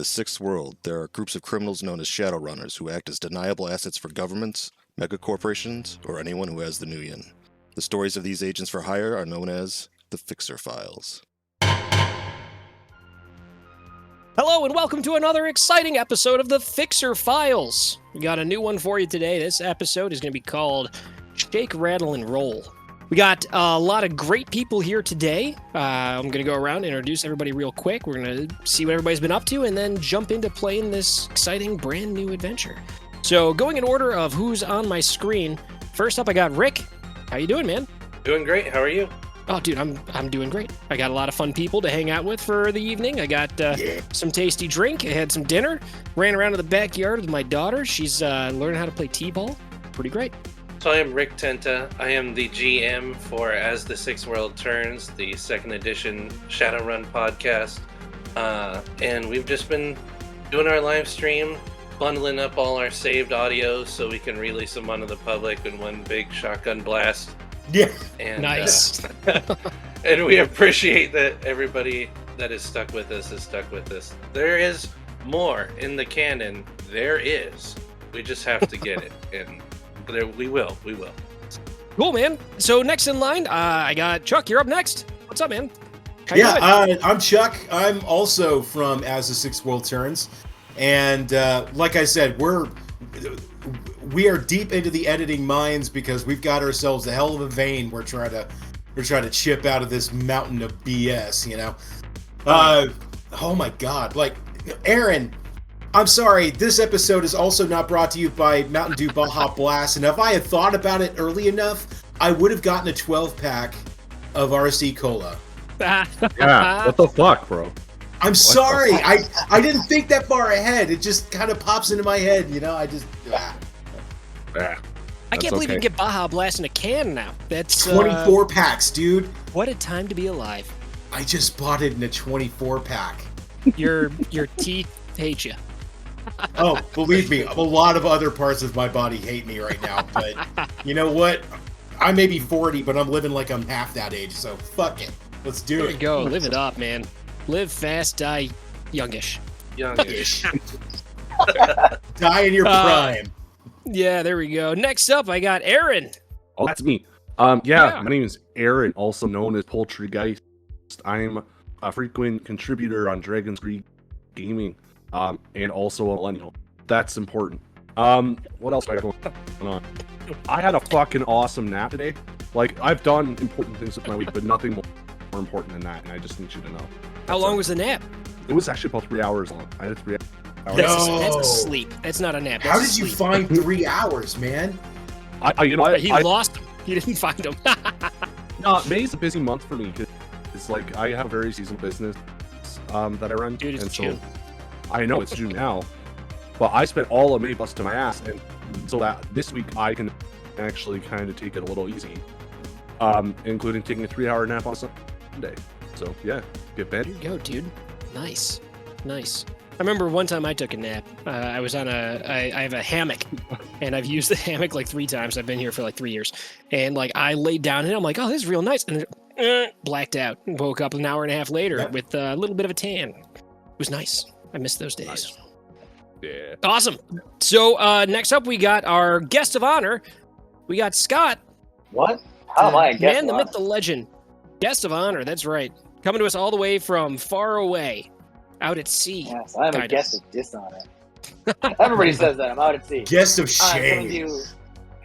the Sixth World, there are groups of criminals known as Shadowrunners who act as deniable assets for governments, megacorporations, or anyone who has the nuyen. The stories of these agents for hire are known as the Fixer Files. Hello and welcome to another exciting episode of the Fixer Files. We got a new one for you today. This episode is going to be called Shake, Rattle, and Roll. We got a lot of great people here today. I'm going to go around and introduce everybody real quick. We're going to see what everybody's been up to and then jump into playing this exciting brand new adventure. So going in order of who's on my screen, first up I got Rick. How you doing, man? Doing great. How are you? Oh, dude, I'm doing great. I got a lot of fun people to hang out with for the evening. I got some tasty drink. I had some dinner. Ran around in the backyard with my daughter. She's learning how to play t-ball. Pretty great. So I am Rick Tenta. I am the GM for As the Sixth World Turns, the second edition Shadowrun podcast. And we've just been doing our live stream, bundling up all our saved audios so we can release them onto the public in one big shotgun blast. Yeah. And, Nice. And we appreciate that everybody that is stuck with us is stuck with us. There is more in the canon. There is. We just have to get it. And there, we will. Cool, man. So next in line, I got Chuck. You're up next. What's up, man? How you doing? I'm Chuck. I'm also from As the Sixth World Turns. And like I said, we are deep into the editing mines because we've got ourselves a hell of a vein we're trying to chip out of this mountain of BS, you know. Oh my god, like Aaron, I'm sorry, this episode is also not brought to you by Mountain Dew Baja Blast, and if I had thought about it early enough, I would have gotten a 12-pack of RC Cola. Yeah, what the fuck, bro? I'm sorry, I didn't think that far ahead. It just kind of pops into my head, you know. Yeah, I can't believe you can get Baja Blast in a can now. That's 24 packs, dude. What a time to be alive. I just bought it in a 24 pack. Your teeth hate you. Oh, believe me, a lot of other parts of my body hate me right now. But you know what? I may be 40, but I'm living like I'm half that age. So fuck it. Let's do There it. you go. Live it up, man. Live fast, die youngish. Youngish. Die in your prime. Yeah, there we go. Next up, I got Aaron. Oh, that's me. Yeah. My name is Aaron, also known as Poultrygeist. I'm a frequent contributor on Dragon's Creek Gaming, and also a millennial. That's important. What else do I got going on? I had a fucking awesome nap today. Like, I've done important things with my week, but nothing more important than that, and I just need you to know. How long was the nap? It was actually about 3 hours long. I had 3 hours. That's a sleep. That's not a nap. That's How a did you sleep. find 3 hours, man? You know, He lost him. He didn't find him. No, May's a busy month for me because it's like I have a very seasonal business that I run. Dude, it's and June. So I know it's June now, but I spent all of May busting my ass, and so that this week I can actually kind of take it a little easy, including taking a 3-hour nap on Sunday. So yeah, get bed. There you go, dude. Nice. I remember one time I took a nap. I was on I have a hammock, and I've used the hammock like 3 times. I've been here for like 3 years. And like I laid down in it, I'm like, oh, this is real nice. And then blacked out. Woke up an hour and a half later with a little bit of a tan. It was nice. I missed those days. Nice. Yeah. Awesome. So next up, we got our guest of honor. We got Scott. What? How am I a guest Man, of the honor? myth, the legend. Guest of honor, that's right. Coming to us all the way from far away. Out at sea. Yes, I'm a kind of. guest of dishonor. Everybody says that. I'm out at sea. Guest of I'm coming to shame. you,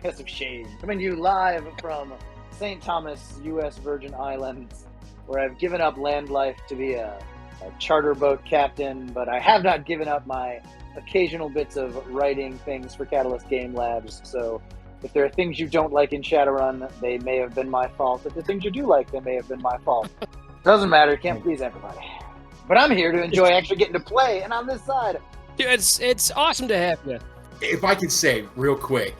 guest of shame. Coming to you live from St. Thomas, U.S. Virgin Islands, where I've given up land life to be a charter boat captain, but I have not given up my occasional bits of writing things for Catalyst Game Labs. So if there are things you don't like in Shadowrun, they may have been my fault. If the things you do like, they may have been my fault. Doesn't matter. Can't please everybody. But I'm here to enjoy actually getting to play, and on this side. Dude, it's awesome to have you. If I could say real quick,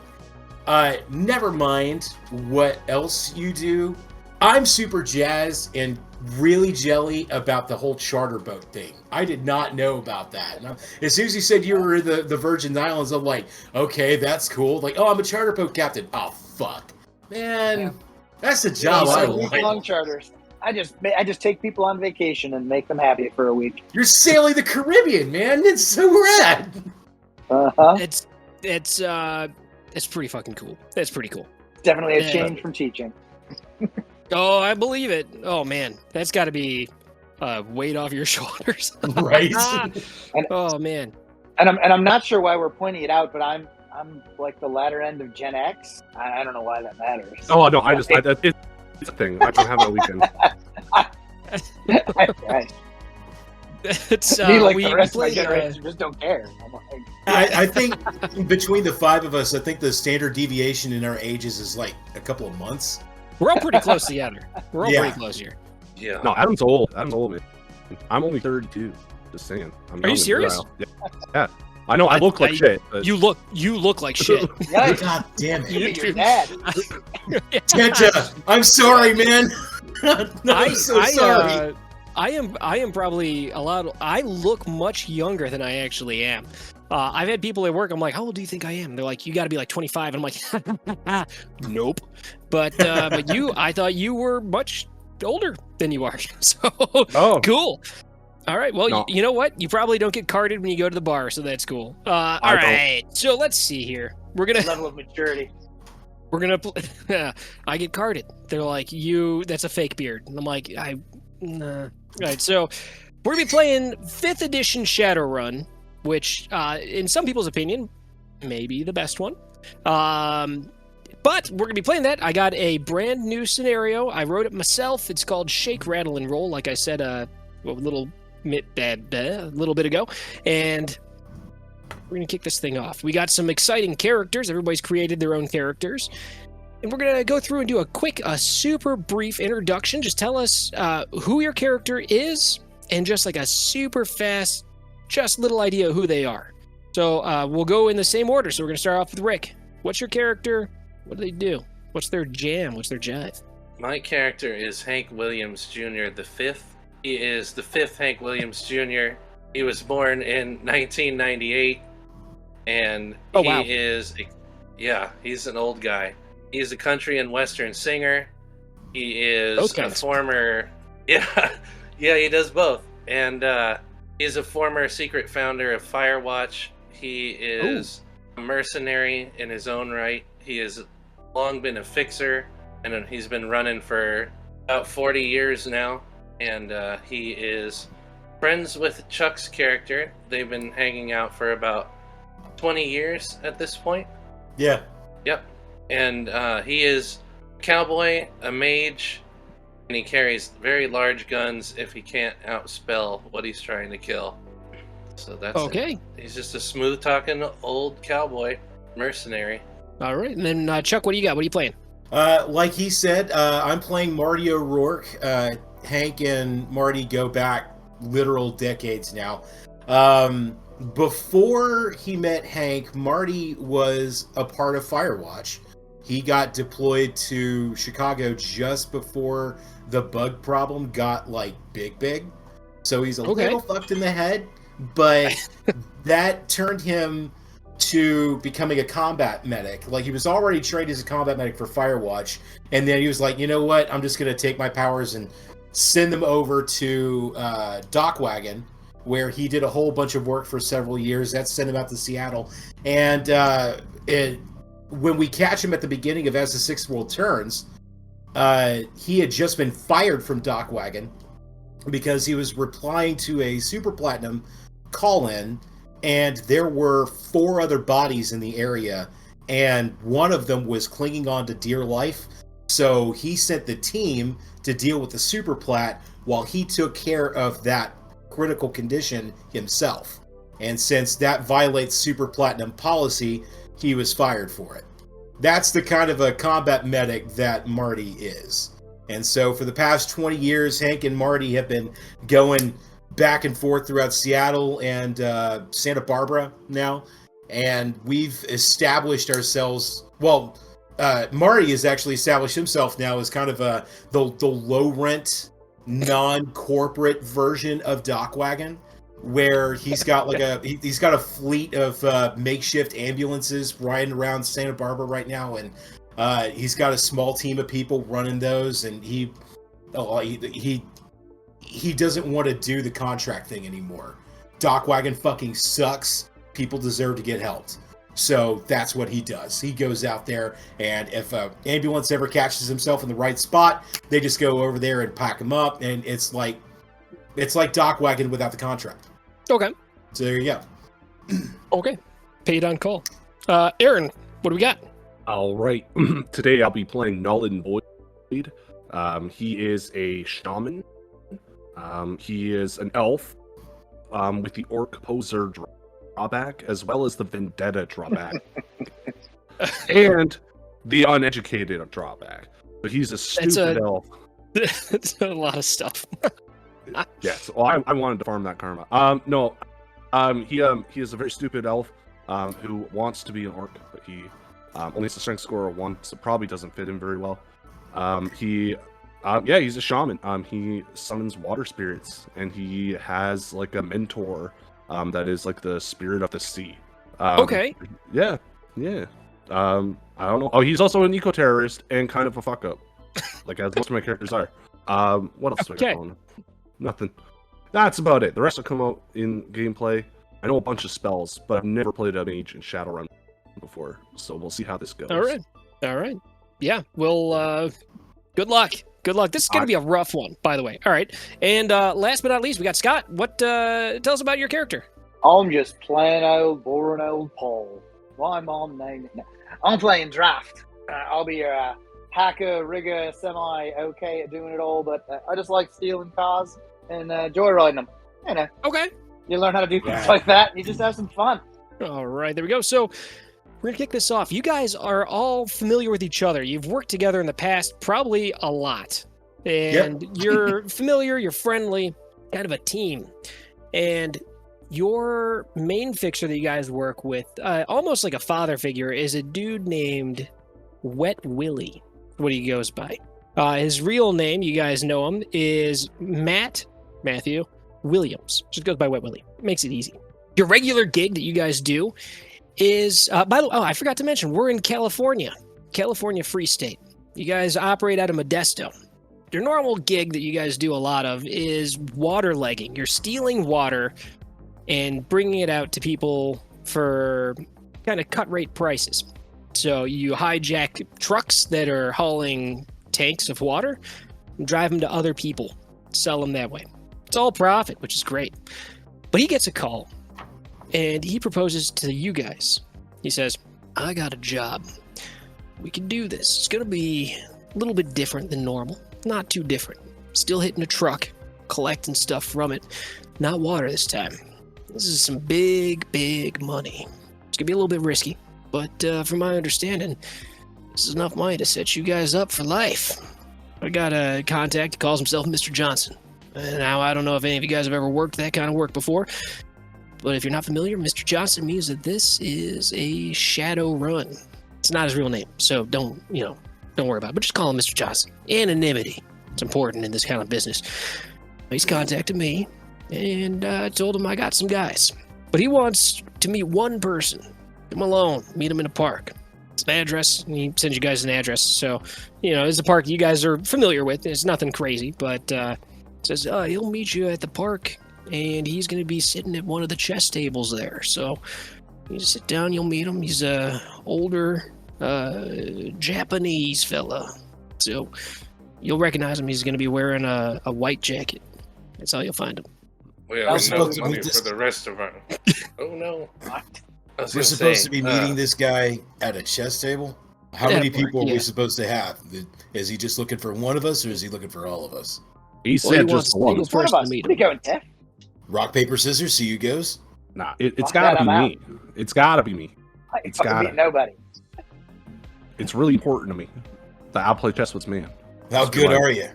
never mind what else you do. I'm super jazzed and really jelly about the whole charter boat thing. I did not know about that. And as soon as you said you were in the Virgin Islands, I'm like, okay, that's cool. Like, oh, I'm a charter boat captain. Oh, fuck. Man, that's the job I Long want. charters. I just take people on vacation and make them happy for a week. You're sailing the Caribbean, man. It's so rad. Uh-huh. It's pretty fucking cool. That's pretty cool. Definitely a Yeah. change from teaching. Oh, I believe it. Oh man, that's got to be weight off your shoulders. Right. Oh man. And I'm not sure why we're pointing it out, but I'm like the latter end of Gen X. I don't know why that matters. Oh no, it's a thing. I don't have a weekend. Right. It's Me, like we the rest of my played, generation, just don't care. I'm like, I think between the five of us, I think the standard deviation in our ages is like a couple of months. we're all pretty close together. We're all Yeah. pretty close here. Yeah. No, Adam's old. Adam's old, man. I'm only 32. Just saying. I'm Are you young and serious? virile. Yeah. I know I look like shit. But... You look like shit. yikes, God damn it. maybe your dad. Tenta, I'm sorry, man. No, I'm so sorry. I am probably a lot. I look much younger than I actually am. I've had people at work. I'm like, how old do you think I am? They're like, you got to be like 25. And I'm like, nope. But I thought you were much older than you are. So Oh, cool. All right. Well, No. you know what? You probably don't get carded when you go to the bar, so that's cool. All I don't. right. So let's see here. We're gonna Level of maturity. I get carded. They're like, that's a fake beard. And I'm like, nah. All right, so we're gonna be playing 5th edition Shadowrun, which, in some people's opinion, may be the best one. But we're gonna be playing that. I got a brand new scenario. I wrote it myself. It's called Shake, Rattle, and Roll, like I said a little bit ago. And we're going to kick this thing off. We got some exciting characters. Everybody's created their own characters. And we're going to go through and do a super brief introduction. Just tell us who your character is and just like a super fast, just little idea of who they are. So we'll go in the same order. So we're going to start off with Rick. What's your character? What do they do? What's their jam? What's their jive? My character is Hank Williams Jr. the 5th. He is the 5th Hank Williams Jr. He was born in 1998, and Oh, wow. he's an old guy. He's a country and western singer. He is Those a kinds. former, yeah, he does both. And he's a former secret founder of Firewatch. He is a mercenary in his own right. He has long been a fixer, and he's been running for about 40 years now. And he is friends with Chuck's character. They've been hanging out for about 20 years at this point. Yeah. Yep. And he is a cowboy, a mage, and he carries very large guns if he can't outspell what he's trying to kill. So that's Okay. it. He's just a smooth-talking old cowboy mercenary. All right. And then, Chuck, what do you got? What are you playing? Like he said, I'm playing Marty O'Rourke. Hank and Marty go back literal decades now. Before he met Hank, Marty was a part of Firewatch. He got deployed to Chicago just before the bug problem got like big. So he's a little fucked in the head, but that turned him to becoming a combat medic. Like, he was already trained as a combat medic for Firewatch, and then he was like, you know what, I'm just going to take my powers and send them over to Dockwagon, where he did a whole bunch of work for several years. That sent him out to Seattle. And when we catch him at the beginning of As the Sixth World Turns, he had just been fired from Dockwagon because he was replying to a Super Platinum call-in, and there were 4 other bodies in the area, and one of them was clinging on to dear life. So he sent the team to deal with the Super Plat while he took care of that critical condition himself. And since that violates Super Platinum policy, he was fired for it. That's the kind of a combat medic that Marty is. And so for the past 20 years, Hank and Marty have been going back and forth throughout Seattle and Santa Barbara now. And we've established ourselves, well, Marty has actually established himself now as kind of the low-rent, non-corporate version of Dockwagon, where he's got like he's got a fleet of makeshift ambulances riding around Santa Barbara right now, and he's got a small team of people running those, and he he doesn't want to do the contract thing anymore. Dockwagon fucking sucks. People deserve to get helped. So that's what he does. He goes out there, and if an ambulance ever catches himself in the right spot, they just go over there and pack him up, and it's like Dockwagon without the contract. Okay. So there you go. Okay. Paid on call. Aaron, what do we got? All right. Today I'll be playing Nolan Boyd. He is a shaman. He is an elf with the orc poser drawback, as well as the vendetta drawback, and the uneducated drawback. But he's a stupid elf. That's a lot of stuff. Yes. Well, I wanted to farm that karma. No. He is a very stupid elf who wants to be an orc, but he only has a strength score of 1, so probably doesn't fit him very well. He's a shaman. He summons water spirits, and he has like a mentor that is like the spirit of the sea. Okay. Yeah. I don't know. Oh, he's also an eco-terrorist and kind of a fuck up, like as most of my characters are. What else do I got going on? Nothing. That's about it. The rest will come out in gameplay. I know a bunch of spells, but I've never played a mage in Shadowrun before, so we'll see how this goes. All right. Yeah. Well, good luck. Good luck. This is going to be a rough one, by the way. All right. And last but not least, we got Scott. What? Tell us about your character. I'm just plain old, boring old Paul. My mom named it. I'm playing Draft. I'll be your hacker, rigger, semi-okay at doing it all, but I just like stealing cars and joyriding them. You know. Okay. You learn how to do things like that, and you just have some fun. All right. There we go. So we're going to kick this off. You guys are all familiar with each other. You've worked together in the past probably a lot. And you're familiar, you're friendly, kind of a team. And your main fixer that you guys work with, almost like a father figure, is a dude named Wet Willie, what he goes by. His real name, you guys know him, is Matthew Williams. Just goes by Wet Willie. Makes it easy. Your regular gig that you guys do is, by the way, I forgot to mention, we're in California, Free State. You guys operate out of Modesto. Your normal gig that you guys do a lot of is water legging. You're stealing water and bringing it out to people for kind of cut rate prices. So you hijack trucks that are hauling tanks of water and drive them to other people, sell them that way. It's all profit, which is great. But he gets a call, and he proposes to you guys. He says, I got a job. We can do this. It's going to be a little bit different than normal. Not too different. Still hitting a truck, collecting stuff from it. Not water this time. This is some big, big money. It's going to be a little bit risky, but from my understanding, this is enough money to set you guys up for life. I got a contact. He calls himself Mr. Johnson. Now, I don't know if any of you guys have ever worked that kind of work before, but if you're not familiar, Mr. Johnson means that this is a Shadowrun. It's not his real name, so don't worry about it, but just call him Mr. Johnson. Anonymity. It's important in this kind of business. He's contacted me, and I told him I got some guys. But he wants to meet one person. Come alone. Meet him in a park. It's an address, and he sends you guys an address. So, it's a park you guys are familiar with. It's nothing crazy, but says he'll meet you at the park, and he's going to be sitting at one of the chess tables there. So you just sit down, you'll meet him. He's a older Japanese fella. So you'll recognize him. He's going to be wearing a white jacket. That's how you'll find him. We have no money for the rest of our... Oh, no. We're supposed to be meeting this guy at a chess table? How many people are we supposed to have? Is he just looking for one of us, or is he looking for all of us? He said just one. One of us. What are you going, Tiff? Rock, paper, scissors, see who goes? Nah, it's gotta be me. It's gotta be me. It's gotta. Nobody. It's really important to me that I play chess with man. How good are you?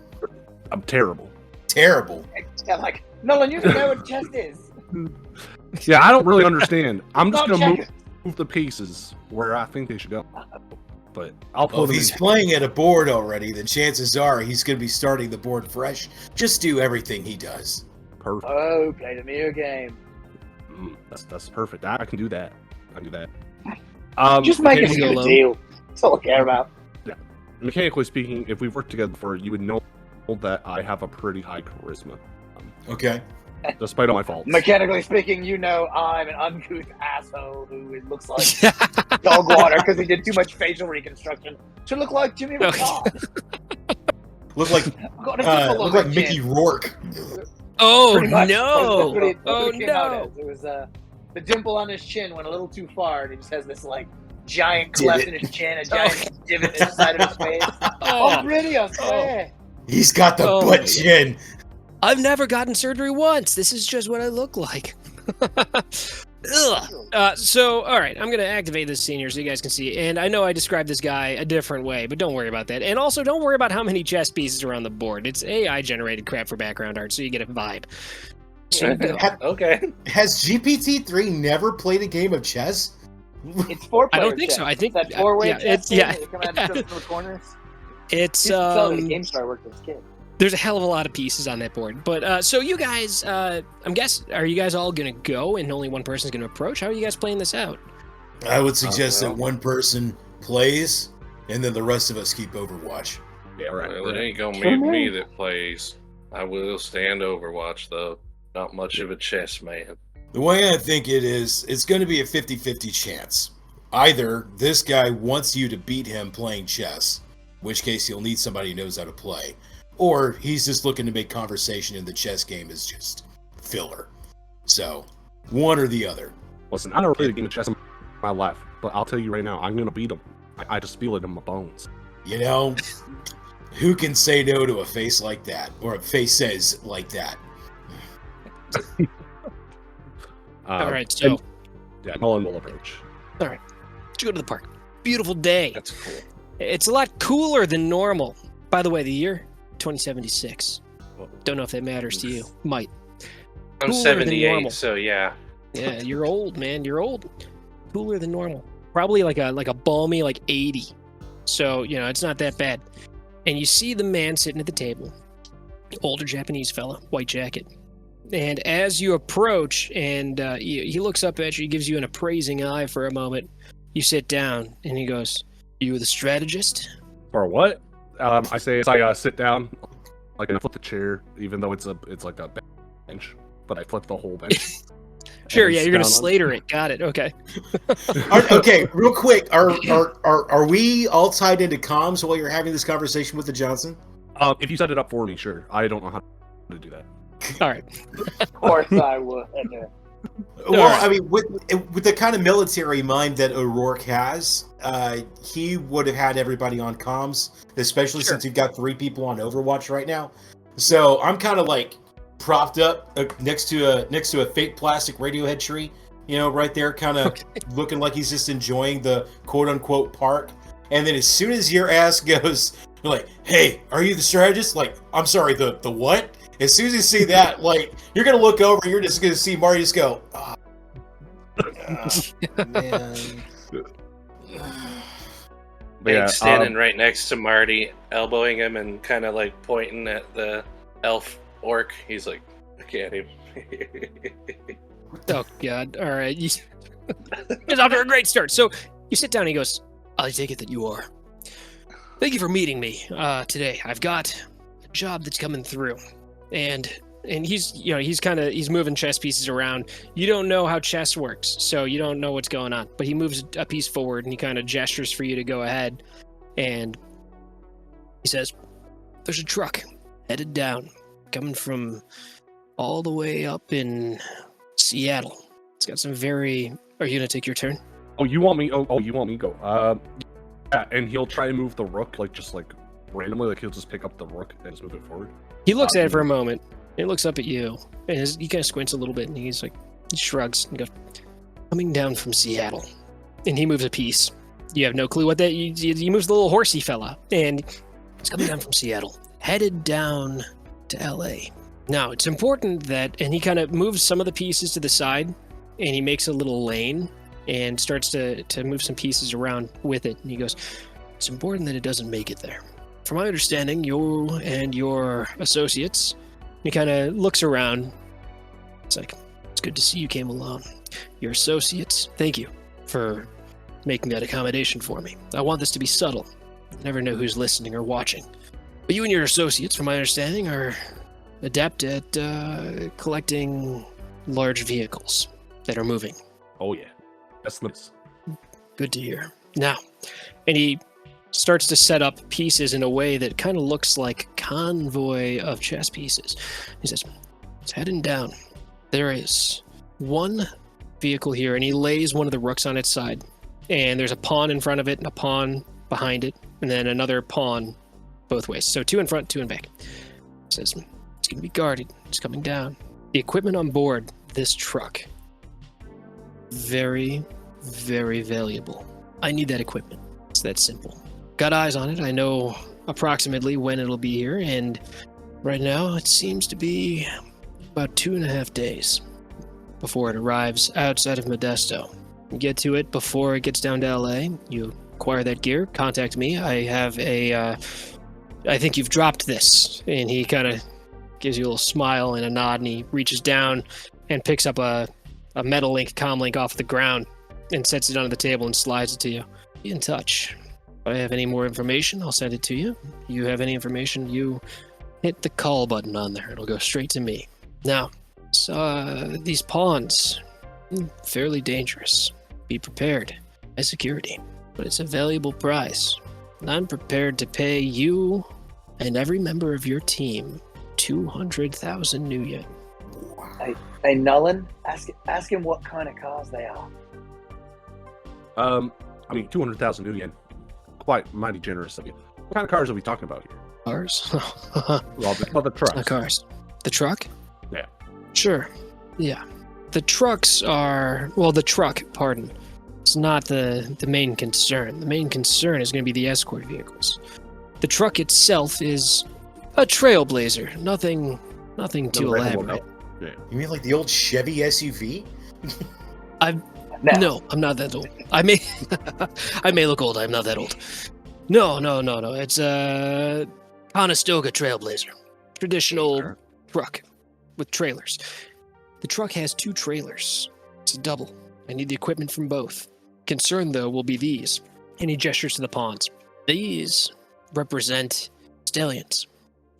I'm terrible. Terrible. Yeah, like, Nolan, you know what chess is. Yeah, I don't really understand. I'm just gonna move the pieces where I think they should go. But I'll pull them. If he's playing at a board already, then chances are he's going to be starting the board fresh. Just do everything he does. Perfect. Oh, play the mirror game. That's perfect. I can do that. I can do that. Just make it a good deal. That's all I care about. Yeah. Mechanically speaking, if we've worked together before, you would know that I have a pretty high charisma, Okay. despite all my faults. Mechanically speaking, you know I'm an uncouth asshole who looks like dog water because he did too much facial reconstruction to look like Jimmy Okay. Ricard. Look like Got a dimple on look my like Mickey chin. Rourke. Oh Pretty much. no! That's Oh what it came out no! as. It was the dimple on his chin went a little too far, and he just has this like giant cleft in his chin, a giant divot inside of his face. Oh, Pretty, I swear. He's got the Oh, butt my chin. I've never gotten surgery once. This is just what I look like. Ugh. So, all right, I'm going to activate this senior so you guys can see. And I know I described this guy a different way, but don't worry about that. And also, don't worry about how many chess pieces are on the board. It's AI-generated crap for background art, so you get a vibe. So you go. Okay. Has GPT-3 never played a game of chess? It's 4 I player. don't think so. I think that 4-way yeah, chess it's thing yeah. that you come out of the corners. It's Used to sell it at GameStar. Worked as a kid. there's a hell of a lot of pieces on that board. But so you guys, I'm guessing, are you guys all gonna go and only one person's gonna approach? How are you guys playing this out? I would suggest well. that one person plays, and then the rest of us keep Overwatch. Yeah, right. Well, it ain't gonna Sure, be man. me that plays. I will stand Overwatch though. Not much of a chess man. The way I think it is, it's going to be a 50-50 chance. Either this guy wants you to beat him playing chess, in which case he'll need somebody who knows how to play, or he's just looking to make conversation and the chess game is just filler. So, one or the other. Listen, I never played a game of chess in my life, but I'll tell you right now, I'm gonna beat him. I just feel it in my bones. You know, who can say no to a face like that, or a face says like that? All right, so and- yeah, Nolan will approach. let's go to the park. Beautiful day. That's cool. It's a lot cooler than normal. By the way, the year 2076. Well, Don't know if that matters to you. Might. I'm Cooler than 78, normal. so yeah. Yeah, you're old, man. You're old. Cooler than normal. Probably like a balmy 80. So, it's not that bad. And you see the man sitting at the table. Older Japanese fella, white jacket. And as you approach and he looks up at you, he gives you an appraising eye for a moment. You sit down and he goes, "You the strategist?" or what? I say as I sit down, like I flip the chair, even though it's like a bench, but I flip the whole bench. Sure, And yeah, it's you're gonna down on- Slater it. Got it. Okay. Okay, real quick, are we all tied into comms while you're having this conversation with the Johnson? If you set it up for me, sure. I don't know how to do that. All right. Of course I would. Well, right. I mean, with the kind of military mind that O'Rourke has, he would have had everybody on comms, especially Sure. since you've got 3 people on Overwatch right now. So I'm kind of like propped up next to a fake plastic Radiohead tree, right there, kind of looking like he's just enjoying the quote unquote park. And then as soon as your ass goes, like, "Hey, are you the strategist?" Like, I'm sorry, the what? As soon as you see that, like, you're gonna look over, and you're just gonna see Marty just go, "Oh, man." But yeah, Hank's standing right next to Marty, elbowing him and kind of like pointing at the elf orc. He's like, "Look at him." Oh God! All right, it's off to a great start. So you sit down. And he goes, "I take it that you are. Thank you for meeting me today. I've got a job that's coming through, and he's he's moving chess pieces around. You don't know how chess works, so you don't know what's going on. But he moves a piece forward and he kind of gestures for you to go ahead, and he says, "There's a truck headed down, coming from all the way up in Seattle. It's got some very. Are you gonna take your turn?" Oh, you want me? Oh, you want me to go? Yeah, and he'll try and move the rook, just randomly, like he'll just pick up the rook and just move it forward. He looks at it for a moment. He looks up at you, and he kind of squints a little bit, and he shrugs and goes, "Coming down from Seattle," and he moves a piece. You have no clue what that. He moves the little horsey fella, and he's coming down from Seattle, headed down to L.A. Now it's important that, and he kind of moves some of the pieces to the side, and he makes a little lane and starts to move some pieces around with it. And he goes, "It's important that it doesn't make it there. From my understanding, you and your associates." He kind of looks around. It's like, "It's good to see you came along. Your associates, thank you for making that accommodation for me. I want this to be subtle. You never know who's listening or watching. But you and your associates, from my understanding, are adept at collecting large vehicles that are moving. Oh yeah, that's nice. Good to hear. Now, and he starts to set up pieces in a way that kind of looks like convoy of chess pieces. He says, it's heading down. There is one vehicle here, and he lays one of the rooks on its side. And there's a pawn in front of it and a pawn behind it, and then another pawn both ways. So 2 in front, 2 in back. He says, it's going to be guarded. It's coming down. The equipment on board this truck, very, very valuable. I need that equipment. It's that simple. Got eyes on it. I know approximately when it'll be here, and right now it seems to be about 2.5 days before it arrives outside of Modesto. You get to it before it gets down to LA. You acquire that gear, contact me. I have I think you've dropped this. And he kind of gives you a little smile and a nod, and he reaches down and picks up a metal link, comm link off the ground and sets it onto the table and slides it to you. Be in touch. If I have any more information, I'll send it to you. You have any information, you hit the call button on there. It'll go straight to me. Now, these pawns, fairly dangerous. Be prepared. High security. But it's a valuable prize. And I'm prepared to pay you and every member of your team 200,000 nuyen. Hey, Nolan, ask him what kind of cars they are. 200,000 nuyen. Quite mighty generous of you. What kind of cars are we talking about here? Cars? Well, the trucks. Not cars. The truck? Yeah. Sure. Yeah. The trucks are... Well, the truck, pardon. It's not the main concern. The main concern is going to be the escort vehicles. The truck itself is a trailblazer. Nothing too elaborate. Yeah. You mean like the old Chevy SUV? No, I'm not that old. I may look old. I'm not that old. No. It's a Conestoga Trailblazer. Traditional truck with trailers. The truck has 2 trailers. It's a double. I need the equipment from both. Concern, though, will be these. And he gestures to the pawns. These represent stallions.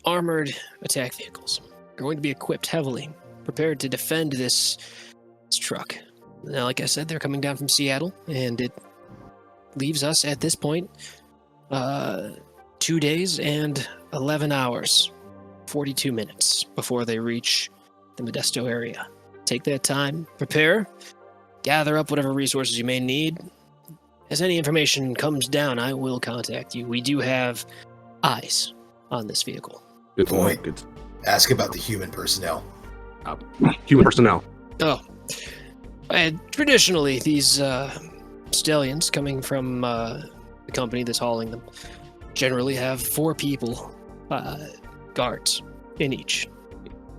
Armored attack vehicles. Going to be equipped heavily. Prepared to defend this truck. Now, like I said, they're coming down from Seattle, and it leaves us at this point 2 days and 11 hours, 42 minutes before they reach the Modesto area. Take that time, prepare, gather up whatever resources you may need. As any information comes down, I will contact you. We do have eyes on this vehicle. Good Point. Good. Ask about the human personnel. Human personnel. Oh. And traditionally, these stallions coming from the company that's hauling them generally have 4 people, guards, in each.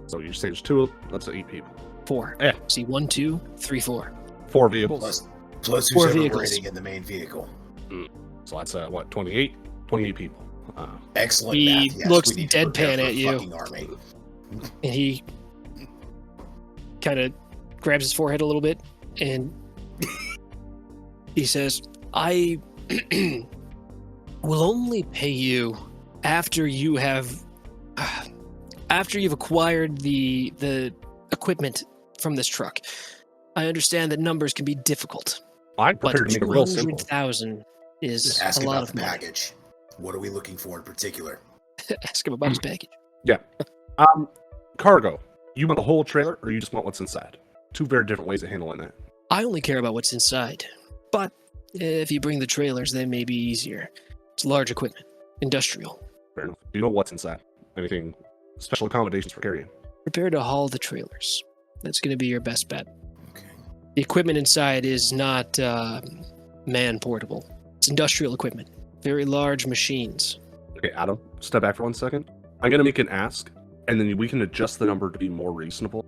So you say there's 2, that's 8 people. 4. Yeah. See, 1, 2, 3, 4. 4 vehicles. Plus Four who's ever vehicles. riding in the main vehicle. So that's 28? 28 people. Excellent He math. Yes, looks we need to prepare deadpan for a at you. fucking army. And he kind of grabs his forehead a little bit, and he says, I will only pay you after you have after you've acquired the equipment from this truck. I understand that numbers can be difficult, I'm but prepared to make it real simple. 200,000 is Just ask a lot about of the money. package. What are we looking for in particular? Ask him about his package. Cargo. You want the whole trailer, or you just want what's inside? 2 very different ways of handling that. I only care about what's inside, but if you bring the trailers, they may be easier. It's large equipment, industrial. Fair enough. Do you know what's inside? Anything special accommodations for carrying? Prepare to haul the trailers. That's going to be your best bet. Okay. The equipment inside is not man portable. It's industrial equipment. Very large machines. Okay, Adam, step back for 1 second. I'm going to make an ask, and then we can adjust the number to be more reasonable.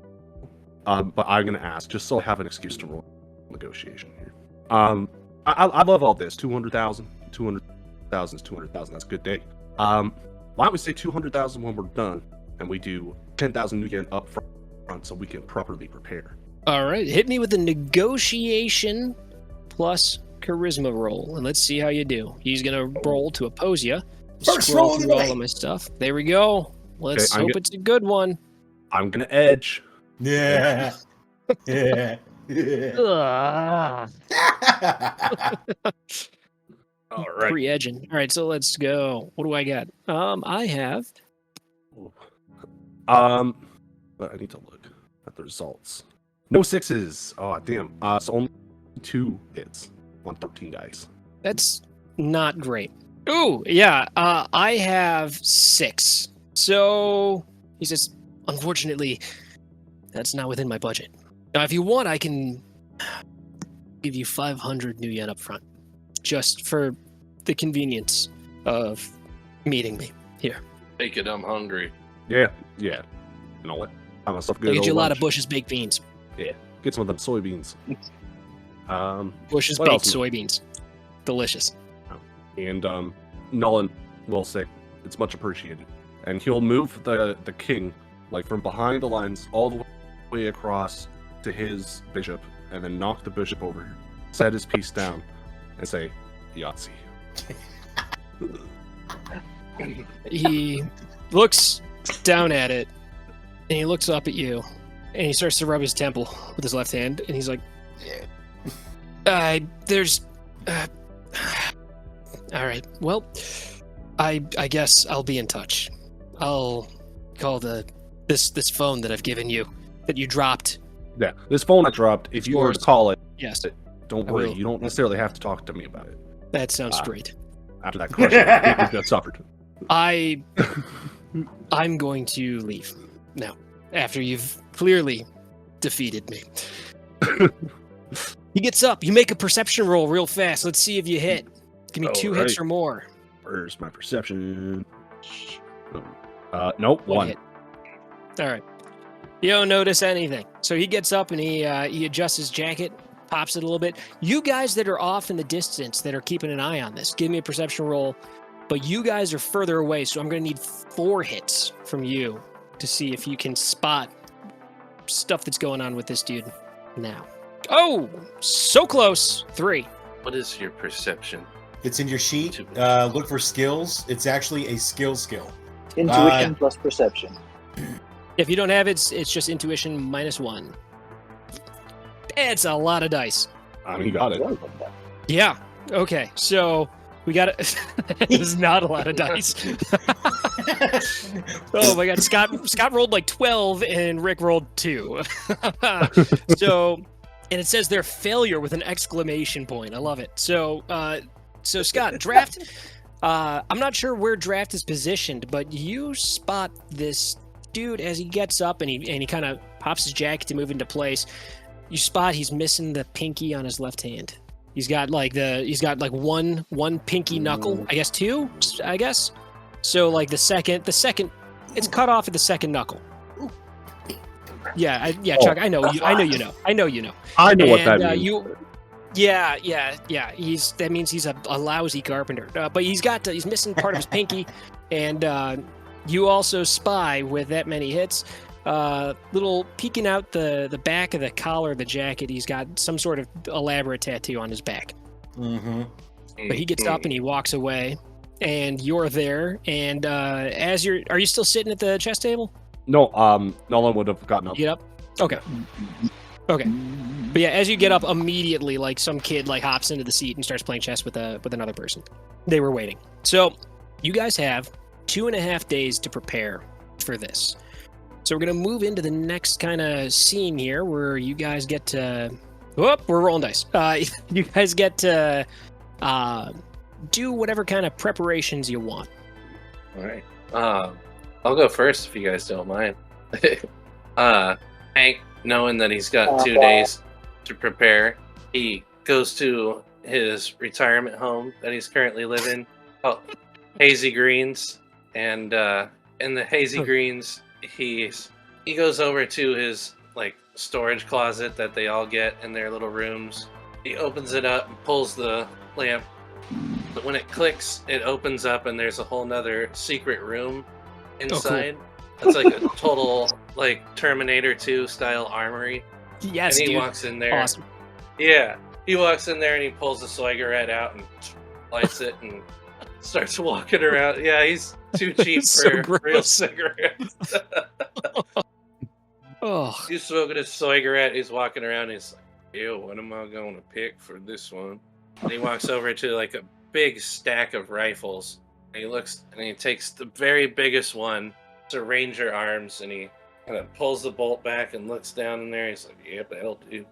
But I'm going to ask, just so I have an excuse to roll negotiation here. I love all this. 200,000 is 200,000. That's a good day. Why don't we say 200,000 when we're done, and we do 10,000 nuyen up front so we can properly prepare. All right, hit me with a negotiation plus charisma roll, and let's see how you do. He's going to roll to oppose you. First scroll roll of the through all night. of my stuff. There we go. Let's Okay, hope it's a good one. I'm gonna edge. Yeah. Yeah. Yeah. All right. Pre-edging. All right, so let's go. What do I got? I have. But I need to look at the results. No 6s. Oh damn. So only 2 hits on 13 guys. That's not great. Ooh, yeah. I have 6. So he says, unfortunately, that's not within my budget. Now, if you want, I can give you 500 nuyen up front, just for the convenience of meeting me here. Make it, I'm hungry. Yeah. You know what? I myself I'll good. get you a old lot of lunch. Bush's baked beans. Get some of them soybeans. Bush's What baked else? soybeans. Delicious. And Nolan will say it's much appreciated, and he'll move the king like from behind the lines all the way across to his bishop, and then knock the bishop over, set his piece down, and say Yahtzee. He looks down at it, and he looks up at you, and he starts to rub his temple with his left hand, and he's like, there's... all right, well, I guess I'll be in touch. I'll call this phone that I've given you, that you dropped. Yeah, this phone I dropped. If you were to Yours. call it, Yes, don't I worry. will. You don't necessarily have to talk to me about it. that sounds Ah. great. After that crushing defeat we've just suffered. I'm going to leave now, after you've clearly defeated me. He gets up. You make a perception roll real fast. Let's see if you hit. Give me 2 hits Alright. or more. Where's my perception? Nope, 1. hit. All right. You don't notice anything. So he gets up and he adjusts his jacket, pops it a little bit. You guys that are off in the distance that are keeping an eye on this, give me a perception roll. But you guys are further away, so I'm going to need 4 hits from you to see if you can spot stuff that's going on with this dude now. Oh, so close. 3. What is your perception? It's in your sheet. Look for skills. It's actually a skill. Intuition plus perception. If you don't have it, it's just intuition -1. It's a lot of dice. I mean, you got it. Yeah. Okay. So we got it. It's not a lot of dice. Oh my God. Scott rolled like 12 and Rick rolled 2. So, and it says their failure with an exclamation point. I love it. So, so Scott, draft. I'm not sure where draft is positioned, but you spot this dude as he gets up and he kind of pops his jacket to move into place. You spot he's missing the pinky on his left hand. He's got like one pinky knuckle, I guess 2, I guess. So like the second, it's cut off at the second knuckle. Yeah, Chuck, I know you know. I know what that means. That means he's a lousy carpenter. But he's missing part of his pinky, and you also spy with that many hits. Little peeking out the back of the collar of the jacket, he's got some sort of elaborate tattoo on his back. Mm-hmm. But he gets up and he walks away, and you're there. And are you still sitting at the chess table? No, Nolan would have gotten up. You get up? Okay. But yeah, as you get up, immediately, like some kid like hops into the seat and starts playing chess with another person. They were waiting. So you guys have 2.5 days to prepare for this. So we're gonna move into the next kind of scene here, where you guys get to. Whoop, we're rolling dice. You guys get to do whatever kind of preparations you want. All right. I'll go first if you guys don't mind. Hank, knowing that he's got 2 days to prepare, he goes to his retirement home that he's currently living, called Hazy Greens, and in the Hazy Greens, he goes over to his like storage closet that they all get in their little rooms. He opens it up and pulls the lamp, but when it clicks, it opens up and there's a whole nother secret room inside. It's like a total like Terminator 2 style armory. Yes, and he dude. walks in there. Awesome. Yeah, he walks in there and he pulls a cigarette out and lights it and starts walking around. Yeah, he's too cheap So for real gross. cigarettes. Oh, He's smoking a cigarette. He's walking around. He's like, ew, what am I going to pick for this one? And he walks over to like a big stack of rifles. And he looks and he takes the very biggest one. It's a Ranger Arms, and he kind of pulls the bolt back and looks down in there. He's like, yep, that'll do.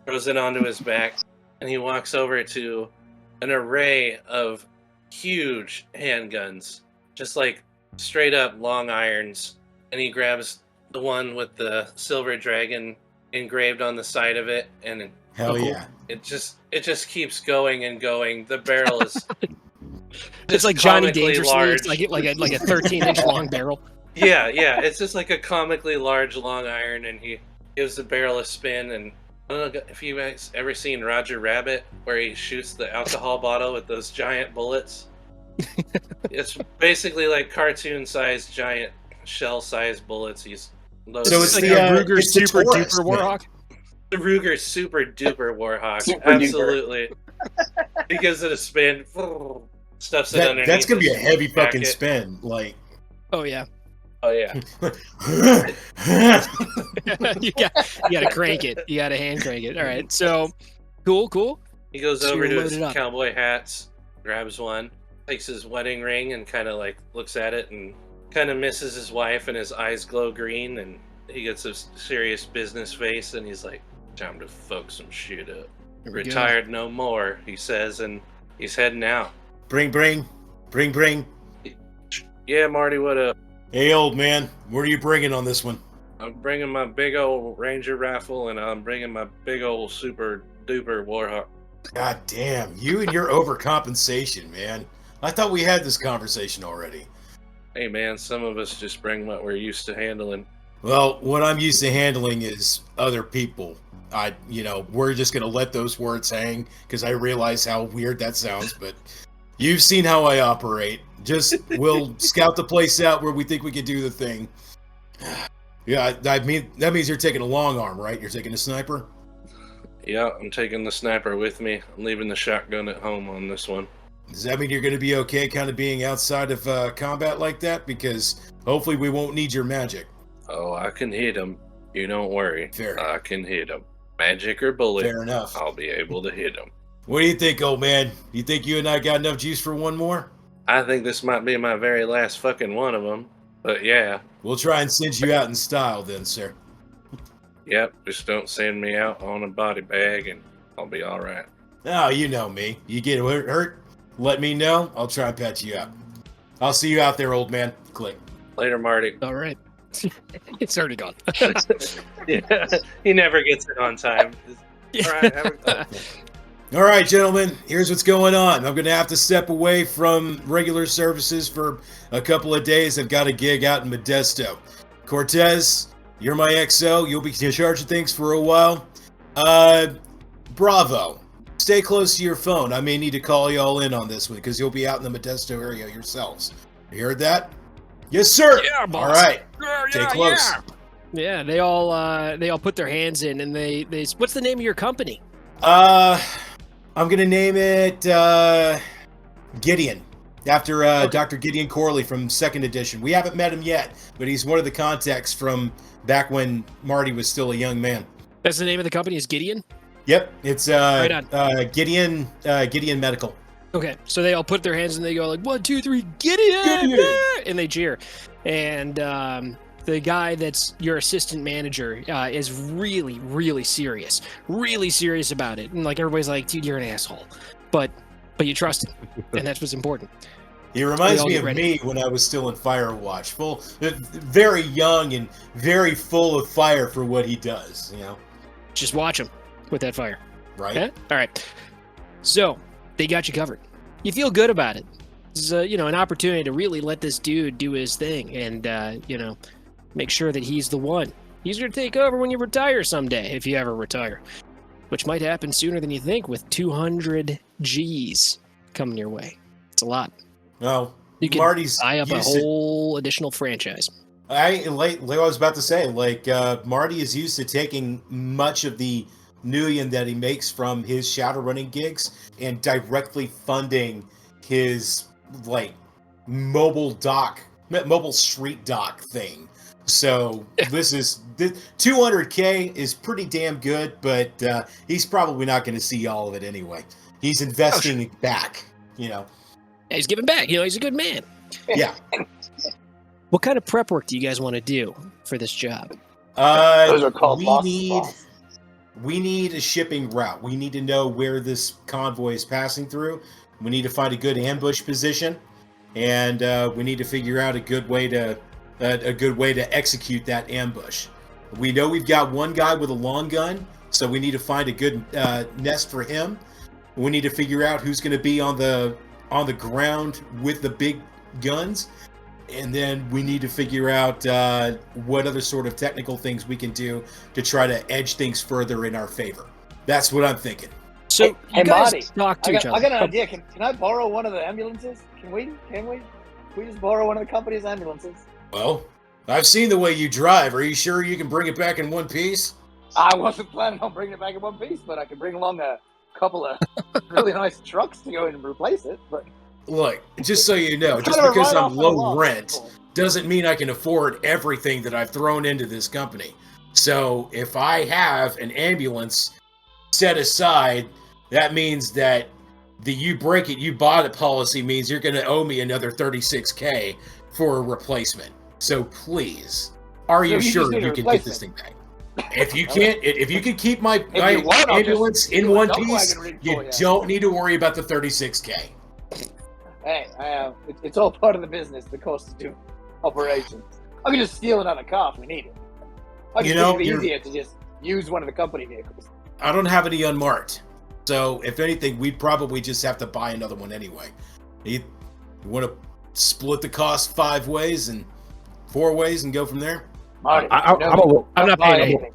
Throws it onto his back. And he walks over to an array of huge handguns, just like straight up long irons. And he grabs the one with the silver dragon engraved on the side of it, and Hell yeah. it just keeps going and going. The barrel is it's like Johnny comically Dangerously. large. It's like a 13-inch long barrel. Yeah, it's just like a comically large long iron, and he gives the barrel a spin. And I don't know if you guys ever seen Roger Rabbit, where he shoots the alcohol bottle with those giant bullets. It's basically like cartoon-sized, giant shell-sized bullets. He's loaded. So it's like the, a Ruger it's the Super Taurus, Duper man. Warhawk. The Ruger Super Duper Warhawk. Super duper. Absolutely. He gives it a spin. Stuffs it underneath. That's gonna be a his heavy fucking jacket. spin. Like, Oh yeah. Oh yeah. you gotta crank it. You gotta hand crank it. All right. So cool. He goes So over you're to his loaded up. cowboy hats, grabs one, takes his wedding ring, and kind of like looks at it and kind of misses his wife, and his eyes glow green, and he gets a serious business face, and he's like, "Time to fuck some shit up." Here we go. Retired no more, he says, and he's heading out. bring. Yeah, Marty, what up? Hey, old man, what are you bringing on this one? I'm bringing my big old Ranger rifle, and I'm bringing my big old super duper Warhawk. God damn, you and your overcompensation, man. I thought we had this conversation already. Hey man, some of us just bring what we're used to handling. Well, what I'm used to handling is other people. We're just gonna let those words hang because I realize how weird that sounds, but you've seen how I operate. Just we'll scout the place out where we think we can do the thing. Yeah, I mean that means you're taking a long arm, right? You're taking a sniper. Yeah, I'm taking the sniper with me. I'm leaving the shotgun at home on this one. Does that mean you're going to be okay kind of being outside of combat like that? Because hopefully we won't need your magic. Oh, I can hit him. You don't worry. Fair. I can hit him. Magic or bullet, Fair enough. I'll be able to hit him. What do you think, old man? You think you and I got enough juice for one more? I think this might be my very last fucking one of them. But yeah, We'll try and send you out in style then, sir. yep, just don't send me out on a body bag and I'll be alright. Oh, you know me. You get hurt, let me know. I'll try and patch you up. I'll see you out there, old man. Click. Later, Marty. All right. It's already gone. Yeah, he never gets it on time. Alright, have a All right, gentlemen, here's what's going on. I'm going to have to step away from regular services for a couple of days. I've got a gig out in Modesto. Cortez, you're my XO. You'll be in charge of things for a while. Bravo. Stay close to your phone. I may need to call y'all in on this one because you'll be out in the Modesto area yourselves. You heard that? Yes, sir. Yeah, boss. All right. Yeah, Stay close. Yeah, they all put their hands in, and they what's the name of your company? I'm gonna name it Gideon, after Dr. Gideon Corley from Second Edition. We haven't met him yet, but he's one of the contacts from back when Marty was still a young man. That's the name of the company is Gideon? Yep, it's Right on. Gideon Medical. Okay, so they all put their hands and they go like 1, 2, 3, Gideon, Gideon! and they cheer. And the guy that's your assistant manager is really serious about it. And like everybody's like, dude, you're an asshole, but you trust him, and that's what's important. He reminds all me get of ready. me when I was still in Firewatch, very young and very full of fire for what he does. You know, Just watch him with that fire. right? Okay? All right. So they got you covered. You feel good about it. This is an opportunity to really let this dude do his thing, and make sure that he's the one. He's going to take over when you retire someday, if you ever retire, which might happen sooner than you think with 200 G's coming your way. It's a lot. No, You can Marty's buy up a used to- whole additional franchise. like I was about to say, Marty is used to taking much of the nuyen that he makes from his Shadowrunning gigs and directly funding his like mobile street dock thing. So this 200K is pretty damn good, but he's probably not going to see all of it anyway. He's investing it back, Yeah, he's giving back. He's a good man. Yeah. What kind of prep work do you guys want to do for this job? Those are called we need a shipping route. We need to know where this convoy is passing through. We need to find a good ambush position, and we need to figure out a good way to execute that ambush. We know we've got one guy with a long gun, so we need to find a good nest for him. We need to figure out who's going to be on the ground with the big guns, and then we need to figure out what other sort of technical things we can do to try to edge things further in our favor. That's what I'm thinking. So Hey, you guys Marty, talk to each other. I got an idea. Can I borrow one of the ambulances? Can we? Can we just borrow one of the company's ambulances? Well, I've seen the way you drive. Are you sure you can bring it back in one piece? I wasn't planning on bringing it back in one piece, but I can bring along a couple of really nice trucks to go in and replace it. But Look, just so you know, It's just kind of a because I'm write-off on a low lot. rent doesn't mean I can afford everything that I've thrown into this company. So if I have an ambulance set aside, that means that the you break it, you bought it policy means you're going to owe me another 36K for a replacement. So please, are you So you just sure need a you can get this thing back? If you can't, if you can keep my you want, I'll ambulance just in do a one dog piece, wagon rig you for you. don't need to worry about the 36K. hey, it's all part of the business. The cost of doing operations. I can just steal another car if we need it. I just think it'd be easier to just use one of the company vehicles. I don't have any unmarked. So, if anything, we'd probably just have to buy another one anyway. You want to split the cost 5 ways and 4 ways and go from there? Marty, I'm not paying anything.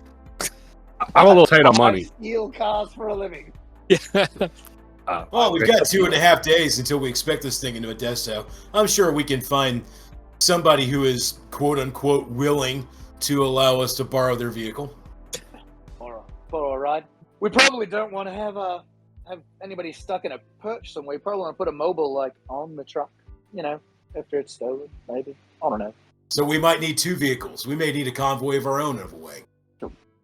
a little tight on I money. steal cars for a living. Well, we've got 2.5 days until we expect this thing into Modesto. I'm sure we can find somebody who is quote-unquote willing to allow us to borrow their vehicle. For a ride. We probably don't want to have anybody stuck in a perch somewhere. We probably want to put a mobile on the truck. After it's stolen, maybe. I don't know. So we might need 2 vehicles. We may need a convoy of our own in a way.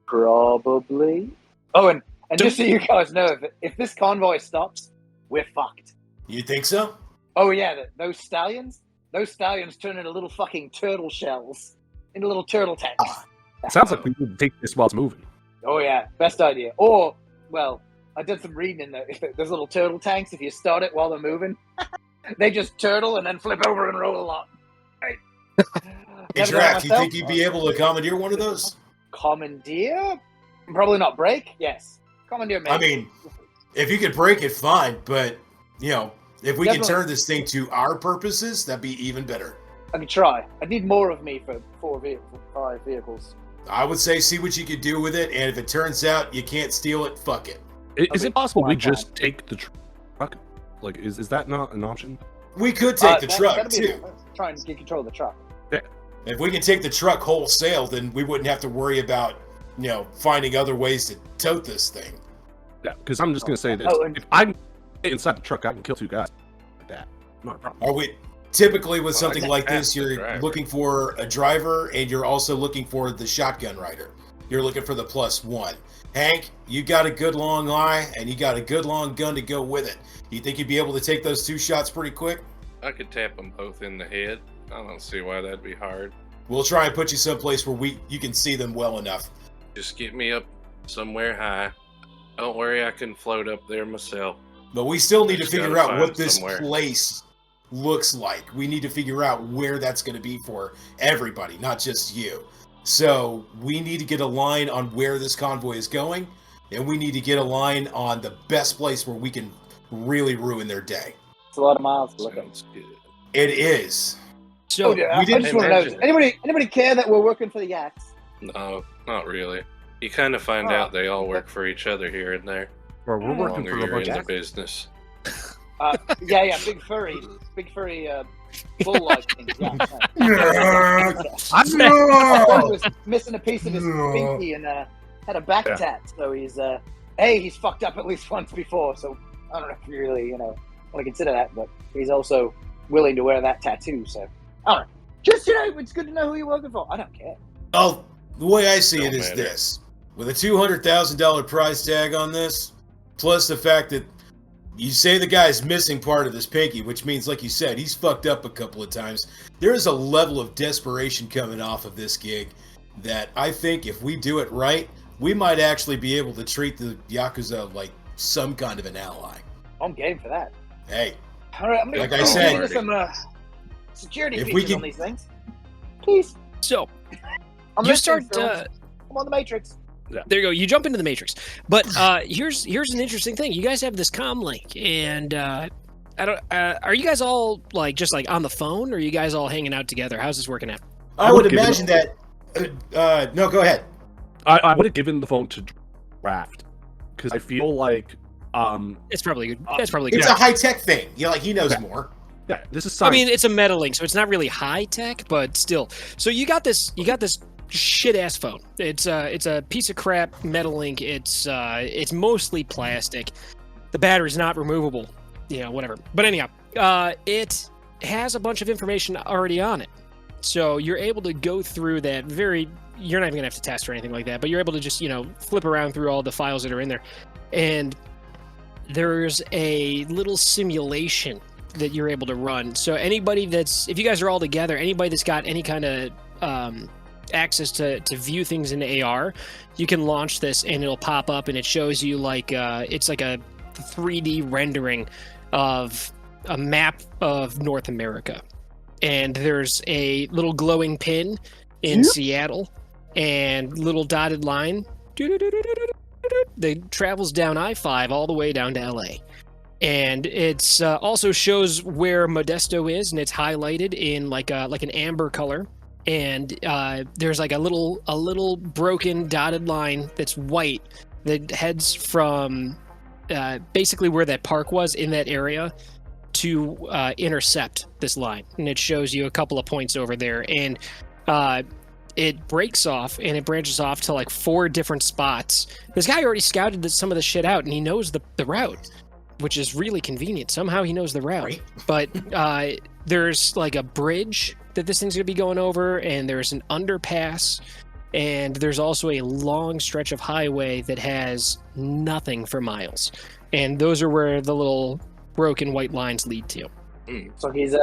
Probably. Oh, and just so you guys know, if this convoy stops, we're fucked. You think so? Oh yeah, those stallions turn into little fucking turtle shells, into little turtle tanks. It sounds like we need to take this while it's moving. Oh yeah, best idea. Or, well, I did some reading in those little turtle tanks. If you start it while they're moving, they just turtle and then flip over and roll a lot. Right. Hey, Drac, you think you'd be able to commandeer one of those? Commandeer? Probably not break. Yes, commandeer. Maybe. I mean, if you could break it, fine. But if we can Definitely. turn this thing to our purposes, that'd be even better. I could try. I'd need more of me for 5 vehicles. I would say see what you could do with it, and if it turns out you can't steal it, fuck it. Is it possible we fine. just take the truck? Like, is that not an option? We could take the truck, that'd be too. Trying to get control of the truck. If we can take the truck wholesale, then we wouldn't have to worry about, finding other ways to tote this thing. Yeah, because I'm just going to say this. Oh, and- If I can get inside the truck, I can kill 2 guys. Like that. Not a problem. Are we typically with Well, something I like can this, ask the you're driver. looking for a driver and you're also looking for the shotgun rider. You're looking for the +1. Hank, you got a good long eye and you got a good long gun to go with it. You think you'd be able to take those 2 shots pretty quick? I could tap them both in the head. I don't see why that'd be hard. We'll try and put you someplace where you can see them well enough. Just get me up somewhere high. Don't worry, I can float up there myself. But we still need to Just figure gotta out find what this somewhere. place looks like. We need to figure out where that's going to be for everybody, not just you. So we need to get a line on where this convoy is going, and we need to get a line on the best place where we can really ruin their day. It's a lot of miles to look at. Sounds good. It is. So yeah, we I didn't just want to know, does imagine anybody care that we're working for the Yaks? No, not really. You kind of find Oh. out they all work for each other here and there. Or we're The working longer for a you're bunch in the of business. Yeah, big furry, bull-like things. Yeah. I He was missing a piece of his pinky and had a back tat, so he's fucked up at least once before. So I don't know if you really want to consider that, but he's willing to wear that tattoo. So, I don't know. Just, it's good to know who you're working for. I don't care. Oh, the way I see it Don't is matter. this. With a $200,000 price tag on this, plus the fact that you say the guy's missing part of his pinky, which means, like you said, he's fucked up a couple of times. There is a level of desperation coming off of this gig that I think if we do it right, we might actually be able to treat the Yakuza like some kind of an ally. I'm game for that. Hey, All right, I'm Like I gonna said, give some security if we features can- on these things. Please. So I'm you listening, start. Stones. I'm on the Matrix. There you go. You jump into the Matrix. But here's an interesting thing. You guys have this comm link, and I don't. Are you guys all just on the phone, or are you guys all hanging out together? How's this working out? I would give it imagine that. No, go ahead. I would have given the phone to Draft because I feel like It's probably good. That's probably good. It's a high tech thing. He knows more. yeah, this is I science. mean, it's a meta link, so it's not really high tech, but still. So you got this shit ass phone. It's a piece of crap metal link. It's mostly plastic. The battery's not removable. Whatever. But anyhow, it has a bunch of information already on it. So you're able to go through that you're not even gonna have to test or anything like that, but you're able to just, flip around through all the files that are in there. And there's a little simulation that you're able to run. So if you guys are all together, anybody that's got any kind of access to view things in AR, you can launch this and it'll pop up and it shows you it's like a 3D rendering of a map of North America. And there's a little glowing pin in Seattle and little dotted line that travels down I-5 all the way down to LA. And it's also shows where Modesto is, and it's highlighted in like an amber color. And there's like a little broken dotted line that's white that heads from basically where that park was in that area to intercept this line. And it shows you a couple of points over there. And it breaks off and it branches off to like 4 different spots. This guy already scouted some of the shit out, and he knows the route, which is really convenient. Somehow he knows the route. Right. But there's like a bridge that this thing's going to be going over, and there's an underpass, and there's also a long stretch of highway that has nothing for miles. And those are where the little broken white lines lead to. So he's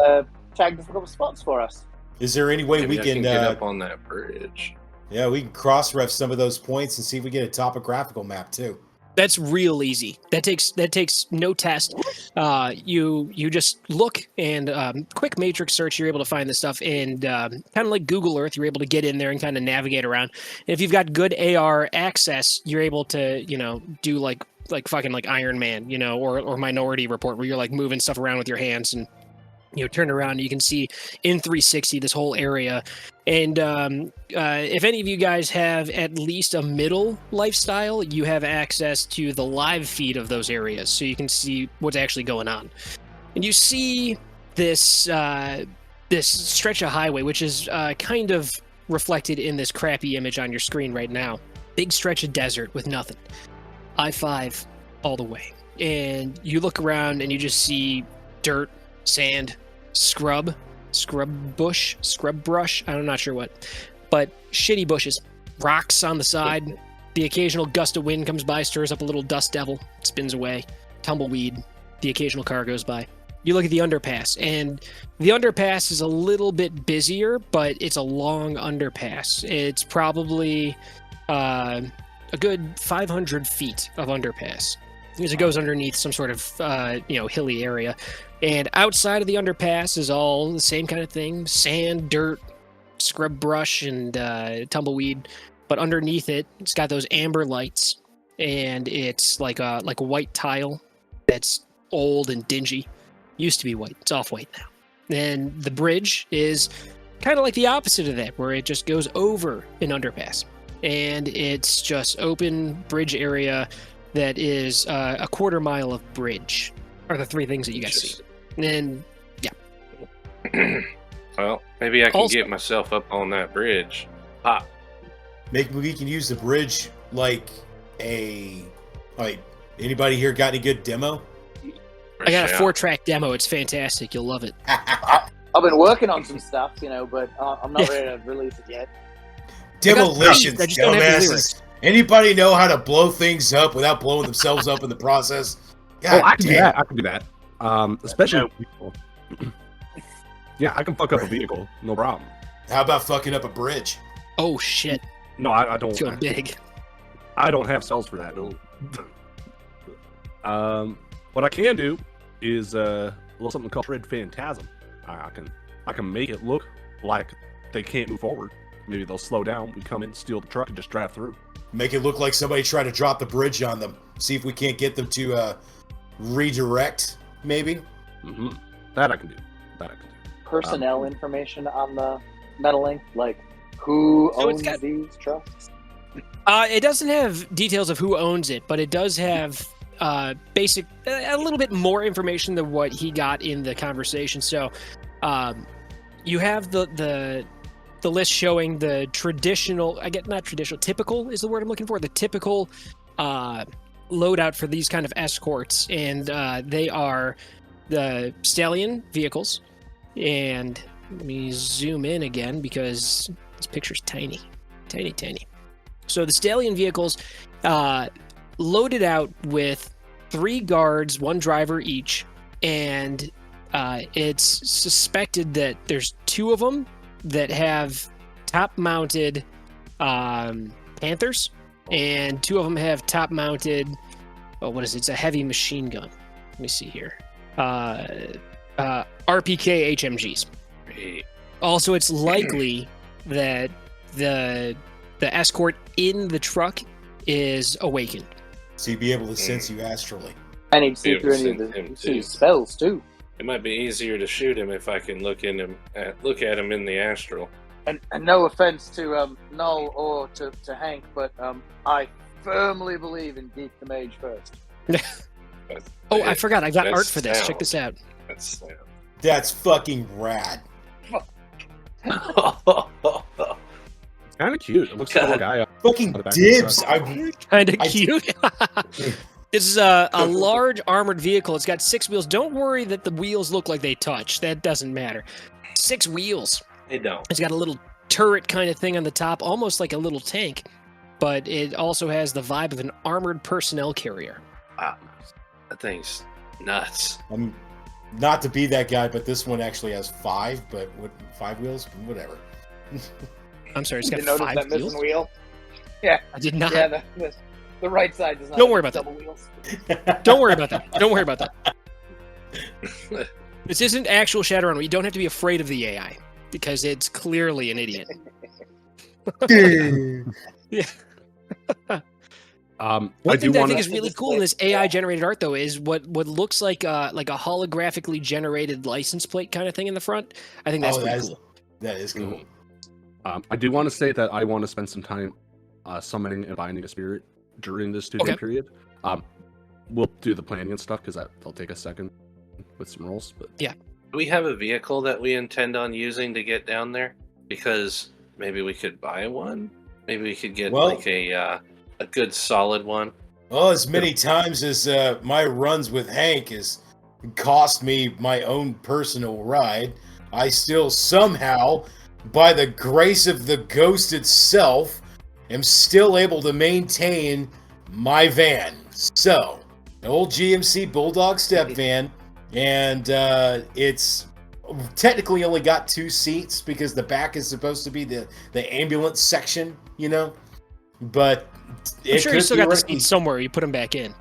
tagged a couple spots for us. Is there any way Maybe we I can? get up on that bridge. Yeah, we can cross-ref some of those points and see if we get a topographical map too. That's real easy. That takes no test. You just look and quick matrix search. You're able to find this stuff, and kind of like Google Earth, you're able to get in there and kind of navigate around. And if you've got good AR access, you're able to do like fucking like Iron Man, or Minority Report, where you're like moving stuff around with your hands and turn around and you can see in 360 this whole area. And if any of you guys have at least a middle lifestyle, you have access to the live feed of those areas, so you can see what's actually going on. And you see this this stretch of highway, which is kind of reflected in this crappy image on your screen right now. Big stretch of desert with nothing. I-5 all the way. And you look around and you just see dirt, sand, scrub brush, I'm not sure what, but shitty bushes, rocks on the side. The occasional gust of wind comes by, stirs up a little dust devil, spins away, tumbleweed. The occasional car goes by. You look at the underpass, and the underpass is a little bit busier, but it's a long underpass. It's probably a good 500 feet of underpass, because it goes underneath some sort of hilly area. And outside of the underpass is all the same kind of thing: sand, dirt, scrub brush, and tumbleweed. But underneath it, it's got those amber lights, and it's like a white tile that's old and dingy. Used to be white; it's off white now. And the bridge is kind of like the opposite of that, where it just goes over an underpass, and it's just open bridge area that is a quarter mile of bridge. Are the 3 things that you guys see. And yeah. Well, maybe I can Also- get myself up on that bridge. Pop. Maybe we can use the bridge like anybody here got any good demo? I got a 4-track demo. It's fantastic. You'll love it. I've been working on some stuff, but I'm not ready to release it yet. Demolitions, I just don't have the dumbasses. lyrics. Anybody know how to blow things up without blowing themselves up in the process? God I can do damn. that. I can do that. Especially. Yeah, I can fuck up a vehicle, no problem. How about fucking up a bridge? Oh shit! No, I don't. It's going big. I don't have cells for that. No. What I can do is a little something called Tread Phantasm. I can make it look like they can't move forward. Maybe they'll slow down. We come in, steal the truck, and just drive through. Make it look like somebody tried to drop the bridge on them. See if we can't get them to redirect, maybe. Mm-hmm. That I can do. Personnel information on the metaling, like who So it's owns these trucks? It doesn't have details of who owns it, but it does have a little bit more information than what he got in the conversation. So, you have the list showing the traditional. Typical is the word I'm looking for. The typical loadout for these kind of escorts, and they are the stallion vehicles. And let me zoom in again because this picture's tiny. So the stallion vehicles loaded out with 3 guards, 1 driver each, and it's suspected that there's 2 of them that have top-mounted Panthers, and 2 of them have top-mounted. Oh, what is it? It's a heavy machine gun. Let me see here. RPK HMGs. Also, it's likely that the escort in the truck is awakened. So you'd be able to sense you astrally. I need to see Be through able to any of sense the him, too. spells too. It might be easier to shoot him if I can look at him in the astral. And no offense to Null or to Hank, but I firmly believe in Geek the Mage first. Oh, I forgot. I got That's art for this. sound. Check this out. That's That's fucking rad. It's kind of cute. It looks like a guy. Fucking On the back of the dibs. Kind of I- cute. This is a large armored vehicle. It's got 6 wheels. Don't worry that the wheels look like they touch. That doesn't matter. 6 wheels. They don't. It's got a little turret kind of thing on the top, almost like a little tank, but it also has the vibe of an armored personnel carrier. Wow. That thing's nuts. Not to be that guy, but this one actually has 5, but 5 wheels? Whatever. I'm sorry, it's You got notice 5 that wheels? missing wheel? I did not. Yeah, the right side does not. Don't have worry about that. double wheels. Don't worry about that. Don't worry about that. This isn't actual Shadowrun. You don't have to be afraid of the AI because it's clearly an idiot. I One do thing that I want think is to. really cool in this AI-generated art, though, is what looks like a holographically generated license plate kind of thing in the front. I think that's pretty cool. That is cool. I do want to say that I want to spend some time summoning and binding a spirit during this 2-day Okay. period. We'll do the planning and stuff because that'll take a second with some rolls. But Do we have a vehicle that we intend on using to get down there? Because maybe we could buy one. Maybe we could get Well- like a good solid one. Well, as many times as my runs with Hank has cost me my own personal ride, I still somehow, by the grace of the ghost itself, am still able to maintain my van. So, an old GMC Bulldog step van, and it's technically only got 2 seats because the back is supposed to be the ambulance section, but I'm sure you still got the theoretically- seats somewhere. You put them back in.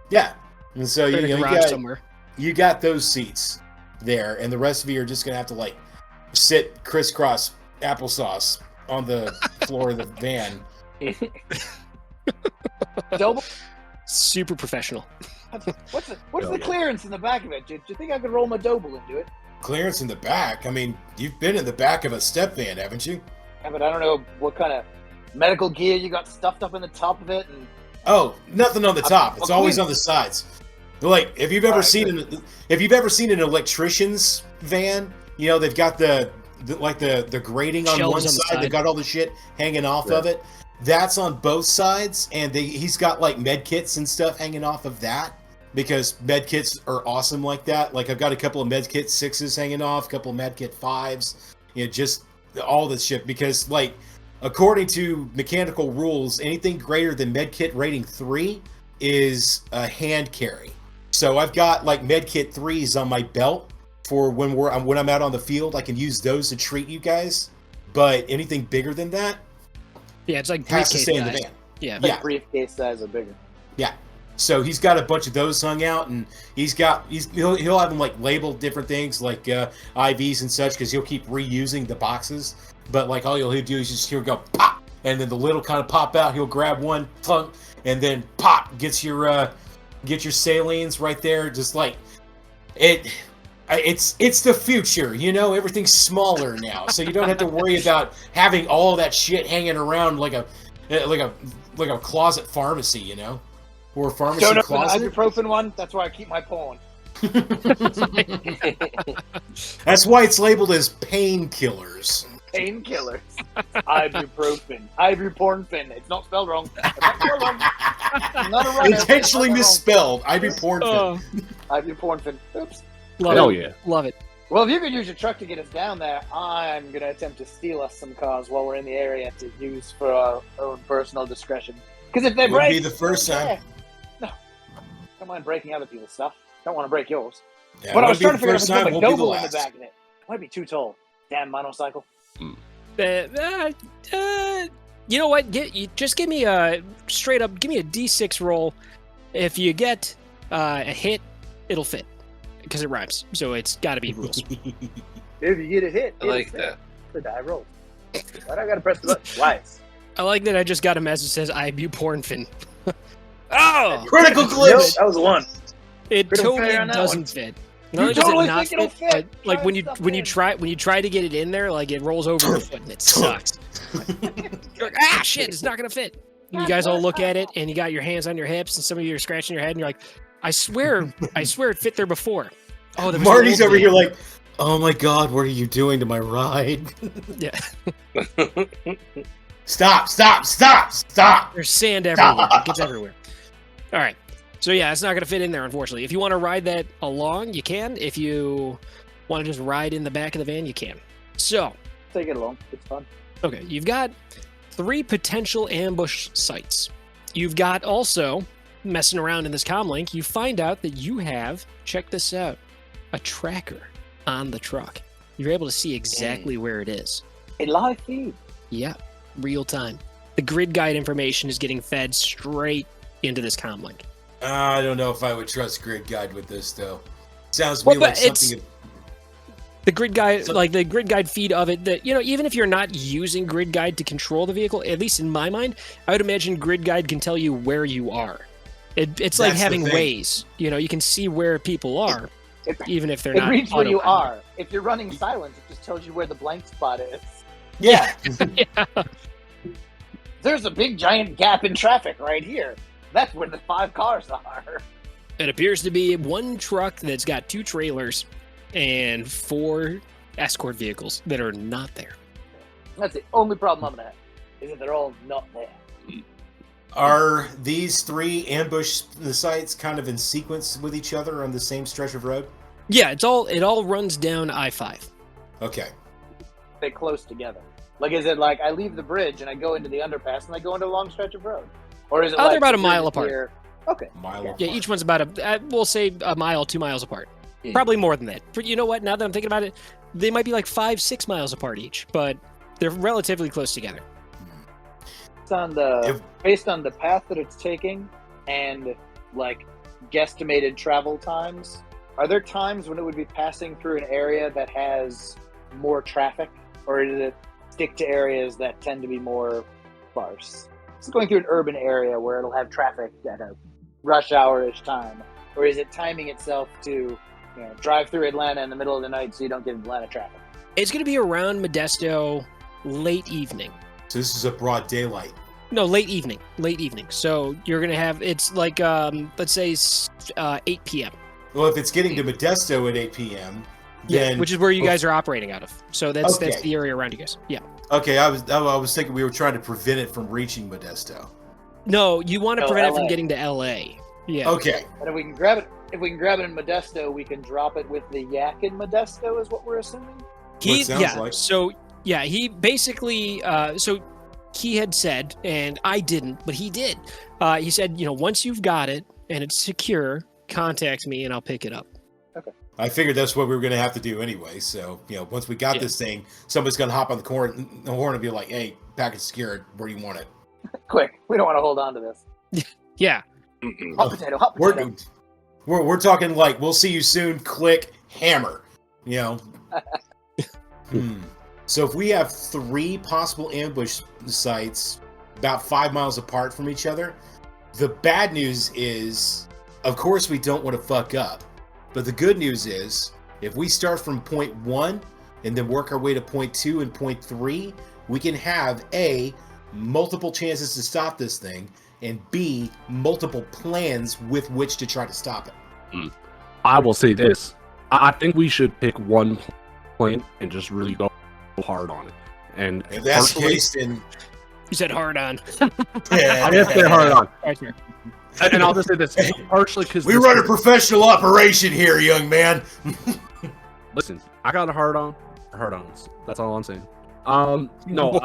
Yeah, and so Put in a you garage somewhere. you got those seats there, and the rest of you are just gonna have to sit crisscross applesauce on the floor of the van. Double. Super professional. What's Hell the yeah. clearance in the back of it? Do you think I could roll my double into it? Clearance in the back. I mean, you've been in the back of a step van, haven't you? Yeah, but I don't know what kind of medical gear you got stuffed up in the top of it, and Oh, nothing on the top. It's I'll always clean- on the sides. Like, if you've ever Alright, seen an electrician's van, they've got the grating on Shelves one on the side. They've side. got all the shit hanging off Yeah. of it. That's on both sides, and he's got med kits and stuff hanging off of that. because med kits are awesome like that. Like I've got a couple of med kit 6s hanging off, a couple of med kit 5s, just all this shit. Because like according to mechanical rules, anything greater than med kit rating 3 is a hand carry. So I've got like med kit 3s on my belt for when I'm out on the field. I can use those to treat you guys. But anything bigger than that, it's like has to briefcase stay in the size. van. Yeah. Like briefcase size or bigger. Yeah. So he's got a bunch of those hung out, and he'll have them like labeled different things like IVs and such, because he'll keep reusing the boxes. But like all he'll do is just he'll go pop, and then the lid will kind of pop out. He'll grab one, plunk, and then pop gets your salines right there. Just like it's the future, Everything's smaller now, so you don't have to worry about having all that shit hanging around like a closet pharmacy, or a pharmacy Don't open closet. the ibuprofen one. That's where I keep my porn. That's why it's labeled as painkillers. Painkillers. Ibuprofen. Ibupornfen. It's not spelled wrong. It's not spelled wrong. Not a runner. Intentionally misspelled. Ibupornfen. Ibupornfen. Oops. Love it. Love it. Well, if you could use your truck to get us down there, I'm going to attempt to steal us some cars while we're in the area to use for our own personal discretion. Because if they Wouldn't break... be the first time. No. Don't mind breaking other people's stuff. Don't want to break yours. Yeah, But I was trying to figure out if time, I could won't be put the a Noble in the last. back of it. Might be too tall. Damn motorcycle. You know what? Just give me a straight up. Give me a D6 roll. If you get a hit, it'll fit because it rhymes. So it's got to be rules. If you get a hit, I like that. The die roll. Why do I gotta press the button twice? I like that. I just got a message that says ibupornfen. Oh, Critical glitch. That was the one. it Critical totally failure on that doesn't one. fit. You Not only does totally it not think it'll fit, fit. but, like when Try you try to get it in there, like it rolls over your foot and it sucks. You're like, shit, it's not gonna fit. And you guys all look at it and you got your hands on your hips and some of you are scratching your head and you're like, I swear it fit there before. Oh, there was Marty's an old over here man. like, oh my god, what are you doing to my ride? Yeah. Stop. There's sand everywhere. It gets everywhere. All right. So yeah, it's not going to fit in there, unfortunately. If you want to ride that along, you can. If you want to just ride in the back of the van, you can. So, Take it along. It's fun. okay, you've got 3 potential ambush sites. You've got also, messing around in this comlink, you find out that you have, check this out, a tracker on the truck. You're able to see exactly where it is. A live feed. Yeah, real time. The grid guide information is getting fed straight into this comlink. I don't know if I would trust Grid Guide with this, though. Sounds to Well, me like but it's- something... The grid guide, So- like the grid guide feed of it, that even if you're not using grid guide to control the vehicle, at least in my mind, I would imagine grid guide can tell you where you are. It's like That's the having thing. Waze. You can see where people are, even if they're It not. reads where you autopilot. are. If you're running silence, it just tells you where the blank spot is. Yeah. Yeah. There's a big giant gap in traffic right here. That's where the 5 cars are. It appears to be one truck that's got 2 trailers and 4 escort vehicles that are not there. That's the only problem I'm gonna have. Is that they're all not there. Are these 3 ambush sites kind of in sequence with each other on the same stretch of road? Yeah, it all runs down I-5. Okay. They close together. Like, is it like I leave the bridge and I go into the underpass and I go into a long stretch of road? Or is it like They're about a the mile bridge apart. here- Okay. Mile Yeah, apart. Yeah, each one's about we'll say a mile, 2 miles apart. Probably more than that. But you know what? Now that I'm thinking about it, they might be like 5-6 miles apart each, but they're relatively close together. It's on the based on the path that it's taking and like guesstimated travel times. Are there times when it would be passing through an area that has more traffic, or does it stick to areas that tend to be more sparse? It's going through an urban area where it'll have traffic at a rush hour-ish time, or is it timing itself to drive through Atlanta in the middle of the night so you don't get Atlanta traffic? It's going to be around Modesto late evening. So this is a broad daylight. No, late evening. Late evening. So you're going to have, it's like, let's say 8 p.m. Well, if it's getting to Modesto at 8 p.m., Yeah, then... which is where you guys are operating out of. So that's Okay. the area around you guys. Yeah. Okay, I was thinking we were trying to prevent it from reaching Modesto. No, you want to No, prevent it from LA. getting to LA. Yeah. Okay. And if we can grab it in Modesto, we can drop it with the yak in Modesto, is what we're assuming. He sounds like. So yeah, he basically so he had said, and I didn't, but he did. He said, once you've got it and it's secure, contact me and I'll pick it up. I figured that's what we were going to have to do anyway. So, once we got this thing, somebody's going to hop on the horn and be like, hey, package secured. Where do you want it? Quick, we don't want to hold on to this. Yeah. Hot potato. We're talking like, we'll see you soon, click, hammer. So if we have 3 possible ambush sites about 5 miles apart from each other, the bad news is, of course, we don't want to fuck up. But the good news is, if we start from point 1 and then work our way to point 2 and point 3, we can have A, multiple chances to stop this thing, and B, multiple plans with which to try to stop it. I will say this. I think we should pick one plan and just really go hard on it. And If that's the case, then... You said hard on. I didn't say hard on. Right here. And I'll just say this, partially because we run a professional operation here, young man. Listen, I got a hard-ons. That's all I'm saying. No.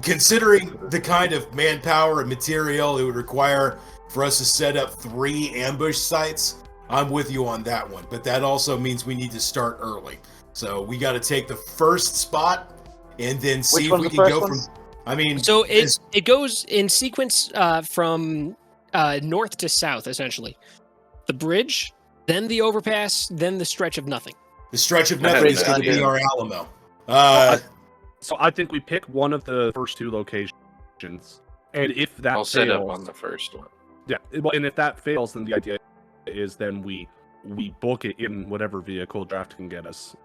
Considering the kind of manpower and material it would require for us to set up 3 ambush sites, I'm with you on that one. But that also means we need to start early. So we got to take the first spot and then see if we can go from... So it goes in sequence from north to south, essentially. The bridge, then the overpass, then the stretch of nothing. The stretch of nothing is going to be our Alamo. So I think we pick one of the first 2 locations, and if that I'll fails, set up on the first one. Yeah, and if that fails, then the idea is then we book it in whatever vehicle draft can get us,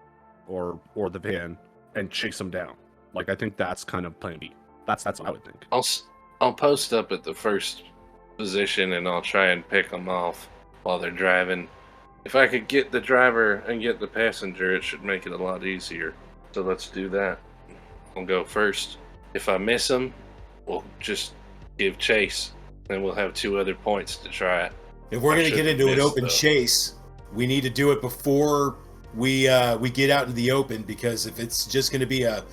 or the van, and chase them down. Like, I think that's kind of plan B. That's what I would think. I'll post up at the first position and I'll try and pick them off while they're driving. If I could get the driver and get the passenger, it should make it a lot easier. So let's do that. I'll go first. If I miss them, we'll just give chase. Then we'll have 2 other points to try it. If we're going to get into an open chase, we need to do it before we get out into the open, because if it's just going to be a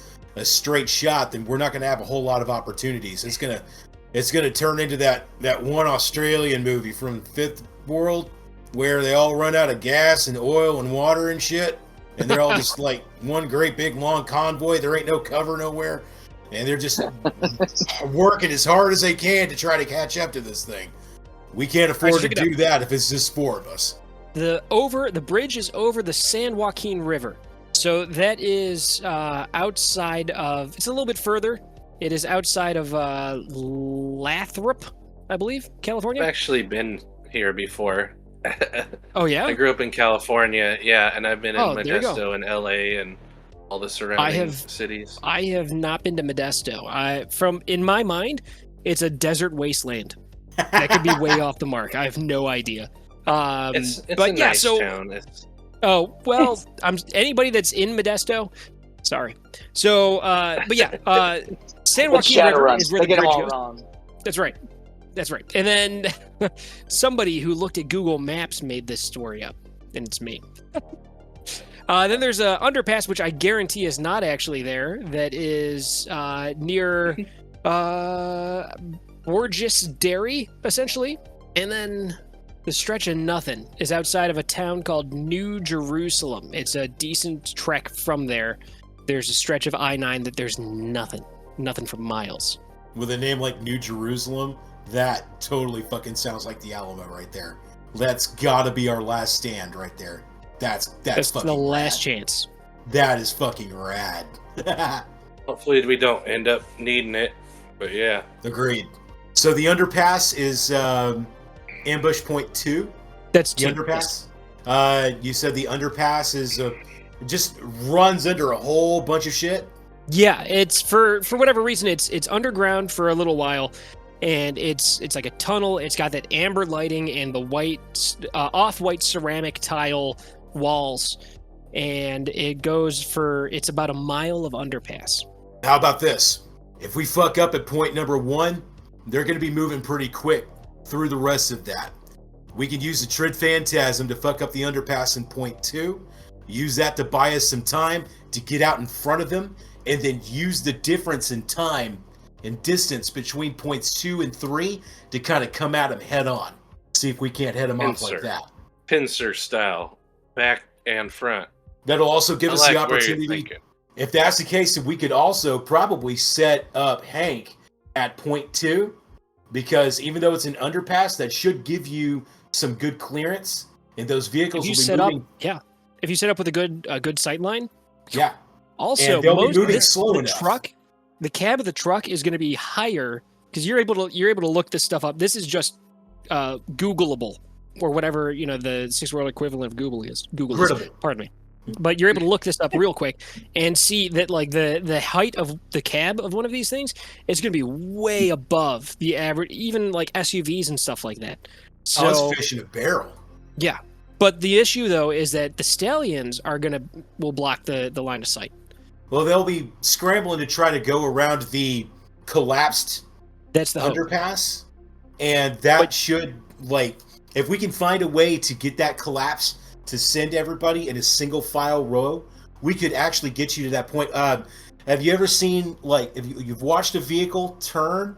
straight shot, then we're not going to have a whole lot of opportunities. It's gonna turn into that one Australian movie from Fifth World where they all run out of gas and oil and water and shit, and they're all just like one great big long convoy. There ain't no cover nowhere, and they're just working as hard as they can to try to catch up to this thing. We can't afford to do that if it's just 4 of us. The bridge is over the San Joaquin River. So that is outside of... It's a little bit further. It is outside of Lathrop, I believe, California. I've actually been here before. Oh, yeah? I grew up in California, yeah, and I've been in Modesto and LA and all the surrounding cities. I have not been to Modesto. In my mind, it's a desert wasteland. That could be way off the mark. I have no idea. It's a nice town. Oh, well, anybody that's in Modesto, sorry. So, but yeah, San Joaquin River is where the bridge goes. Wrong. That's right. And then somebody who looked at Google Maps made this story up, and it's me. Then there's a underpass, which I guarantee is not actually there, that is near Borges Dairy, essentially. And then... The stretch of nothing is outside of a town called New Jerusalem. It's a decent trek from there. There's a stretch of I-9 that there's nothing for miles. With a name like New Jerusalem, that totally fucking sounds like the Alamo right there. That's gotta be our last stand right there. That's fucking the last rad. chance. That is fucking rad. Hopefully we don't end up needing it, but yeah. Agreed. So the underpass is... ambush point 2. That's the underpass. Yes. You said the underpass is just runs under a whole bunch of shit. Yeah, it's for whatever reason it's underground for a little while, and it's like a tunnel. It's got that amber lighting and the off-white ceramic tile walls, and it's about a mile of underpass. How about this? If we fuck up at point number 1, they're going to be moving pretty quick through the rest of that. We can use the Trid Phantasm to fuck up the underpass in point 2. Use that to buy us some time to get out in front of them, and then use the difference in time and distance between points 2 and 3 to kind of come at them head on. See if we can't head them off like that. Pincer style, back and front. That'll also give us the where you're opportunity. thinking. If that's the case, then we could also probably set up Hank at point 2, because even though it's an underpass, that should give you some good clearance, and those vehicles If you will be set moving. up, if you set up with a good sight line. Yeah. Also, And they'll be most moving the, slow the enough. truck, the cab of the truck is going to be higher because you're able to look this stuff up. This is just Googleable, or whatever the Sixth World equivalent of Google is. Griddable. Pardon me. But you're able to look this up real quick and see that like the height of the cab of one of these things is going to be way above the average, even like SUVs and stuff like that. So It's fish in a barrel. yeah, but the issue though is that the Stallions will block the line of sight. Well, they'll be scrambling to try to go around the collapsed That's the hope. underpass, and that should, if we can find a way to get that collapse to send everybody in a single file row, we could actually get you to that point. Have you ever seen, if you've watched a vehicle turn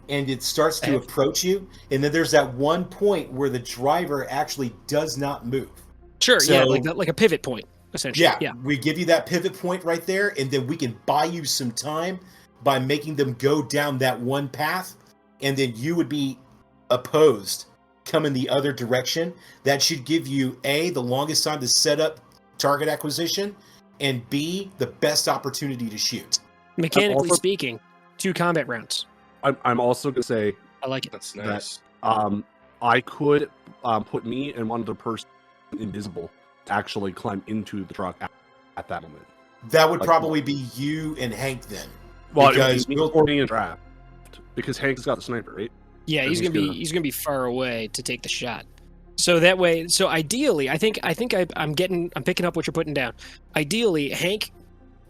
and it starts to approach you, and then there's that one point where the driver actually does not move? Sure, So- yeah, like a pivot point, essentially. Yeah, we give you that pivot point right there, and then we can buy you some time by making them go down that one path, and then you would be opposed coming the other direction. That should give you A, the longest time to set up target acquisition, and B, the best opportunity to shoot. Mechanically also- speaking, 2 combat rounds. I'm also gonna say I like it. That's nice. I could put me and one other person invisible to actually climb into the truck at that moment. That would Like- probably be you and Hank then. Well, Because it would be we'll- or me and draft, because Hank's got the sniper, right? Yeah, And he's gonna be far away to take the shot. So that way, ideally, I'm picking up what you're putting down. Ideally, Hank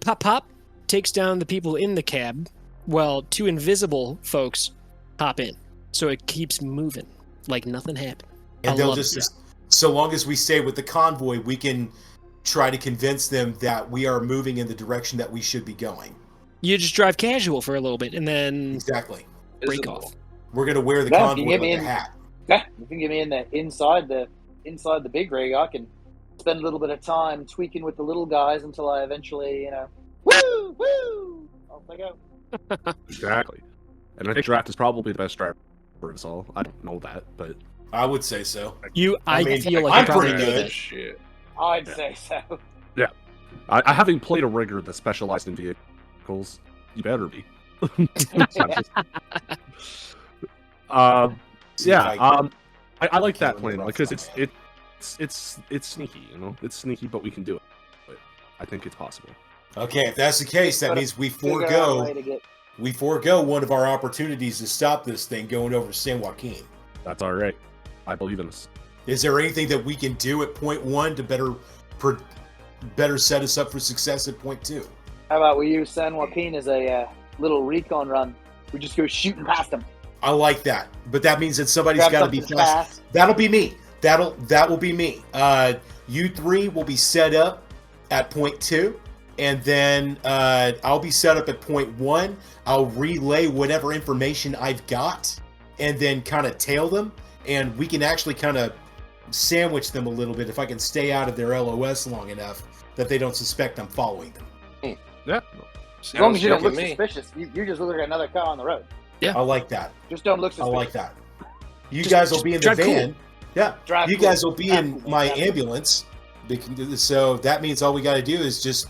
pop takes down the people in the cab, while 2 invisible folks hop in. So it keeps moving like nothing happened. And I they'll love just, it. so long as we stay with the convoy, we can try to convince them that we are moving in the direction that we should be going. You just drive casual for a little bit and then Exactly. break Visible. off. We're going to wear the Yeah, convoy you get like me a in. hat. Yeah, you can get me in the inside the big rig. I can spend a little bit of time tweaking with the little guys until I eventually, woo, off I go. Exactly. And I think draft is probably the best driver for us all. I don't know that, but I would say so. I mean, feel like I'm you probably pretty do good. that. Shit. I'd say so. I having played a rigger that specialized in vehicles, you better be. I like that plan because it's sneaky, it's sneaky, but we can do it. But I think it's possible. Okay, if that's the case, that Gotta means we Figure out a way forego to get- one of our opportunities to stop this thing going over San Joaquin. That's all right. I believe in us. Is there anything that we can do at point 1 to better set us up for success at point 2? How about we use San Joaquin as a little recon run? We just go shooting past them. I like that, but that means that somebody's Grab got to be something fast. That'll be me. That will be me. You 3 will be set up at point 2, and then I'll be set up at point 1. I'll relay whatever information I've got, and then kind of tail them, and we can actually kind of sandwich them a little bit if I can stay out of their LOS long enough that they don't suspect I'm following them. Yeah. As long as you don't Sounds look good to me. suspicious, you just look like another car on the road. I like that. Just don't look I suspicious. like that. You Just- guys will just be in the drive cool. van. Yeah. Drive You cool. guys will be Drive in cool. my Drive cool. ambulance. So that means all we got to do is just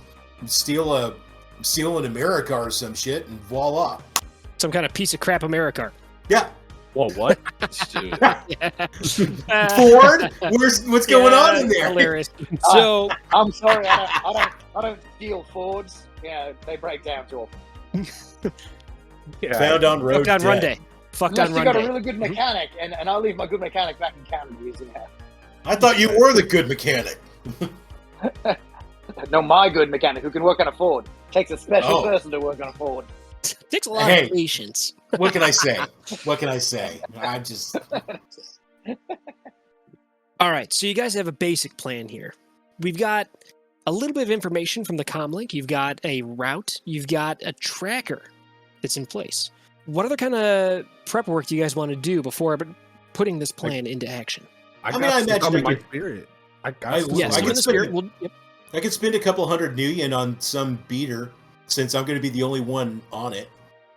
steal an Americar or some shit, and voila. Some kind of piece of crap AmeriCar. Yeah. Whoa, what? Let's do it. Ford, what's going on in there? Hilarious. So I'm sorry, I don't steal Fords. Yeah, they break down too often. Yeah. Found on road. fucked on run dead. day. Fucked Unless on you run got a day. really good mechanic, and I'll leave my good mechanic back in Canada using that. I thought you were the good mechanic. No, my good mechanic who can work on a Ford. Takes a special Oh. person to work on a Ford. Takes a lot Hey. of patience. What can I say? What can I say? I just All right, so you guys have a basic plan here. We've got a little bit of information from the comlink. You've got a route. You've got a tracker that's in place. What other kind of prep work do you guys want to do before putting this plan into action? I mean, got I some imagine in I my could- spirit. I got I- some Yeah, I so in in my the could spirit, spend yep. I could spend a couple hundred nuyen on some beater since I'm going to be the only one on it.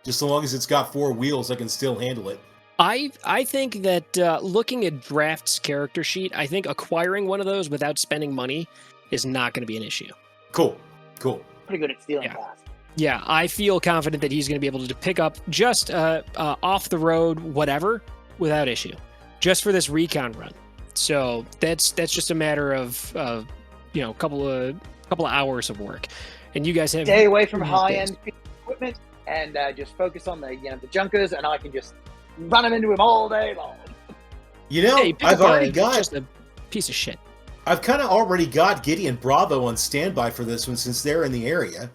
Just so long as it's got 4 wheels, I can still handle it. I think that looking at Draft's character sheet, I think acquiring one of those without spending money is not going to be an issue. Cool. Pretty good at stealing Yeah. fast. Yeah, I feel confident that he's going to be able to pick up just off the road whatever without issue, just for this recon run. So that's just a matter of a couple of hours of work, and you guys have Stay away from these high-end equipment and just focus on the junkers, and I can just run them into him all day long. You know, Hey, pick I've up already got. just a piece of shit. I've kind of already got Gideon Bravo on standby for this one since they're in the area.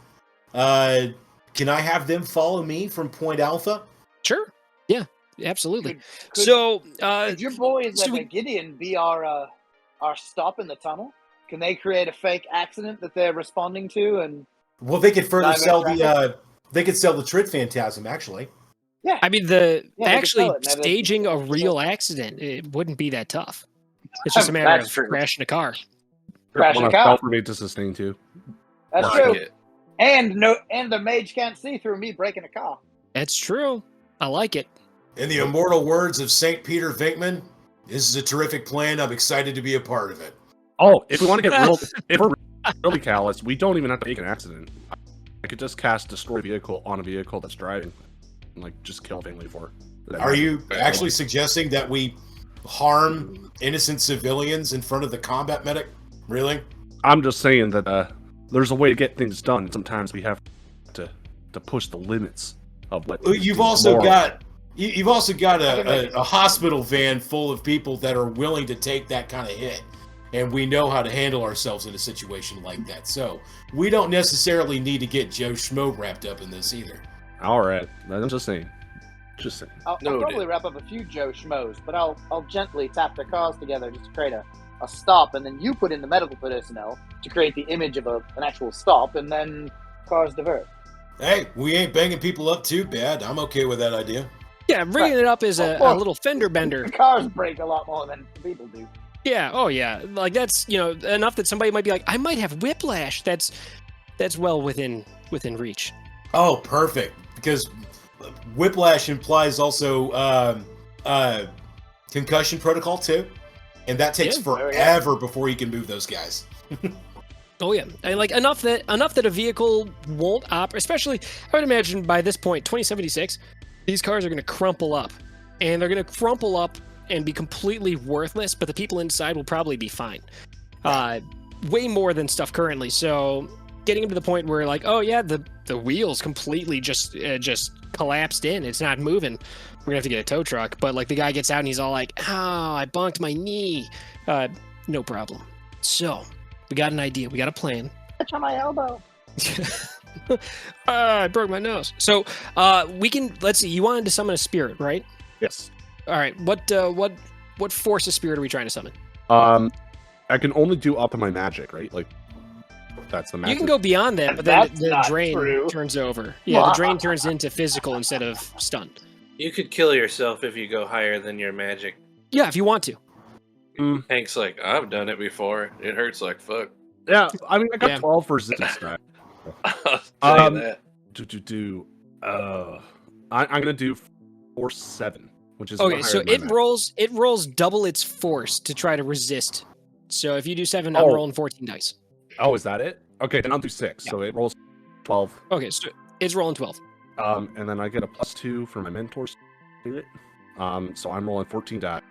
Can I have them follow me from Point Alpha? Sure. Yeah, absolutely. Could- So Could your boys so at we- the Gideon be our stop in the tunnel? Can they create a fake accident that they're responding to? And Well, they could further Dive sell in they could sell the Trid Phantasm actually. I mean, Yeah, they could actually sell it, and have it- staging a real accident, it wouldn't be that tough. It's just a matter That's of true. crashing a car. Crashing one a car. for me to sustain too. that's Like true. it. And the mage can't see through me breaking a car. That's true. I like it. In the immortal words of St. Peter Vinkman, this is a terrific plan. I'm excited to be a part of it. Oh, if we want to get real, if we're really callous, we don't even have to make an accident. I could just cast destroy vehicle on a vehicle that's driving, and like just kill family for. Are you actually suggesting that we harm innocent civilians in front of the combat medic? Really? I'm just saying that there's a way to get things done. Sometimes we have to push the limits of what. You've also moral. got a hospital van full of people that are willing to take that kind of hit, and we know how to handle ourselves in a situation like that. So we don't necessarily need to get Joe Schmo wrapped up in this either. All right, I'm just saying. Just saying. I'll Noted. probably wrap up a few Joe Schmoes, but I'll gently tap their cars together just to create a stop, and then you put in the medical personnel to create the image of an actual stop, and then cars divert. Hey, we ain't banging people up too bad. I'm okay with that idea. Yeah, bringing it up as a little fender bender. The cars break a lot more than people do. Yeah. Oh, yeah. Like that's enough that somebody might be like, I might have whiplash. That's well within reach. Oh, perfect. Because whiplash implies also concussion protocol too, and that takes Yeah. forever before you can move those guys. Oh yeah, and like enough that a vehicle won't operate. Especially, I would imagine by this point, 2076, these cars are going to crumple up, and they're going to crumple up and be completely worthless. But the people inside will probably be fine. Way more than stuff currently. So getting them to the point where like, oh yeah, the wheels completely just collapsed in. It's not moving. We're gonna have to get a tow truck. But like the guy gets out and he's all like, oh, I bonked my knee. No problem. So we got an idea. We got a plan. Touch on my elbow. I broke my nose. So let's see. You wanted to summon a spirit, right? Yes. All right. What force of spirit are we trying to summon? I can only do up to my magic, right? Like that's the magic. You can go beyond that, but then That's the not drain true. turns over. Yeah, the drain turns into physical instead of stunned. You could kill yourself if you go higher than your magic. Yeah, if you want to. Hank's like, I've done it before. It hurts like fuck. Yeah, I mean, I got Yeah. 12 for resistance. Right? I'll say that. I'm gonna do 4-7, which is Okay, higher so than my it magic. rolls double its force to try to resist. So if you do 7, I'm Oh. rolling 14 dice. Oh, is that it? Okay, then I'll do 6. So it rolls 12. Okay, so it's rolling 12. And then I get a +2 for my mentor spirit. So I'm rolling 14 die.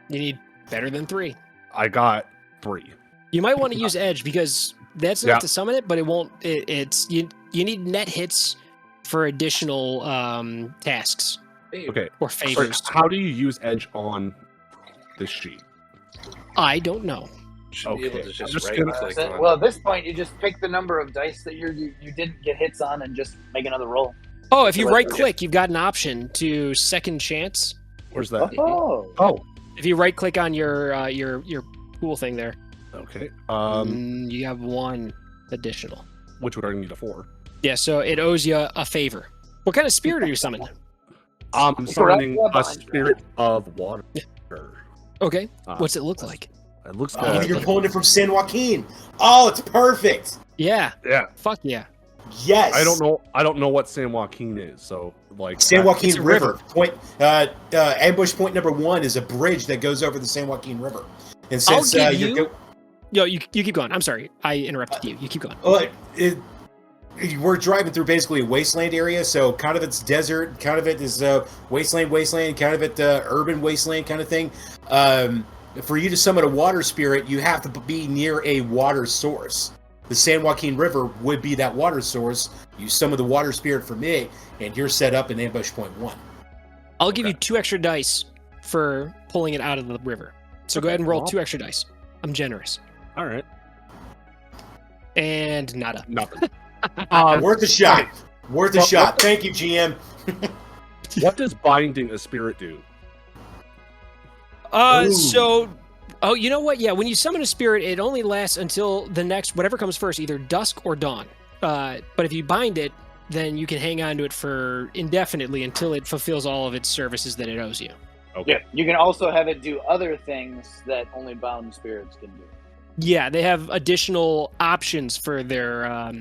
You need better than 3. I got 3. You might want to use edge because that's enough to summon it, but it won't. It's you need net hits for additional tasks Okay. or Sorry, favors. how do you use edge on this sheet? I don't know. Should be able okay, to I'm just just right gonna- click Well, on at this point, you just pick the number of dice that you didn't get hits on and just make another roll. Oh, if you right click, you've got an option to second chance. Where's that? Oh. Oh, If you right click on your pool thing there, okay. you have one additional. Which would I need a 4? Yeah, so it owes you a favor. What kind of spirit are you summoning? I'm summoning a spirit of water. Okay, what's it look like? It looks Oh, you're pulling it from San Joaquin. Oh, it's perfect. Yeah. Yeah. Fuck yeah. Yes. I don't know what San Joaquin is, so like San Joaquin It's a River. river. Point. Ambush point number 1 is a bridge that goes over the San Joaquin River. And I'll since give you're you. Yo, you keep going. I'm sorry, I interrupted you. You keep going. we're driving through basically a wasteland area, so kind of it's desert, kind of it is wasteland, kind of it urban wasteland kind of thing. For you to summon a water spirit, you have to be near a water source. The San Joaquin River would be that water source. You summon the water spirit from it, and you're set up in ambush point 1. I'll give you 2 extra dice for pulling it out of the river. So go ahead and roll 2 extra dice. I'm generous. all right. And nada. Nothing. Worth a shot. Worth a shot. Thank you, GM. What does binding a spirit do? Ooh. Oh, you know what? Yeah, when you summon a spirit, it only lasts until the next, whatever comes first, either dusk or dawn. But if you bind it, then you can hang on to it for indefinitely until it fulfills all of its services that it owes you. Okay. Yeah, you can also have it do other things that only bound spirits can do. Yeah, they have additional options for their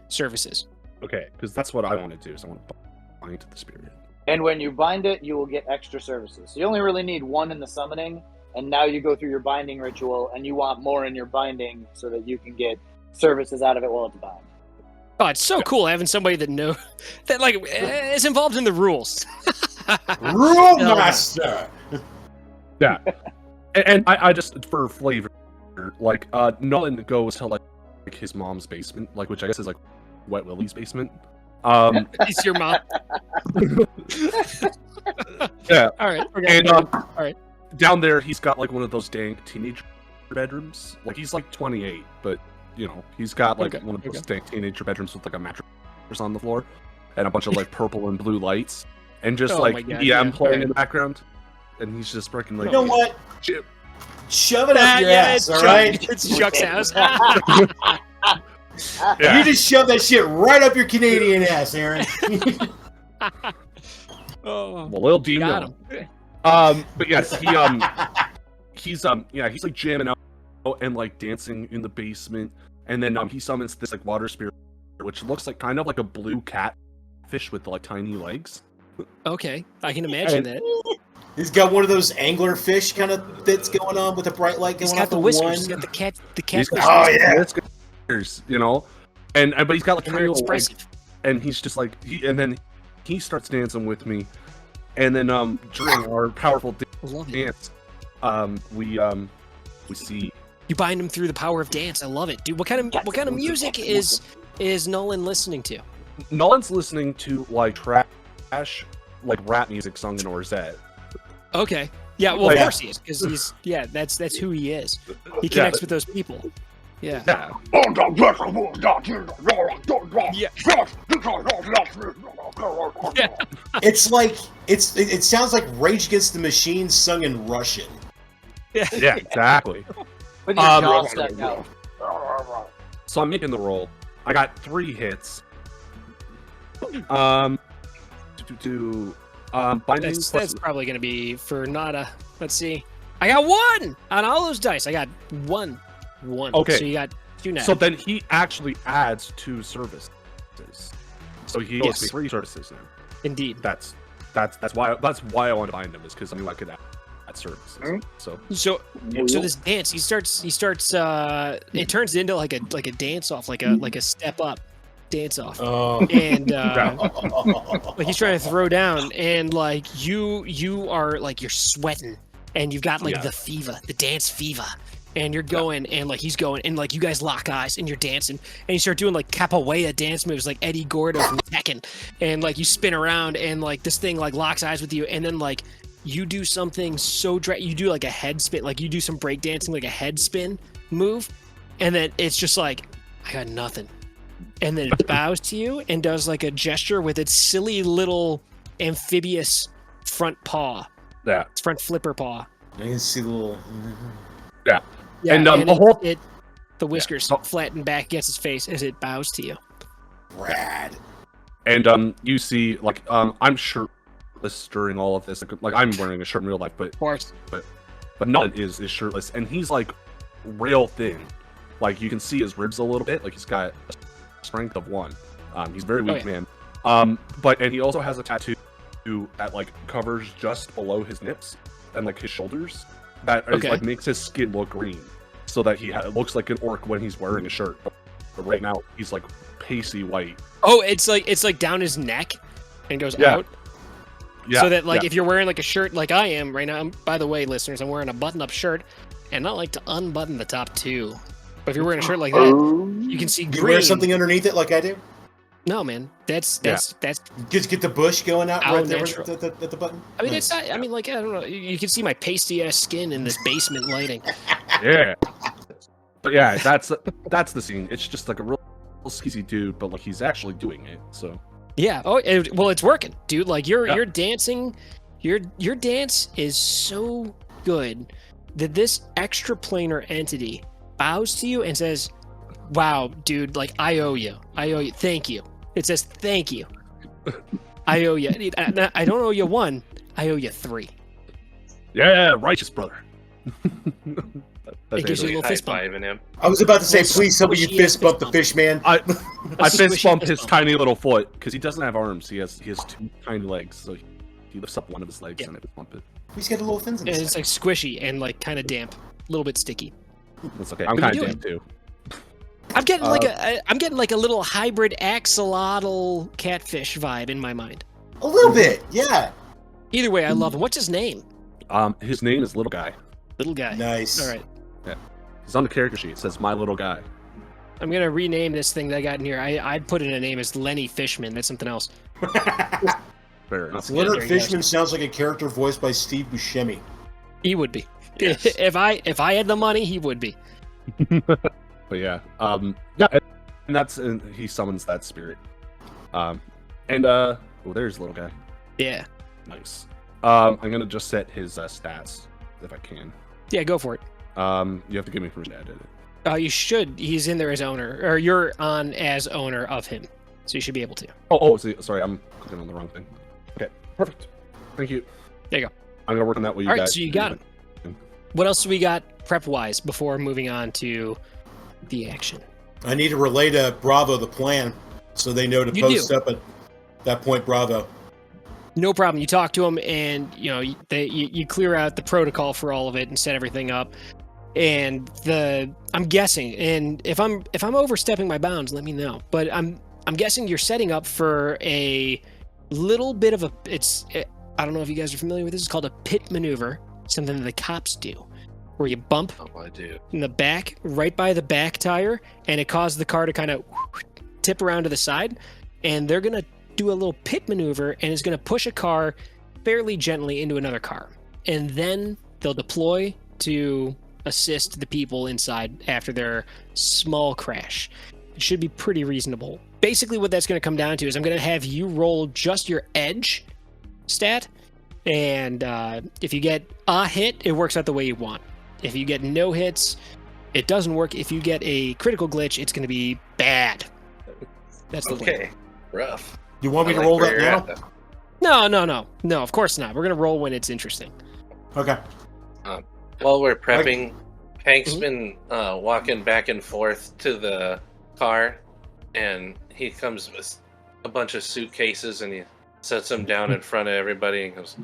services. Okay, because that's what I want to do. Is I want to bind to the spirit. And when you bind it, you will get extra services. So you only really need 1 in the summoning, and now you go through your binding ritual, and you want more in your binding so that you can get services out of it while it's bound. Oh, it's so cool having somebody that is involved in the rules. Rule master. Yeah, and I just for flavor, like Nolan goes to like his mom's basement, like which I guess is like Wet Willie's basement. It's your mom. Yeah. All right. Okay. And all right. down there, he's got like one of those dank teenage bedrooms. Like he's like 28, but you know he's got like one of those dank teenager bedrooms with like a mattress on the floor and a bunch of like purple and blue lights and just Oh like my God, EM yeah. playing in the background. And he's just freaking like, You know what? Chip. Shove it up your ass, all right? It's Chuck's house. Yeah. You just shove that shit right up your Canadian ass, Aaron. Oh, Well, little do you got know. him. But yes, he's like jamming out and like dancing in the basement, and then he summons this like water spirit, which looks like kind of like a blue catfish with like tiny legs. Okay, I can imagine that. He's got one of those angler fish kind of bits going on with a bright light going He's off got the of whiskers. one. He's got the cat. The He's cat. got Oh, yeah. whiskers, you know, and but he's got like tiny Very little legs, expressive. and he's just like and then he starts dancing with me, and then during our powerful Love it. dance, we see. You bind him through the power of dance. I love it, dude. What kind of music is Nolan listening to? Nolan's listening to like trash, like rap music sung in Orzet. Okay. Yeah. Well, Like- of course he is, because that's who he is. He connects with those people. Yeah. Yeah. Yeah. It's like it sounds like Rage Against the Machine sung in Russian. Yeah, exactly. With your jaw stuck out. So I'm making the roll. I got 3 hits. Binding That's probably gonna be for nada. Let's see. I got 1 on all those dice. I got 1. Okay. So you got 2 now. So then he actually adds 2 services. So he owes Yes. me 3 services now. Indeed. That's why I want to bind him, is because I knew I could add services. So So this dance, he starts. It turns into like a dance off, like a step up dance off, Oh. and like he's trying to throw down, and like you are like you're sweating, and you've got like Yeah. the fever, the dance fever, and you're going, and like he's going, and like you guys lock eyes, and you're dancing, and you start doing like capoeira dance moves, like Eddie Gordo from Tekken, and like you spin around, and like this thing like locks eyes with you, and then like you do something so you do like a head spin, like you do some break dancing, like a head spin move, and then it's just like I got nothing. and then it bows to you and does like a gesture with its silly little amphibious front paw, Yeah. its front flipper paw. I can see the little. Yeah. Yeah, And, and the whole- the whiskers so- flatten back against its face as it bows to you. Rad. And you see, like, I'm shirtless during all of this. Like, I'm wearing a shirt in real life, but Of course. Nut is shirtless, and he's like real thin. Like, you can see his ribs a little bit. Like, he's got a strength of 1. He's a very weak man. And he also has a tattoo that like covers just below his nips and like his shoulders. That is, like makes his skin look green, so that it looks like an orc when he's wearing a shirt. But right now, he's like pasty white. Oh, it's like down his neck and goes out. Yeah. So that like if you're wearing like a shirt like I am right now, by the way, listeners, I'm wearing a button-up shirt, and I like to unbutton the top 2. But if you're wearing a shirt like that, you can see green. You wear something underneath it like I do? No, man, that's Just get the bush going out right there at the button. I mean, it's not. I mean, like I don't know. You can see my pasty ass skin in this basement lighting. Yeah. But yeah, that's the scene. It's just like a real skeezy dude, but like he's actually doing it. So. Yeah. Oh, well, it's working, dude. Like you're dancing. Your dance is so good that this extraplanar entity bows to you and says, "Wow, dude, like I owe you. Thank you." It says, "Thank you. I owe you. I don't owe you 1. I owe you 3." Yeah, righteous brother. It gives you a little fist bump. High-fiving him. I was about to say, Well, please, somebody squishy fist bump fist the bump. fish man. I fist squishy bumped fist his bump. tiny little foot because he doesn't have arms. He has 2 tiny legs, so he lifts up one of his legs and I fist bump it. He's got a little fins in And his it's like squishy and like kind of damp, a little bit sticky. That's okay. I'm What are kind you of damn too. I'm getting like a little hybrid axolotl catfish vibe in my mind. A little bit, yeah. Either way, I love him. What's his name? His name is Little Guy. Little guy. Nice. All right. He's on the character sheet. It says My Little Guy. I'm gonna rename this thing that I got in here. I'd put in a name as Lenny Fishman. That's something else. Fair enough. Leonard There you go. Fishman sounds like a character voiced by Steve Buscemi. He would be. Yes. If I had the money, he would be. But yeah, and he summons that spirit. There's Little Guy. Yeah. Nice. I'm gonna just set his stats if I can. Yeah, go for it. You have to give me permission to edit it. You should. He's in there as owner, or you're on as owner of him, so you should be able to. Sorry, I'm clicking on the wrong thing. Okay, perfect. Thank you. There you go. I'm gonna work on that with you All right, guys. so you got him. What else do we got prep-wise before moving on to the action? I need to relay to Bravo the plan so they know to You post do. up at that point, Bravo. No problem. You talk to them, and you clear out the protocol for all of it and set everything up. And I'm guessing, and if I'm overstepping my bounds, let me know. But I'm guessing you're setting up for a little bit of I don't know if you guys are familiar with this. It's called a pit maneuver, something that the cops do, where you bump Oh, I do. in the back, right by the back tire, and it causes the car to kind of tip around to the side, and they're gonna do a little pit maneuver, and it's gonna push a car fairly gently into another car, and then they'll deploy to assist the people inside after their small crash. It should be pretty reasonable. Basically, what that's gonna come down to is I'm gonna have you roll just your edge stat, and if you get a hit, it works out the way you want. If you get no hits, it doesn't work. If you get a critical glitch, it's going to be bad. That's the plan. Okay. Rough. You want me I to like roll where that you're now? at, though. No, of course not. We're going to roll when it's interesting. Okay. While we're prepping, Hank's Mhm. been walking back and forth to the car, and he comes with a bunch of suitcases, and he sets them down in front of everybody and goes,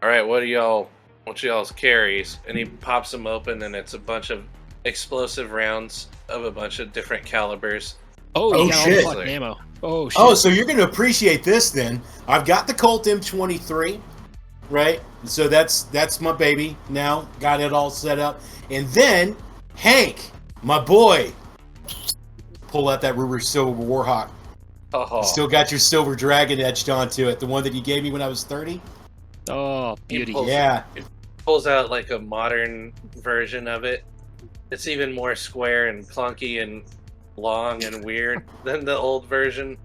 "All right, what's y'all's carries?" And he pops them open, and it's a bunch of explosive rounds of a bunch of different calibers. Oh, Oh, you got shit. all the fucking ammo. Oh, shit. Oh, so you're going to appreciate this then. I've got the Colt M23, right? So that's my baby now. Got it all set up. And then Hank, my boy, pull out that Ruger Silver Warhawk. Oh, Still got your silver dragon etched onto it, the one that you gave me when I was 30. Oh, beauty. Pulls- Yeah. pulls out like a modern version of it. It's even more square and clunky, and long and weird than the old version.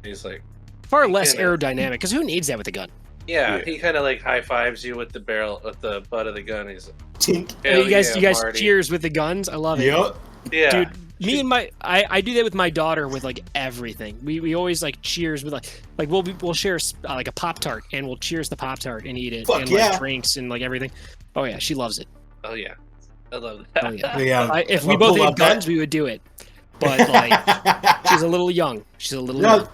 He's like, Far less kinda- aerodynamic, because who needs that with a gun? yeah, he kind of like high fives you with the barrel, with the butt of the gun. He's like, Tink. "Hell you guys yeah, Marty." cheers with the guns. I love it. Yep. Yeah, Dude, me and I do that with my daughter with like everything. We always like cheers with like we'll share like a Pop-Tart and we'll cheers the Pop-Tart and eat it Fuck and yeah. like drinks and like everything. Oh yeah, she loves it. Oh yeah, I love that. Oh yeah. Yeah. If we I'll both pull had out that- guns, we would do it. But like she's a little young. She's a little young.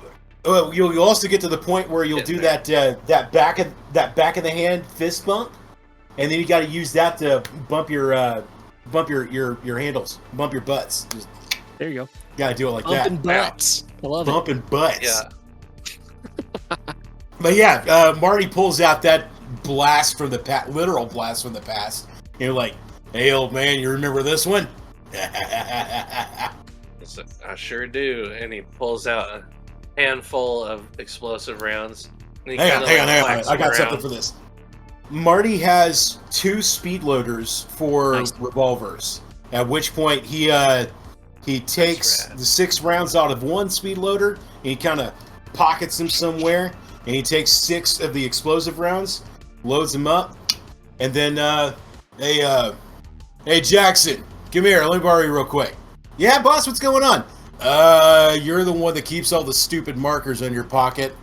No, you'll also get to the point where you'll do that back of the hand fist bump, and then you got to use that to bump your handles, bump your butts. Just There you go. got to do it like Bumping that. butts. I love it. Bumping butts. Yeah, But yeah, Marty pulls out that blast from the literal blast from the past. You're like, hey, old man, you remember this one? it's like, I sure do. And he pulls out a handful of explosive rounds. And he Hang on. kinda, like, I whacks got them something around. for this. Marty has 2 speed loaders for Nice. revolvers. At which point he takes rad. the 6 rounds out of one speed loader and he kind of pockets them somewhere, and he takes 6 of the explosive rounds, loads them up, and then hey Jackson, come here, let me borrow you real quick. Yeah, boss, what's going on? You're the one that keeps all the stupid markers in your pocket.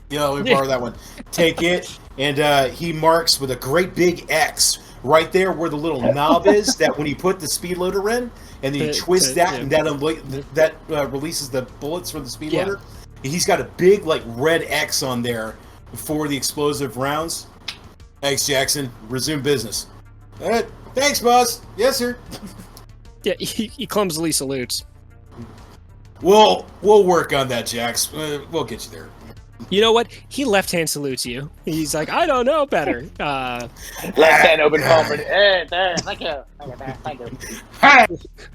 Yeah, let me borrow that one. Take it, and he marks with a great big X right there where the little knob is. That when you put the speed loader in, and then you twist that, and that releases the bullets from the speed Yeah. loader. He's got a big like red X on there for the explosive rounds. Thanks, Jackson. Resume business. Thanks, boss. Yes, sir. Yeah, he clumsily salutes. We'll work on that, Jax. We'll get you there. You know what? He left hand salutes you. He's like, I don't know better. Left hand open palm. Hey, there. Thank you.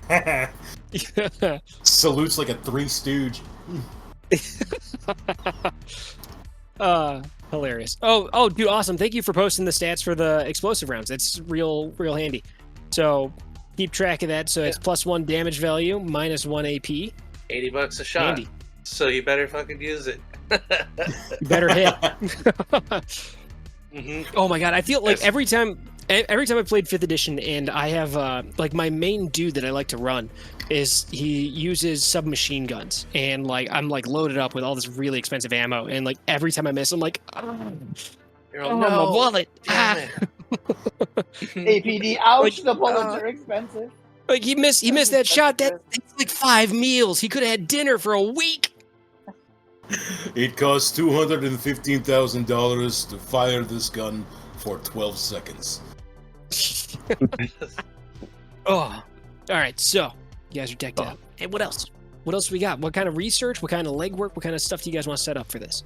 Thank you. Salutes like a 3 Stooge. Hilarious. Oh, dude, awesome. Thank you for posting the stats for the explosive rounds. That's real handy. So keep track of that. So it's +1 damage value, -1 AP. $80 a shot. Handy. So you better fucking use it. You better hit. hmm Oh my god, I feel like Yes. every time I played 5th edition and I have like my main dude that I like to run is he uses submachine guns, and like I'm like loaded up with all this really expensive ammo, and like every time I miss I'm like, You're oh, all, my no, wallet. damn Ah. it. APD, ouch, Like, the bullets are expensive. Like he missed that shot. That's like 5 meals. He could have had dinner for a week. It costs $215,000 to fire this gun for 12 seconds. Oh, all right. So you guys are decked out. Hey, what else? What else we got? What kind of research? What kind of legwork? What kind of stuff do you guys want to set up for this?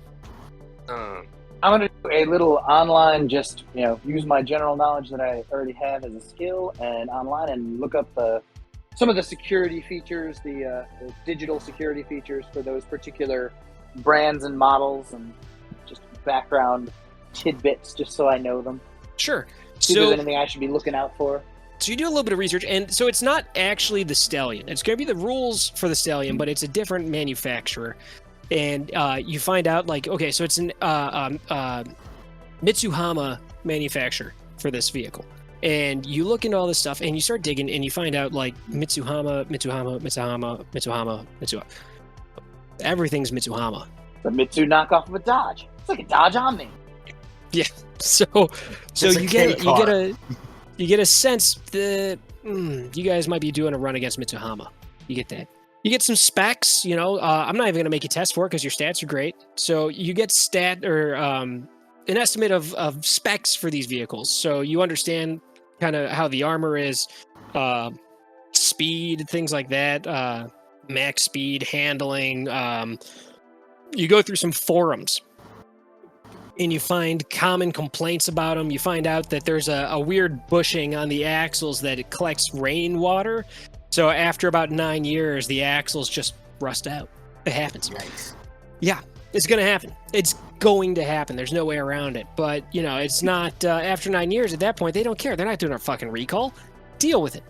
Um, I'm going to do a little online, just, use my general knowledge that I already have as a skill and online and look up some of the security features, the digital security features for those particular brands and models, and just background tidbits just so I know them. Sure. See if there's So anything I should be looking out for. you do a little bit of research, and so it's not actually the Stallion. It's going to be the rules for the Stallion, but it's a different manufacturer. And you find out, like, okay, so it's an Mitsuhama manufacturer for this vehicle. And you look into all this stuff, and you start digging, and you find out, like, Mitsuhama. Everything's Mitsuhama. The Mitsu knockoff of a Dodge. It's like a Dodge Omni. So It's a you K car. get a sense that you guys might be doing a run against Mitsuhama. You get that. You get some specs. I'm not even going to make you test for it because your stats are great. So you get an estimate of specs for these vehicles. So you understand kind of how the armor is, speed, things like that, max speed, handling. You go through some forums and you find common complaints about them. You find out that there's a weird bushing on the axles that it collects rainwater. So after about 9 years, the axles just rust out. It happens. Nice. Yeah, it's going to happen. It's going to happen. There's no way around it. But, it's not after 9 years. At that point, they don't care. They're not doing a fucking recall. Deal with it.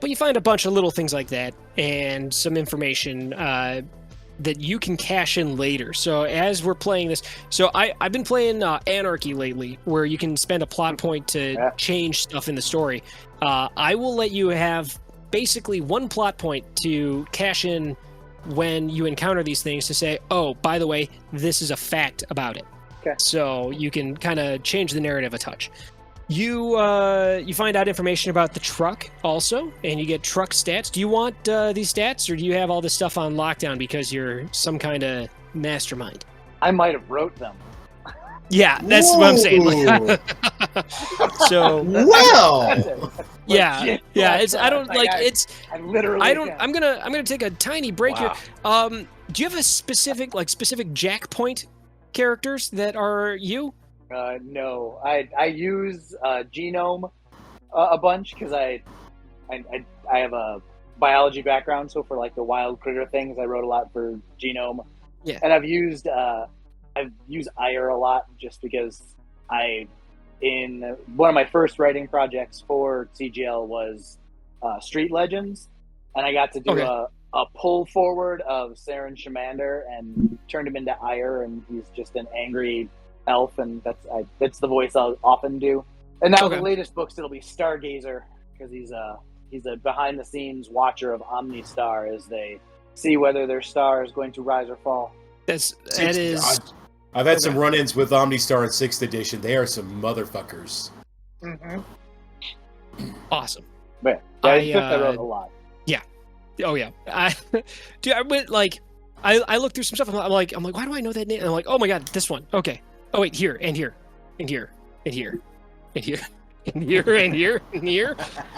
but you find a bunch of little things like that and some information that you can cash in later. So as we're playing this, so I've been playing Anarchy lately, where you can spend a plot point to change stuff in the story. I will let you have basically one plot point to cash in when you encounter these things to say, oh, by the way, this is a fact about it. Okay. So you can kind of change the narrative a touch. You find out information about the truck also, and you get truck stats. Do you want these stats, or do you have all this stuff on lockdown because you're some kind of mastermind? I might have wrote them. Yeah, that's what I'm saying. So Well, yeah. It's I don't like I it's. I literally. I don't. Can. I'm gonna take a tiny break Wow. here. Do you have a specific Jack Point characters that are you? No, I use genome a bunch because I have a biology background. So for like the wild critter things, I wrote a lot for genome. Yeah. And I've used Ire a lot just because in one of my first writing projects for CGL was Street Legends, and I got to do a pull forward of Saren Shamander and turned him into Ire, and he's just an angry elf, and that's the voice I'll often do. And now the latest books, it'll be Stargazer, because he's a behind the scenes watcher of Omnistar as they see whether their star is going to rise or fall. That is. I've had some run-ins with Omnistar in 6th edition. They are some motherfuckers. Awesome. But I wrote a lot. Yeah. Oh yeah. I went like I looked through some stuff. I'm like, why do I know that name? And I'm like, oh my god, this one. Okay. Oh wait, here and here and here and here and here and here and here and here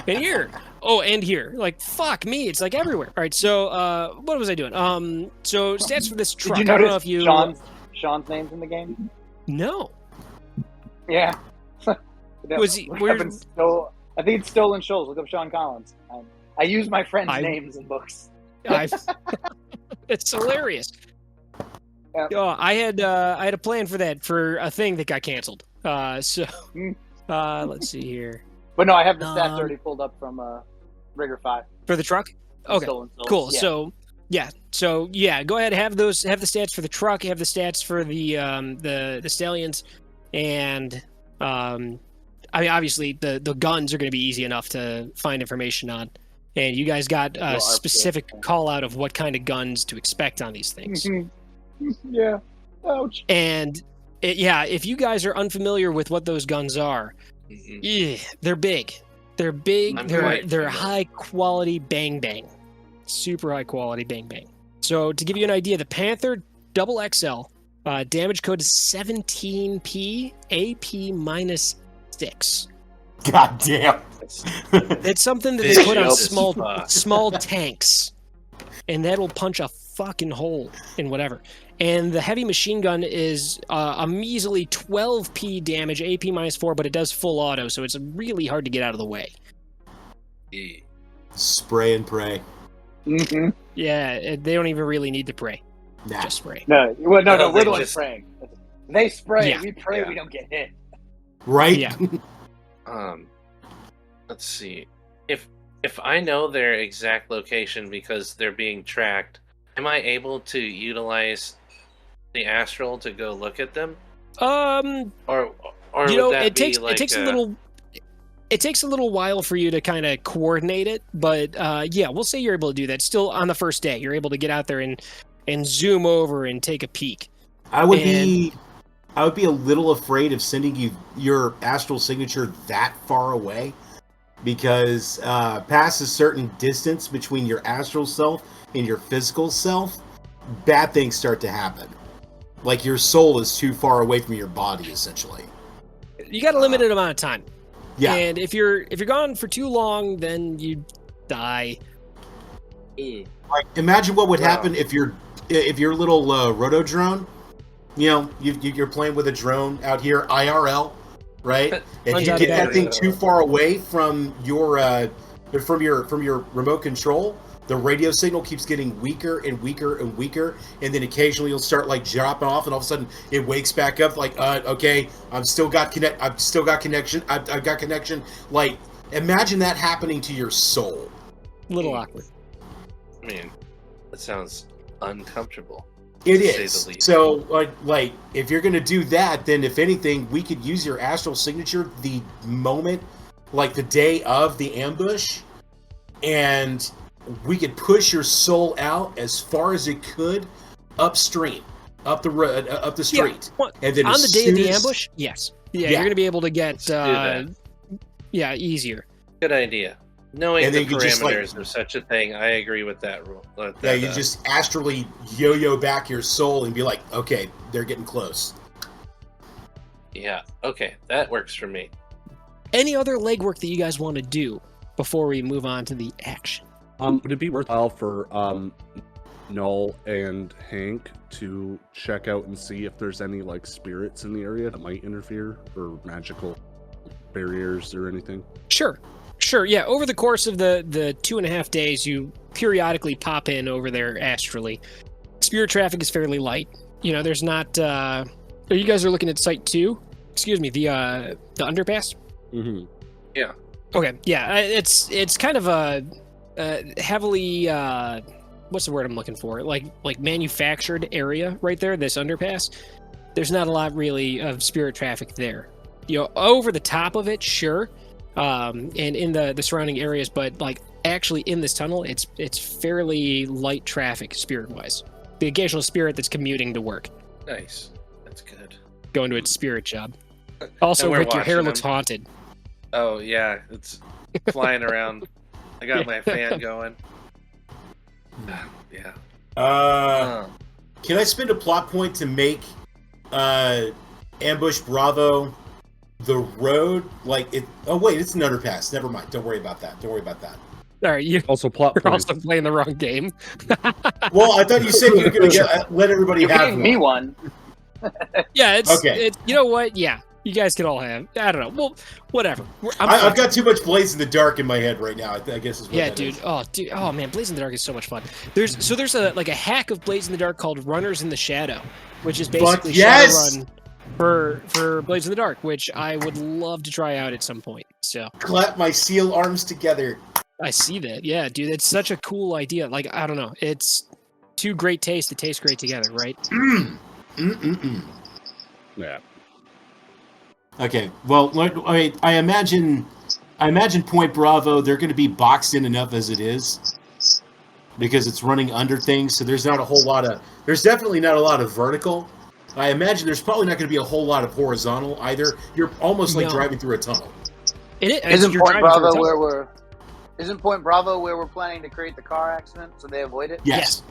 and here. Oh, and here. Like fuck me, it's like everywhere. All right. So what was I doing? So stats for this truck. Did you I don't know notice if you. Sean's name's in the game? No. Yeah. Was he? I think it's Stolen Shoals. Look up Sean Collins. I use my friends' names in books. It's hilarious. Yeah. Oh, I had a plan for that for a thing that got canceled. Let's see here. But no, I have the stats already pulled up from Rigor 5. For the truck? Okay, Stolen Souls. cool. Yeah. So go ahead, have the stats for the truck, have the stats for the stallions, and I mean obviously the guns are going to be easy enough to find information on, and you guys got a specific call out of what kind of guns to expect on these things. Yeah. Ouch. And if you guys are unfamiliar with what those guns are, they're big. They're big. They're high quality bang bang. Super high quality bang bang. So to give you an idea, the Panther Double XL damage code is 17p, AP minus 6. God damn. It's something that they put on small tanks, and that'll punch a fucking hole in whatever. And the heavy machine gun is a measly 12p damage, AP minus 4, but it does full auto, so it's really hard to get out of the way. Spray and pray. Mm-hmm. Yeah, they don't even really need to pray. Nah. Just spray. No, we're the ones spraying. They spray. Yeah. We pray we don't get hit. Right? Yeah. Let's see. If I know their exact location because they're being tracked, am I able to utilize the astral to go look at them? Or would that it takes be like it takes a little while for you to kind of coordinate it, but we'll say you're able to do that. Still on the first day, you're able to get out there and zoom over and take a peek. I would be a little afraid of sending you your astral signature that far away, because past a certain distance between your astral self and your physical self, bad things start to happen. Like your soul is too far away from your body, essentially. You got a limited amount of time. Yeah. And if you're gone for too long, then you die. Like, imagine what would happen if your little roto drone, you're playing with a drone out here IRL, right? If you get that thing too far away from your remote control, the radio signal keeps getting weaker and weaker and weaker, and then occasionally you'll start like dropping off, and all of a sudden it wakes back up. Like, okay, I've got connection. Like, imagine that happening to your soul. A little awkward. I mean, that sounds uncomfortable. It to say is. the least. So, like, if you're gonna do that, then if anything, we could use your astral signature the moment, like the day of the ambush, and we could push your soul out as far as it could upstream, up the street, Well, and then on as the day of the soon as- ambush, yes. Yeah, Yeah. you're going to be able to get, Let's do that. easier. Good idea. Knowing And the then you just, like- parameters of such a thing, I agree with that rule. Yeah, you just astrally yo-yo back your soul and be like, okay, they're getting close. Yeah, okay, that works for me. Any other legwork that you guys want to do before we move on to the action? Would it be worthwhile for Null and Hank to check out and see if there's any like spirits in the area that might interfere or magical barriers or anything? Sure. Yeah, over the course of the 2.5 days, you periodically pop in over there astrally. Spirit traffic is fairly light. You know, there's not... you guys are looking at Site 2? Excuse me, the underpass? Mm-hmm. Okay, yeah, it's kind of a heavily... what's the word I'm looking for? Like manufactured area right there, this underpass. There's not a lot really of spirit traffic there. You know, over the top of it, sure, and in the surrounding areas, but like actually in this tunnel, it's fairly light traffic spirit wise. The occasional spirit that's commuting to work, Nice. That's good. going to its spirit job. Also, And we're Rick, your hair watching looks them. haunted. Oh, yeah, it's flying around. I got my fan going. Yeah. Can I spend a plot point to make Ambush Bravo the road? Like it? Oh wait, it's an underpass. Never mind. Don't worry about that. All right, you're Also, plot points. also playing the wrong game. Well, I thought you said you were going to let everybody You have gave me one. one. Yeah, Okay. You know what? Yeah, you guys can all have. I don't know. Well, whatever. I've got too much Blaze in the Dark in my head right now. I guess is what Yeah, that dude. is. Oh man, Blaze in the Dark is so much fun. There's a hack of Blaze in the Dark called Runners in the Shadow, which is basically yes! Shadowrun for Blaze in the Dark, which I would love to try out at some point. So Clap my seal arms together. I see that. Yeah, dude, it's such a cool idea. Like, I don't know, it's two great tastes that taste great together, right? Yeah. Okay. Well, I imagine Point Bravo. They're going to be boxed in enough as it is, because it's running under things. So there's not a whole lot of. There's definitely not a lot of vertical. I imagine there's probably not going to be a whole lot of horizontal either. You're almost like No. driving through a tunnel. Isn't you're Point driving through a Bravo tunnel. Isn't Point Bravo where we're planning to create the car accident so they avoid it? Yes.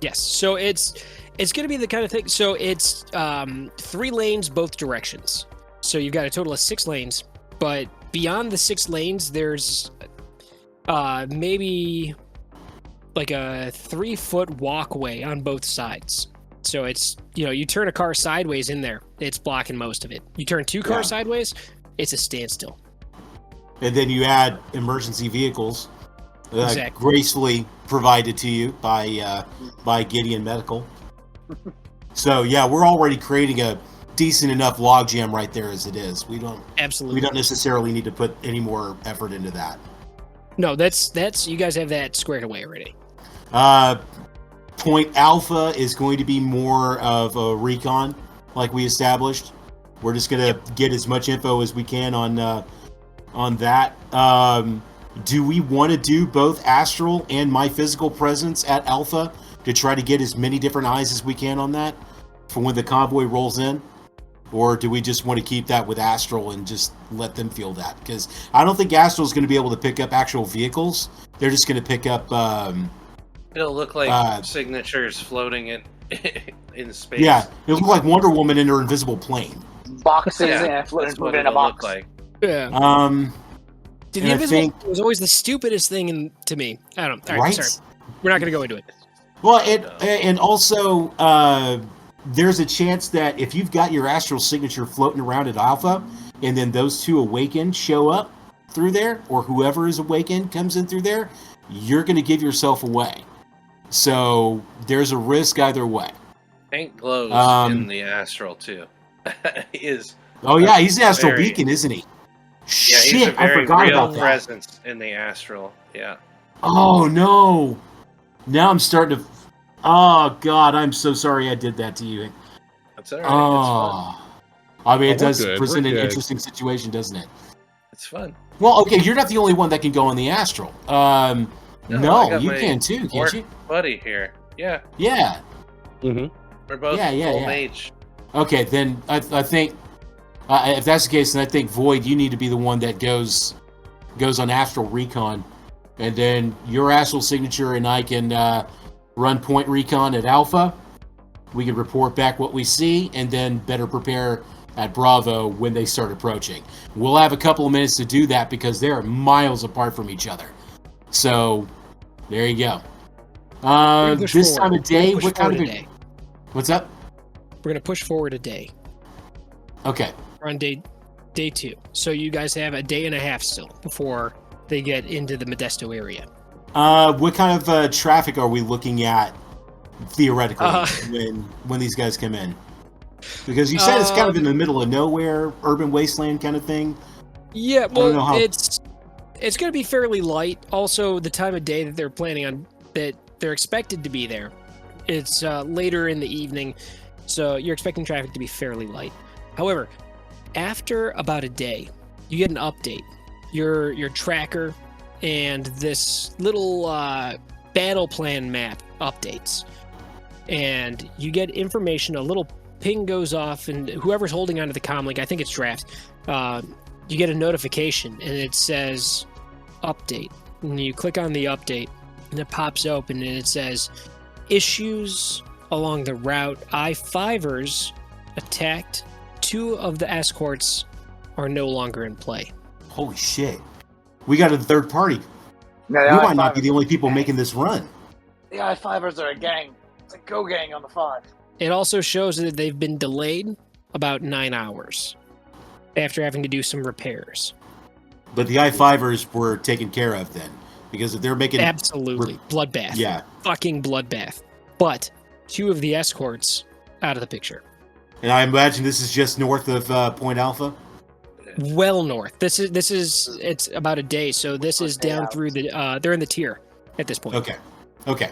Yes. So it's going to be the kind of thing. So it's 3 lanes both directions. So you've got a total of 6 lanes, but beyond the 6 lanes, there's maybe like a 3-foot walkway on both sides. So it's, you turn a car sideways in there, it's blocking most of it. You turn 2 cars sideways, it's a standstill. And then you add emergency vehicles, Exactly. gracefully provided to you by Gideon Medical. So yeah, we're already creating a decent enough logjam right there as it is. We don't Absolutely. necessarily need to put any more effort into that. No, that's you guys have that squared away already. Point Alpha is going to be more of a recon, like we established. We're just gonna get as much info as we can on that. Do we want to do both astral and my physical presence at Alpha to try to get as many different eyes as we can on that for when the convoy rolls in? Or do we just want to keep that with Astral and just let them feel that? Because I don't think Astral is going to be able to pick up actual vehicles. They're just going to pick up... It'll look like signatures floating in space. Yeah, it'll look like Wonder Woman in her invisible plane. Boxes Yeah, and that's moving what in a it'll look box. like. Yeah. Dude, and the I invisible think- was always the stupidest thing to me. I don't know. All Right? sorry. We're not going to go into it. Well, and also, there's a chance that if you've got your astral signature floating around at Alpha, and then those 2 awakened show up through there, or whoever is awakened comes in through there, you're going to give yourself away. So there's a risk either way. Hank glows in the astral too. Oh yeah, he's an astral very- beacon, isn't he? Yeah, he's a Shit, I very forgot real about that. presence in the astral. Yeah. Oh no! Now I'm starting to. Oh God, I'm so sorry I did that to you. That's all right. It's fun. Oh, I mean, it we're does good, present we're an good. interesting situation, doesn't it? It's fun. Well, okay, you're not the only one that can go in the astral. I No, got you my can too, can't orc you? buddy here. Yeah, Yeah. Mm-hmm. we're both Yeah. full mage. Okay, then I think if that's the case, then I think Void, you need to be the one that goes on astral recon, and then your astral signature, and I can run point recon at Alpha. We can report back what we see, and then better prepare at Bravo when they start approaching. We'll have a couple of minutes to do that because they're miles apart from each other. So, there you go. This time of day, what kind of day? What's up? We're gonna push forward a day. Okay. We're on day 2. So you guys have a day and a half still before they get into the Modesto area. What kind of traffic are we looking at theoretically when these guys come in? Because you said it's kind of in the middle of nowhere, urban wasteland kind of thing. Yeah, I don't know well, how- it's going to be fairly light. Also, the time of day that they're planning on, that they're expected to be there, it's later in the evening, so you're expecting traffic to be fairly light. However, after about a day, you get an update. Your tracker and this little battle plan map updates, and you get information. A little ping goes off, and whoever's holding onto the comlink, I think it's Draft, you get a notification, and it says update. And you click on the update, and it pops open, and it says issues along the route. I-5ers attacked. 2 of the escorts are no longer in play. Holy shit. We got a third party. No, We might not be the only people making this run. The I-5ers are a gang. It's a go gang on the 5. It also shows that they've been delayed about 9 hours after having to do some repairs. But the I-5ers were taken care of then. Because if they're making... Absolutely. Bloodbath. Yeah. Fucking bloodbath. But 2 of the escorts out of the picture. And I imagine this is just north of Point Alpha? Well north. This is it's about a day, so this is down through the they're in the tier at this point. Okay.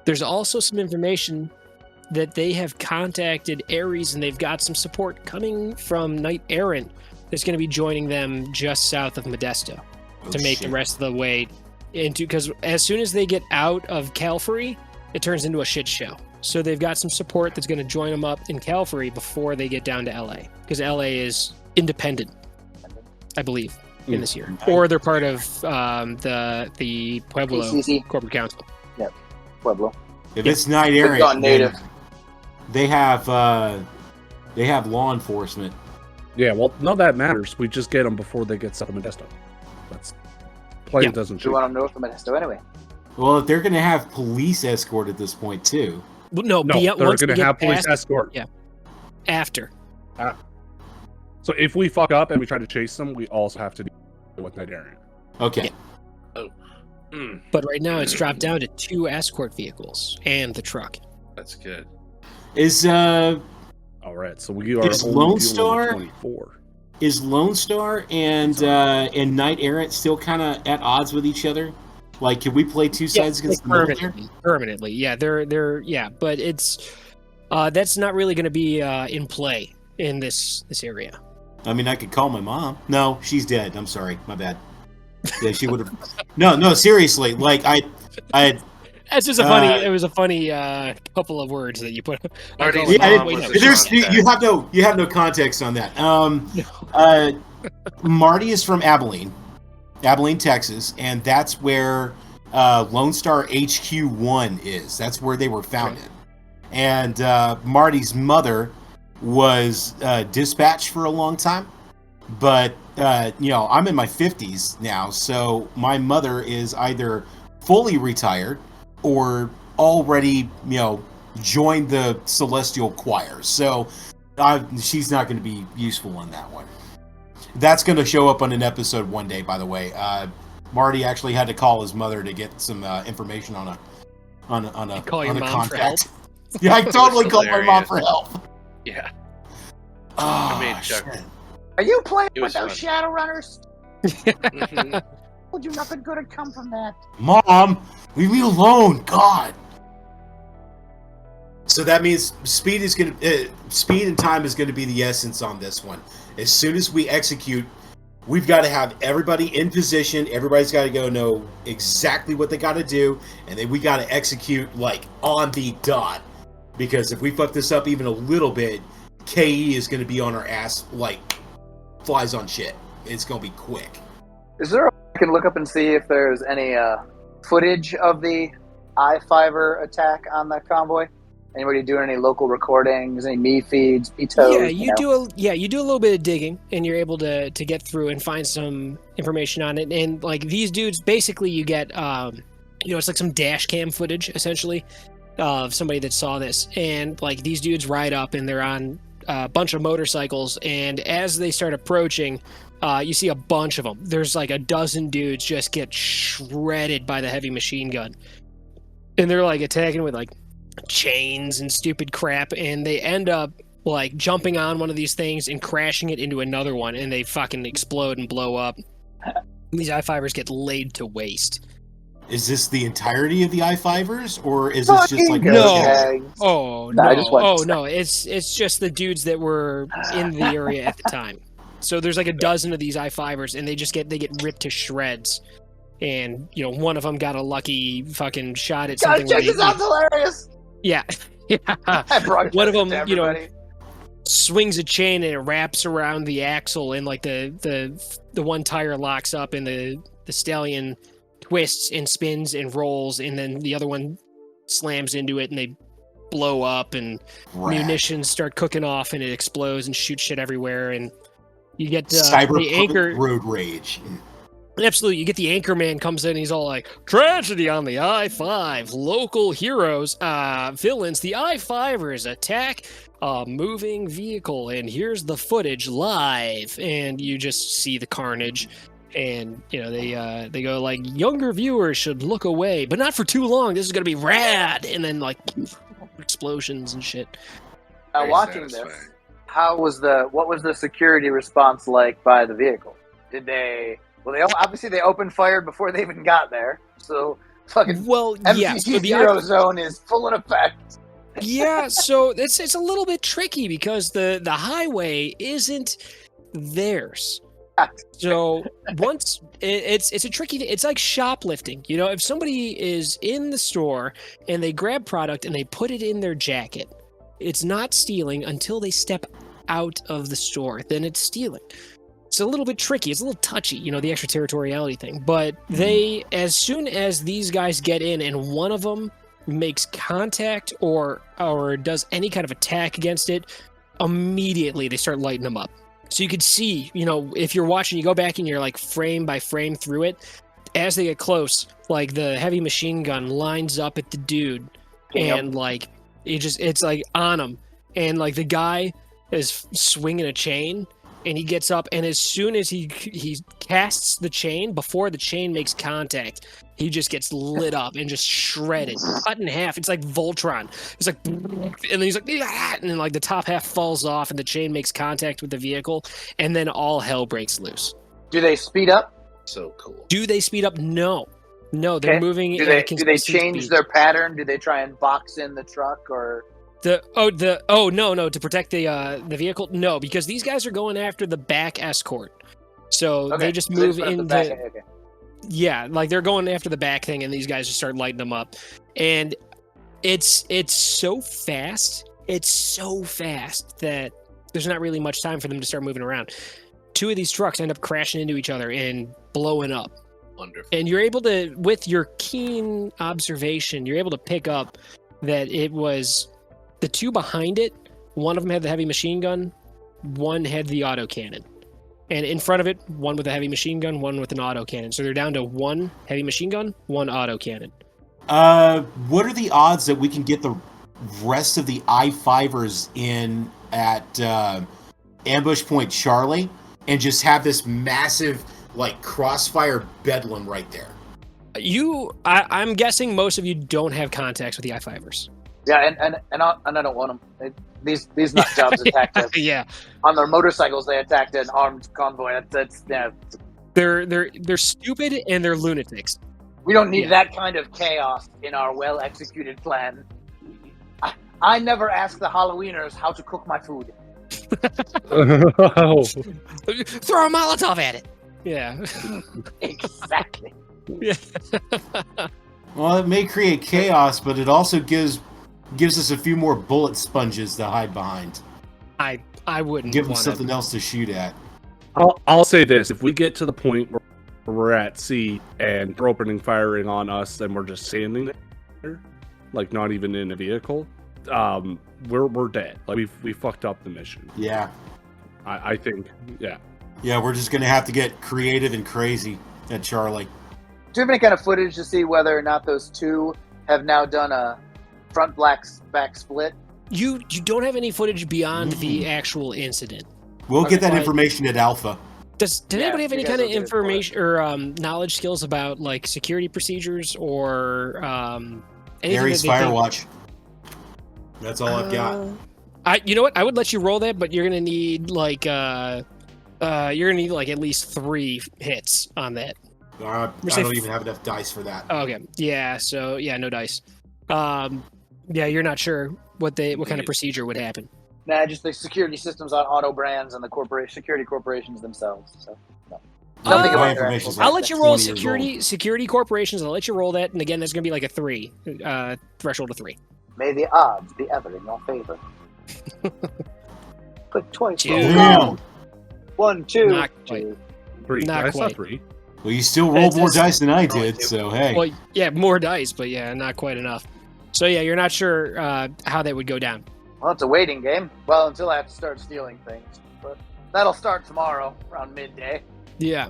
There's also some information that they have contacted Ares, and they've got some support coming from Knight Errant that's going to be joining them just south of Modesto to make the rest of the way into, because as soon as they get out of Calvary, it turns into a shit show. So they've got some support that's going to join them up in Calvary before they get down to LA, because LA is independent, I believe, in this year, or they're part of the Pueblo PCC. Corporate Council. Yep, Pueblo. If it's Knight Errant, gone native. They have law enforcement. Yeah, well, none of that matters. We just get them before they get south of Modesto. That's play doesn't We change. want them north of Modesto anyway. Well, if they're going to have police escort at this point too. No, No, they're once going they to have get police past, escort. Yeah. After. So if we fuck up and we try to chase them, we also have to deal with Knight Errant. Okay. But right now it's dropped down to 2 escort vehicles and the truck. That's good. Is All right, so we are Is only Lone dealing with Star- 24. Lone Star and Knight Errant still kind of at odds with each other? Like, can we play two sides against the middle there? Permanently. Yeah, they're but it's that's not really going to be in play in this area. I mean, I could call my mom. No, she's dead. I'm sorry. My bad. Yeah, she would have. No, seriously. Like, I That's just a funny. It was a funny couple of words that you put. Marty's Yeah, mom wait, was no. a there's strong you have no context on that. Marty is from Abilene, Texas, and that's where Lone Star HQ1 is. That's where they were founded. And Marty's mother was dispatched for a long time, but I'm in my 50s now, so my mother is either fully retired or already joined the Celestial Choir. So she's not going to be useful on that one. That's going to show up on an episode one day, by the way. Marty actually had to call his mother to get some information on a Call your on a mom for help. contact. Yeah, I totally called my mom hilarious. for help. Yeah. Oh, made Chuck- shit. Are you playing It with was those Shadowrunners? Mhm. told you nothing good had come from that. Mom, leave me alone. God. So that means speed and time is gonna be the essence on this one. As soon as we execute, we've got to have everybody in position. Everybody's got to know exactly what they got to do, and then we got to execute like on the dot. Because if we fuck this up even a little bit, KE is going to be on our ass like flies on shit. It's going to be quick. Is there? I can look up and see if there's any footage of the I-5er attack on that convoy. Anybody doing any local recordings, any me feeds, pitos? Yeah, you do a little bit of digging, and you're able to get through and find some information on it. And like these dudes, basically, you get it's like some dash cam footage essentially of somebody that saw this. And like these dudes ride up, and they're on a bunch of motorcycles. And as they start approaching, you see a bunch of them. There's like a dozen dudes just get shredded by the heavy machine gun, and they're like attacking with like chains and stupid crap, and they end up like jumping on one of these things and crashing it into another one, and they fucking explode and blow up. These I-5ers get laid to waste. Is this the entirety of the I-5ers, or is this just like no? Oh no! Oh no! It's just the dudes that were in the area at the time. So there's like a dozen of these I-5ers, and they get ripped to shreds. And one of them got a lucky fucking shot at something. God, this sounds hilarious. Yeah. One of them, swings a chain and it wraps around the axle, and like the one tire locks up, and the stallion twists and spins and rolls, and then the other one slams into it, and they blow up, and munitions start cooking off, and it explodes and shoots shit everywhere, and you get the anchor road rage. Absolutely. You get the anchor man comes in, and he's all like, tragedy on the I-5, local heroes, villains, the I-5ers attack a moving vehicle, and here's the footage live. And you just see the carnage, and they go like, younger viewers should look away, but not for too long, this is gonna be rad. And then like explosions and shit. Now watching this, what was the security response like by the vehicle? Well, obviously they opened fire before they even got there, so fucking MTG Zero Zone is full in effect. Yeah, so it's a little bit tricky because the highway isn't theirs. So once it's a tricky thing. It's like shoplifting. If somebody is in the store and they grab product and they put it in their jacket, it's not stealing until they step out of the store. Then it's stealing. It's a little bit tricky. It's a little touchy, the extraterritoriality thing. But as soon as these guys get in and one of them makes contact or does any kind of attack against it, immediately they start lighting them up. So you could see, if you're watching, you go back and you're like frame by frame through it. As they get close, like the heavy machine gun lines up at the dude, and like it's like on him, and like the guy is swinging a chain. And he gets up, and as soon as he casts the chain, before the chain makes contact, he just gets lit up and just shredded, cut in half. It's like Voltron. It's like, and then he's like, and then like the top half falls off, and the chain makes contact with the vehicle, and then all hell breaks loose. Do they speed up? So cool. Do they speed up? No, they're moving. Do they change their pattern? Do they try and box in the truck or? No, to protect the vehicle? No, because these guys are going after the back escort. So they just move into yeah, like they're going after the back thing, and these guys just start lighting them up. And it's so fast. It's so fast that there's not really much time for them to start moving around. Two of these trucks end up crashing into each other and blowing up. Wonderful. And you're able to, with your keen observation, you're able to pick up that it was the two behind it. One of them had the heavy machine gun, one had the autocannon. And in front of it, one with a heavy machine gun, one with an autocannon. So they're down to one heavy machine gun, one autocannon. What are the odds that we can get the rest of the I-5ers in at Ambush Point Charlie and just have this massive, like, crossfire bedlam right there? I'm guessing most of you don't have contacts with the I-5ers. Yeah, and I don't want them. These nut jobs attacked us. Yeah. On their motorcycles, they attacked an armed convoy. That's They're stupid and they're lunatics. We don't need Yeah. that kind of chaos in our well-executed plan. I never ask the Halloweeners how to cook my food. Oh, Throw a Molotov at it. Yeah. Exactly. Yeah. Well, it may create chaos, but it also gives us a few more bullet sponges to hide behind. I wouldn't Give them want something else to shoot at. I'll say this: if we get to the point where we're at sea and they're opening firing on us, and we're just standing there, like not even in a vehicle, we're dead. Like we fucked up the mission. Yeah. I think, yeah. Yeah, we're just gonna have to get creative and crazy at Charlie. Do you have any kind of footage to see whether or not those two have now done a front back split? You don't have any footage beyond the actual incident. We'll get that Right. information at Alpha. Did Yeah, anybody have you any guys kind of will get it for it. information or knowledge skills about like security procedures or anything Ares that they think- Firewatch. That's all I've got. You know what? I would let you roll that, but you're gonna need like at least 3 hits on that. I don't even have enough dice for that. Oh, okay. Yeah. So yeah, no dice. Yeah, you're not sure what kind of procedure would happen. Nah, just the security systems on auto brands and the security corporations themselves. So, no. My Nothing about their information's actual I'll like let you 20 roll years security corporations. I'll let you roll that, and again, that's gonna be like a 3 threshold of 3. May the odds be ever in your favor. Put twice. Dude. Damn. 1, 2, Not quite. 2. 3. Not I saw quite. 3. Well, you still rolled more It's- dice than I Oh, did, dude. so hey. Well, yeah, more dice, but yeah, not quite enough. So yeah, you're not sure how that would go down. Well, it's a waiting game. Well, until I have to start stealing things. But that'll start tomorrow around midday. Yeah.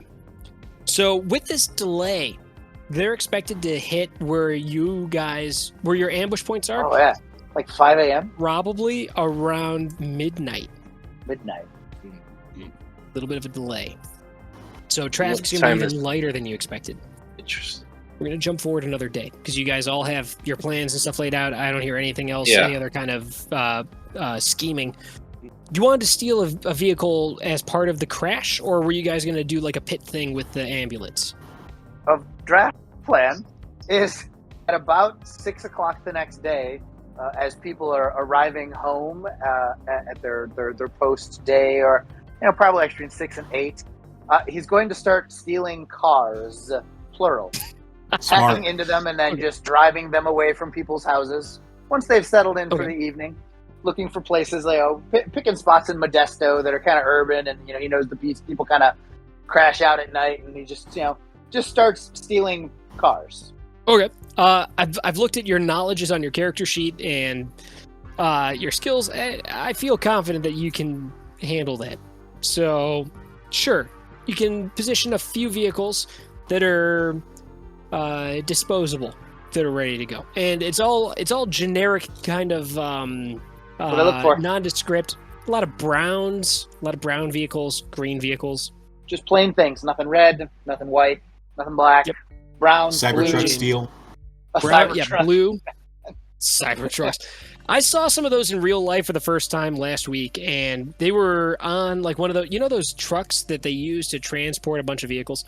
So with this delay, they're expected to hit where your ambush points are, Oh, yeah. Like 5 a.m.? probably around midnight. Midnight. A little bit of a delay. So traffic's What gonna be time even is- lighter than you expected. Interesting. We're gonna jump forward another day because you guys all have your plans and stuff laid out. I don't hear anything else, Yeah. any other kind of scheming. You wanted to steal a vehicle as part of the crash, or were you guys gonna do like a pit thing with the ambulance? A draft plan is at about 6 o'clock the next day, as people are arriving home at their post day, or probably like between 6 and 8. He's going to start stealing cars, plural, Smart. hacking into them and then just driving them away from people's houses once they've settled in for Okay. the evening. Looking for places, picking spots in Modesto that are kind of urban, and he knows the people kind of crash out at night, and he just starts stealing cars. Okay. I've looked at your knowledges on your character sheet and your skills. I feel confident that you can handle that. So, sure, you can position a few vehicles that are disposable, that are ready to go, and it's all generic kind of what I look for. nondescript. A lot of brown vehicles, green vehicles. Just plain things. Nothing red, nothing white, nothing black. Yep. Brown, blue, Cybertruck steel. a Brown, yeah, Cybertruck. blue Cybertrucks. I saw some of those in real life for the first time last week, and they were on like one of those, those trucks that they use to transport a bunch of vehicles.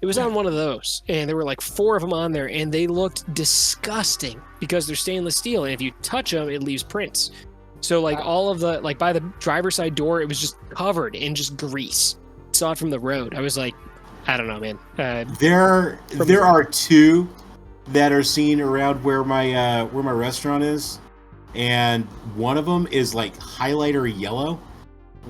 It was on one of those, and there were like 4 of them on there, and they looked disgusting because they're stainless steel, and if you touch them, it leaves prints. So like all of the, like by the driver's side door, it was just covered in just grease. Saw it from the road. I was like, I don't know, man. There are 2 that are seen around where my restaurant is, and one of them is like highlighter yellow.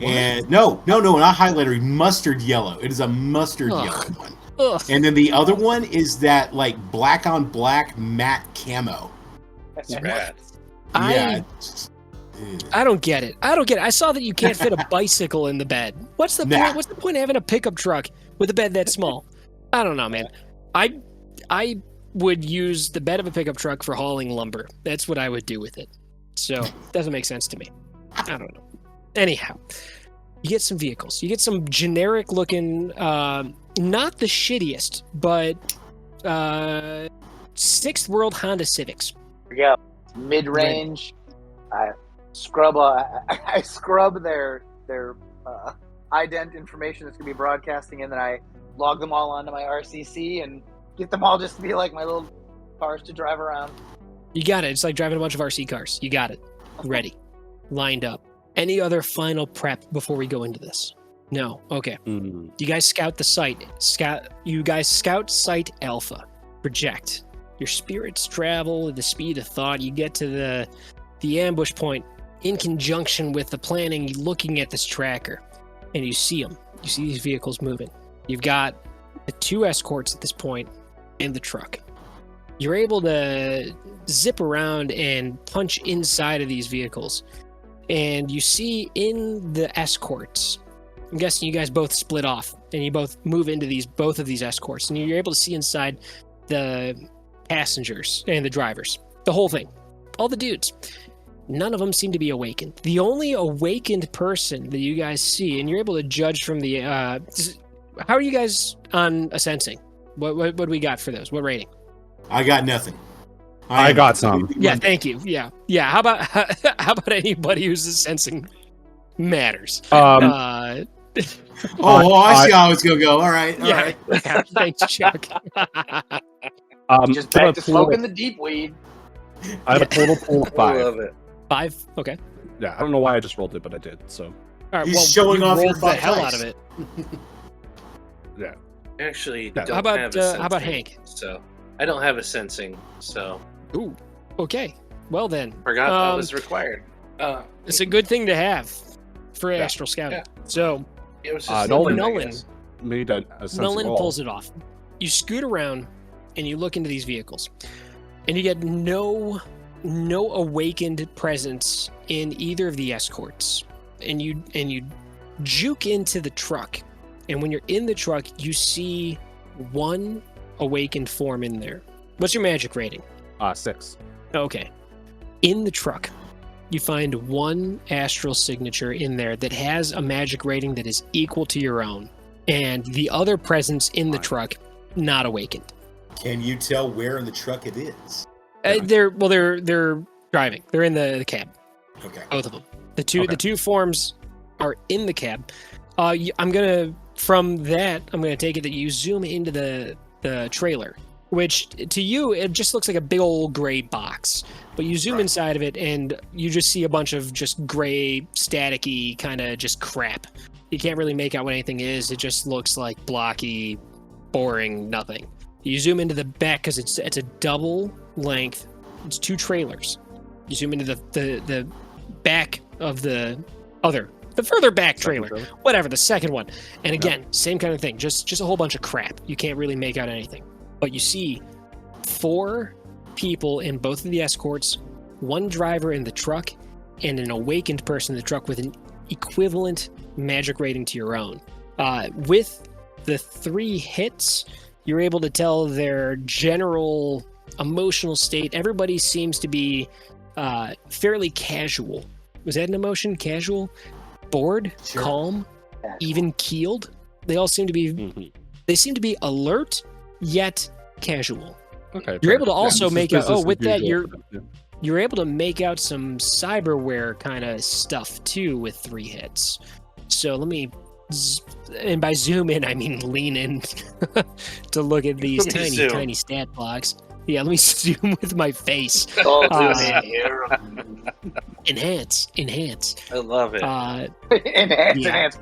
And no, not highlighter, mustard yellow. It is a mustard Ugh. yellow one. Ugh. And then the other one is that like black on black matte camo. That's rad. Yeah. I don't get it. I saw that you can't fit a bicycle in the bed. What's the Nah. point? What's the point of having a pickup truck with a bed that small? I don't know, man. I would use the bed of a pickup truck for hauling lumber. That's what I would do with it. So it doesn't make sense to me. I don't know. Anyhow, you get some vehicles. You get some generic looking, not the shittiest, but 6th world Honda Civics. There we go. Mid-range. I scrub their ident information that's going to be broadcasting, and then I log them all onto my RCC and get them all just to be like my little cars to drive around. You got it. It's like driving a bunch of RC cars. You got it. Ready. Lined up. Any other final prep before we go into this? No. Okay. Mm. You guys scout the site. You guys scout site Alpha. Project. Your spirits travel at the speed of thought. You get to the ambush point in conjunction with the planning, looking at this tracker, and you see them. You see these vehicles moving. You've got the 2 escorts at this point in the truck. You're able to zip around and punch inside of these vehicles. And you see in the escorts, I'm guessing you guys both split off and you both move into both of these escorts, and you're able to see inside the passengers and the drivers, the whole thing, all the dudes. None of them seem to be awakened. The only awakened person that you guys see, and you're able to judge from the, how are you guys on a sensing? What do we got for those? What rating? I got nothing. I got some. Yeah, thank you. Yeah. How about anybody who's sensing matters? I see how it's gonna go. All right. Yeah. Thanks, Chuck. Just back to smoking the deep weed. I have a total pool of I 5. love it. 5. Okay. Yeah, I don't know why I just rolled it, but I did. So All right. He's well, showing you off rolled your the butt hell dice. out of it. yeah, Actually, Yeah. don't How about have a how about sensing, Hank? So I don't have a sensing, so Ooh. Okay. Well then, forgot that was required. it's a good thing to have for Yeah. astral scouting. Yeah. So It was just Nolan- something, I Nolan. guess. made a sense Nolan of all. pulls it off. You scoot around and you look into these vehicles, and you get no awakened presence in either of the escorts. And you juke into the truck, and when you're in the truck, you see one awakened form in there. What's your magic rating? 6. Okay. In the truck, you find one astral signature in there that has a magic rating that is equal to your own, and the other presence in the Fine. truck not awakened. Can you tell where in the truck it is? They're driving. They're in the cab. Okay. Both of them. The Okay. two forms are in the cab. From that, I'm gonna take it that you zoom into the trailer, which to you it just looks like a big old gray box. But you zoom Right. inside of it, and you just see a bunch of just gray, staticky kind of just crap. You can't really make out what anything is. It just looks like blocky, boring nothing. You zoom into the back because it's a double length. It's 2 trailers. You zoom into the back of the further back trailer, whatever, the second one. And again, same kind of thing, just a whole bunch of crap. You can't really make out anything. But you see 4 people in both of the escorts, 1 driver in the truck, and an awakened person in the truck with an equivalent magic rating to your own. With the 3 hits, you're able to tell their general emotional state. Everybody seems to be fairly casual. Was that an emotion? Casual? Bored? Sure. Calm? Even keeled? They all seem to be Mhm. they seem to be alert yet casual. Okay. You're fair. able to also this is make out business with as that usual. you're able to make out some cyberware kind of stuff too with 3 hits. So let me and by zoom in I mean lean in to look at these Let me tiny zoom. stat blocks. Yeah, let me zoom with my face. All Uh, zoom in here. Enhance. I love it. Enhance, Yeah. enhance.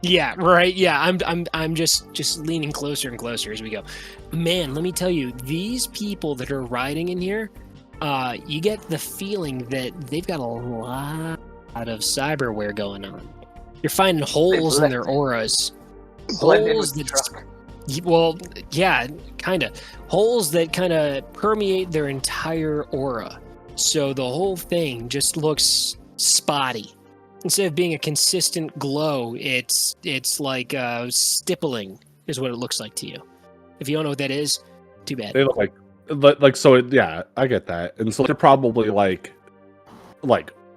Yeah, right. Yeah, I'm just leaning closer and closer as we go. Man, let me tell you, these people that are riding in here, you get the feeling that they've got a lot of cyberware going on. You're finding holes in their auras. Blend in Holes with the that- truck. Well, yeah, kind of. Holes that kind of permeate their entire aura. So the whole thing just looks spotty. Instead of being a consistent glow, it's like stippling is what it looks like to you. If you don't know what that is, too bad. They look like so. Yeah, I get that. And so they're probably like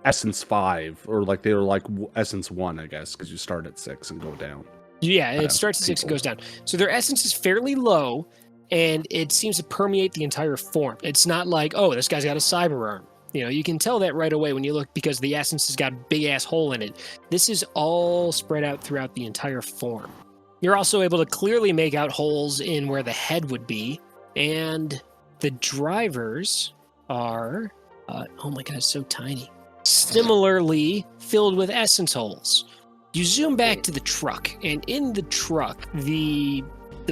Essence 5 or like they were like Essence 1, I guess, because you start at 6 and go down. Yeah, Yeah, it starts at 6 and people. goes down. So their essence is fairly low, and it seems to permeate the entire form. It's not like, oh, this guy's got a cyber arm. You know, you can tell that right away when you look because the essence has got a big ass hole in it. This is all spread out throughout the entire form. You're also able to clearly make out holes in where the head would be, and the drivers are, oh my god, so tiny. Similarly filled with essence holes. You zoom back to the truck, and in the truck, the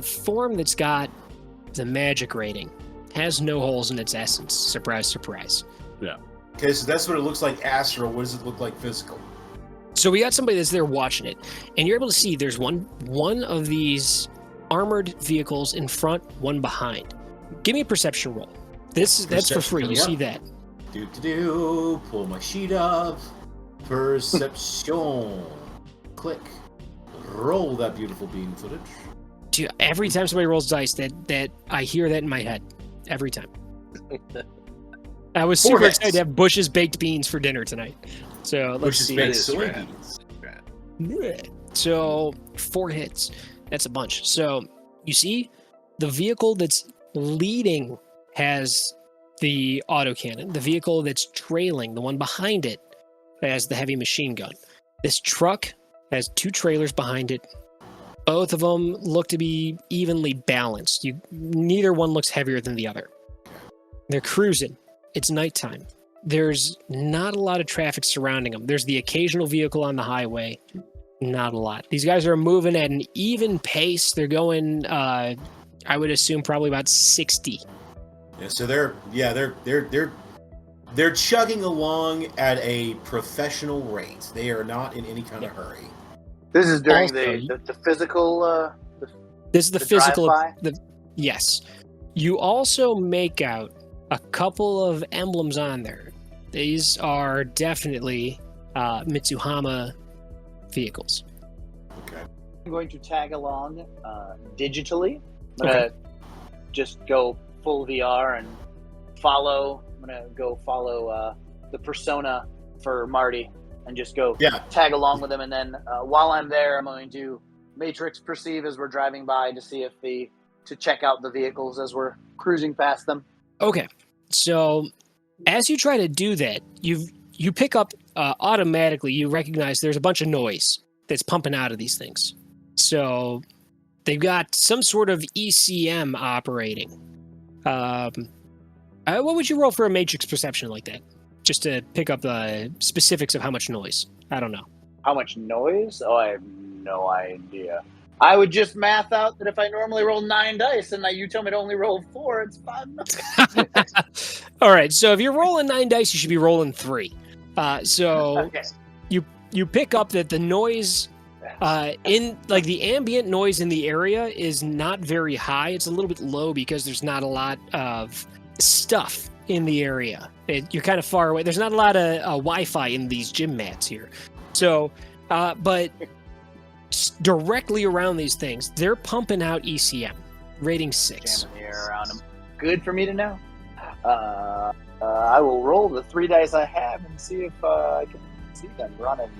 form that's got the magic rating has no holes in its essence. Surprise, surprise. Okay, so that's what it looks like astral. What does it look like physical? So we got somebody that's there watching it, and you're able to see there's one of these armored vehicles in front, one behind. Give me a perception roll. That's for free. You see that? Pull my sheet up. Perception. Click. Roll that beautiful beam footage. Dude, every time somebody rolls dice, that I hear that in my head. Every time. I was super excited to have Bush's baked beans for dinner tonight. So let's see. Bush's baked It soybeans. So 4 hits. That's a bunch. So you see, the vehicle that's leading has the autocannon. The vehicle that's trailing, the one behind it, has the heavy machine gun. This truck has 2 trailers behind it. Both of them look to be evenly balanced. Neither one looks heavier than the other. They're cruising. It's nighttime. There's not a lot of traffic surrounding them. There's the occasional vehicle on the highway. Not a lot. These guys are moving at an even pace. They're going, I would assume, probably about 60. Yeah, so they're chugging along at a professional rate. They are not in any kind of hurry. This is during Also, the physical. This is the physical. drive-by? Yes. You also make out a couple of emblems on there. These are definitely Mitsuhama vehicles. Okay. I'm going to tag along digitally. I'm gonna just go full VR and follow. I'm gonna go follow the persona for Marty and just go tag along with him. And then while I'm there, I'm going to Matrix perceive as we're driving by to see if to check out the vehicles as we're cruising past them. Okay. So as you try to do that, you pick up automatically, you recognize there's a bunch of noise that's pumping out of these things. So they've got some sort of ECM operating. What would you roll for a matrix perception like that? Just to pick up the specifics of how much noise. I don't know. How much noise? Oh, I have no idea. I would just math out that if I normally roll 9 dice and you tell me to only roll 4, it's 5. All right, so if you're rolling 9 dice, you should be rolling 3. Okay. You pick up that the noise in the ambient noise in the area is not very high. It's a little bit low because there's not a lot of stuff in the area. You're kind of far away. There's not a lot of Wi-Fi in these gym mats here. So, but directly around these things, they're pumping out ECM, rating 6. Jamming the air around them. Good for me to know. I will roll the 3 dice I have and see if I can see them running.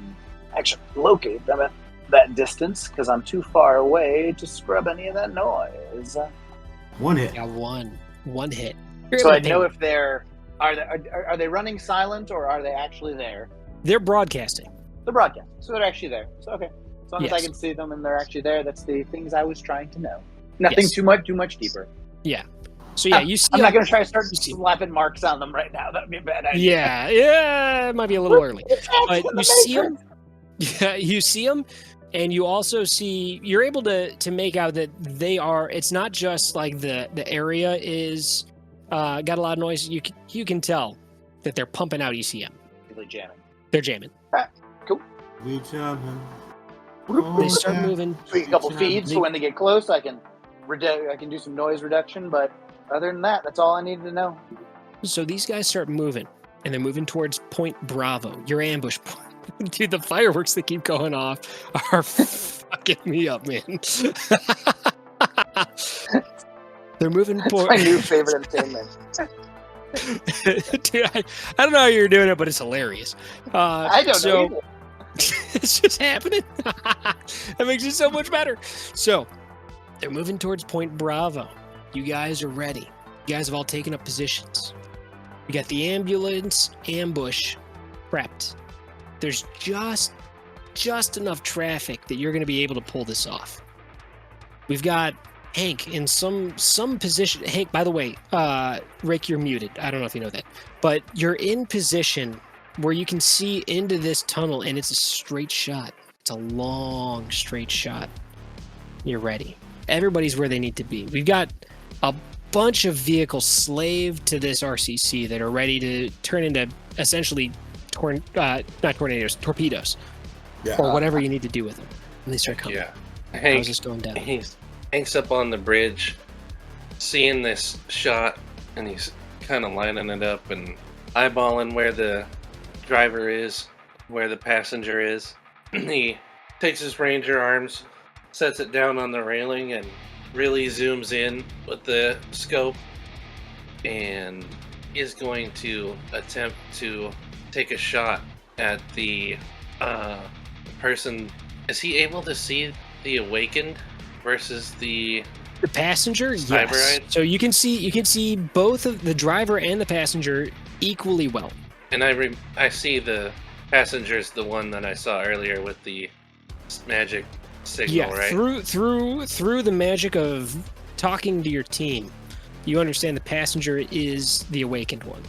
Actually, locate them at that distance because I'm too far away to scrub any of that noise. 1 hit. Yeah, one hit. So I know if are they running silent or are they actually there? They're broadcasting. They're broadcasting, so they're actually there. So okay, as long as I can see them and they're actually there, that's the things I was trying to know. Nothing too much deeper. Yeah. So yeah, you see. I'm not going to try to start slapping marks on them right now. That'd be a bad idea. Yeah, it might be a little early. But you see them. Yeah, you see them, and you also see. You're able to make out that they are. It's not just like the area is got a lot of noise. You can tell that they're pumping out ECM. Really jamming. They're jamming. Cool. We jamming. They start moving. Tweak a couple feeds so when they get close, I can do some noise reduction. But other than that, that's all I needed to know. So these guys start moving, and they're moving towards Point Bravo, your ambush point. Dude, the fireworks that keep going off are fucking me up, man. They're moving That's my new favorite entertainment. Dude, I don't know how you're doing it, but it's hilarious. I don't know either. It's just happening. That makes it so much better. So they're moving towards Point Bravo. You guys are ready. You guys have all taken up positions. We got the ambulance ambush prepped. There's just enough traffic that you're going to be able to pull this off. We've got Hank in some position. Hank, by the way, Rick, you're muted. I don't know if you know that, but you're in position where you can see into this tunnel, and it's a straight shot. It's a long straight shot. You're ready. Everybody's where they need to be. We've got a bunch of vehicles slaved to this RCC that are ready to turn into essentially not tornadoes, torpedoes, or whatever you need to do with them. And they start coming. Yeah. How's this going down? Hank's up on the bridge, seeing this shot, and he's kind of lining it up and eyeballing where the driver is, where the passenger is. He takes his ranger arms, sets it down on the railing, and really zooms in with the scope, and is going to attempt to take a shot at the person. Is he able to see the awakened versus the passenger? Yes. Cyberite? So you can see both of the driver and the passenger equally well. And I see the passenger's the one that I saw earlier with the magic signal, right? Through the magic of talking to your team, you understand the passenger is the awakened one.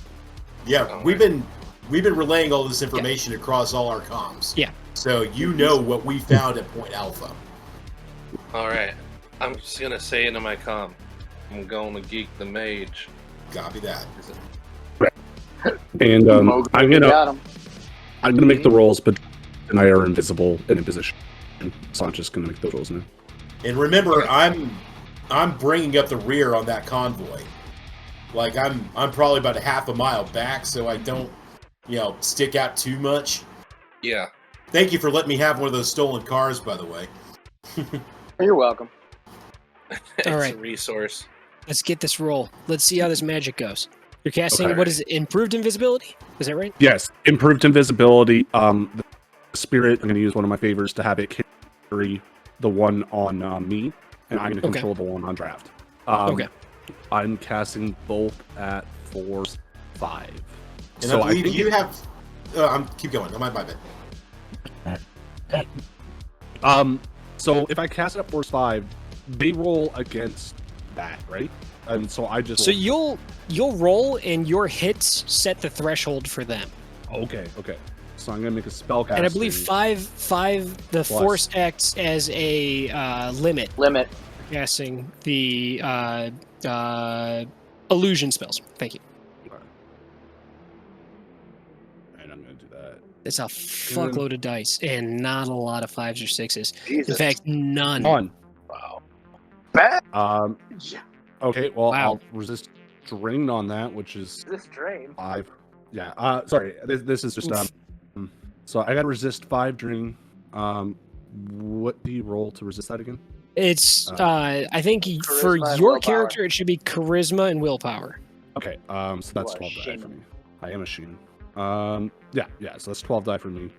Yeah, we've been relaying all this information across all our comms. Yeah. So you know what we found at Point Alpha. All right. I'm just gonna say into my comm, I'm going to geek the mage. Copy that. And I'm Got him. gonna make the rolls, but I are invisible and in position, so I'm just gonna make those rolls now. And remember, I'm bringing up the rear on that convoy. Like I'm probably about a half a mile back, so I don't, stick out too much. Yeah. Thank you for letting me have one of those stolen cars, by the way. You're welcome. It's All right. a resource. Let's get this roll. Let's see how this magic goes. You're casting, Okay. what is it, improved invisibility? Is that right? Yes, improved invisibility. The spirit, I'm going to use one of my favors to have it carry the one on me, and I'm going to control the one on draft. Okay. I'm casting both at force 5. And So I believe think you have. Keep going. My bad. So if I cast it at force 5, they roll against that, right? And so I just So you'll roll, and your hits set the threshold for them. okay. So I'm gonna make a spell cast. And I believe five the Plus. force acts as a limit casting the illusion spells. Thank you. And I'm gonna do that. It's a fuckload of dice and not a lot of 5s or 6s. Jesus. In fact, none. On. Wow. Bad. Okay. Well, Wow. I'll resist drain on that, which is This drain. 5. Yeah. Sorry. This is just So I got resist 5 drain. What do you roll to resist that again? It's I think for Charisma and your willpower. character it should be charisma and willpower. Okay. So that's You are 12 die Shin. for me. I am a Shin. Yeah. So that's 12 die for me.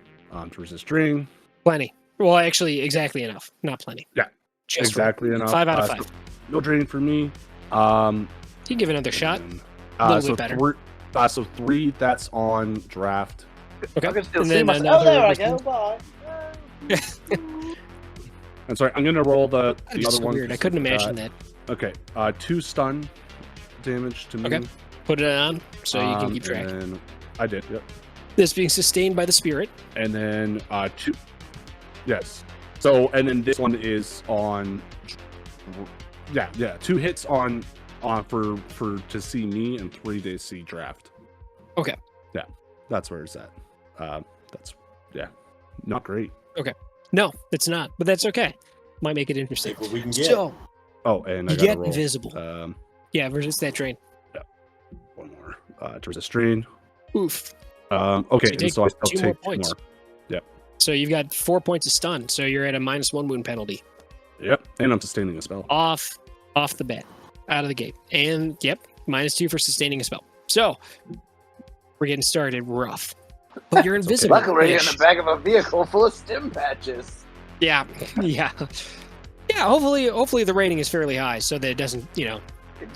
To resist drain. Plenty. Well, actually, exactly enough. Not plenty. Yeah, Just exactly enough. 5 out of So 5. no drain for me. You can give it another shot. and, A little so bit better. So 3. That's on draft. Okay. I can still And see then myself. another Oh, there I resist- go. Bye. I'm sorry. I'm gonna roll the That's other so one. weird. I couldn't imagine that. Okay. 2 stun damage to me. Okay. Put it on so you can keep track. And then I did. Yep. This being sustained by the spirit. And then 2. Yes. So and then this one is on. Yeah. 2 hits on for to see me and 3 to see draft. Okay. Yeah. That's where it's at. That's not great. No, it's not, but that's okay. Might make it interesting. Take what we can get. So Oh, and I you gotta get roll. invisible. Yeah, versus that drain. One more to resist drain. Oof. Okay, So you take so I still 2 more take 2 points. more. So you've got 4 points of stun. So you're at a -1 wound penalty Yep, and I'm sustaining a spell. off the bat, out of the gate. And yep, -2 for sustaining a spell. So we're getting started rough. But you're invisible. Luckily, in the back of a vehicle full of stim patches. Yeah. Yeah. Yeah, hopefully the rating is fairly high so that it doesn't,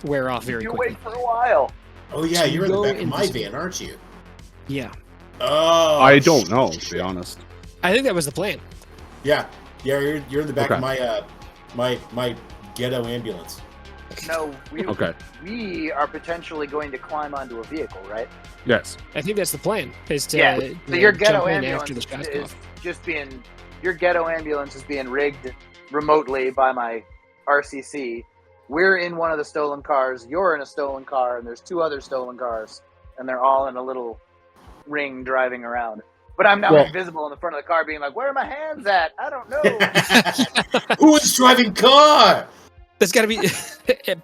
wear off very You quickly. wait for a while. Oh yeah, to you're in the go back of my invisible. van, aren't you? Yeah. Oh. I don't know, to be honest. I think that was the plan. Yeah, you're in the back of Okay. my ghetto ambulance. No, Okay. we are potentially going to climb onto a vehicle, right? Yes. I think that's the plan. Is to Yeah. So your jump ghetto in ambulance after the shots go is off. just being your ghetto ambulance is being rigged remotely by my RCC. We're in one of the stolen cars. You're in a stolen car, and there's 2 other stolen cars, and they're all in a little ring driving around. But I'm now Well- invisible in the front of the car, being like, "Where are my hands at? I don't know." Who is driving car? That's got to be.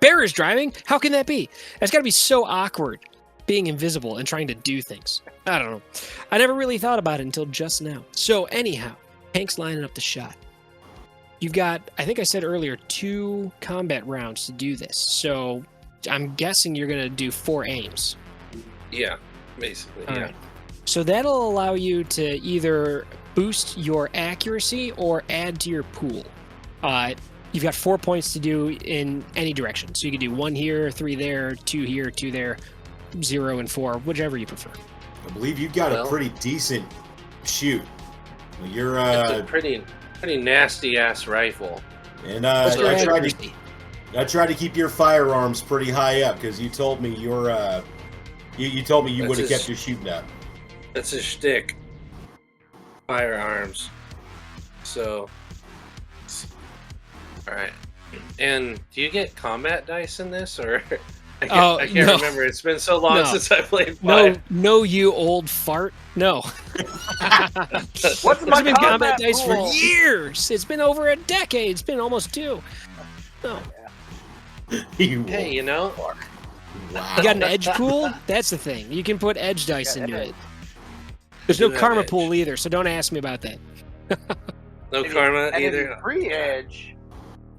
Bear is driving. How can that be? That's got to be so awkward, being invisible and trying to do things. I don't know. I never really thought about it until just now. So anyhow, Hank's lining up the shot. You've got, I think I said earlier, 2 combat rounds to do this. So I'm guessing you're gonna do 4 aims. Yeah, basically. All yeah. right. So that'll allow you to either boost your accuracy or add to your pool. You've got 4 points to do in any direction. So you can do 1 here, 3 there, 2 here, 2 there, 0 and 4, whichever you prefer. I believe you've got a pretty decent shoot. You're It's a pretty nasty ass rifle. and What's your I accuracy? tried to keep your firearms pretty high up because you told me you told me you That's would have just- kept your shooting up. That's a shtick. Firearms. So. Alright. And do you get combat dice in this, or I can't no. remember. It's been so long No. since I played No, 5. no, you old fart. No. What's There's my been combat dice for pool? years. It's been over a decade. It's been almost 2. No. Hey, you know, Wow. You got an edge pool? That's the thing. You can put edge dice Yeah, into edge. it. There's no Do have karma edge. pool either, so don't ask me about that. no If you- karma and either.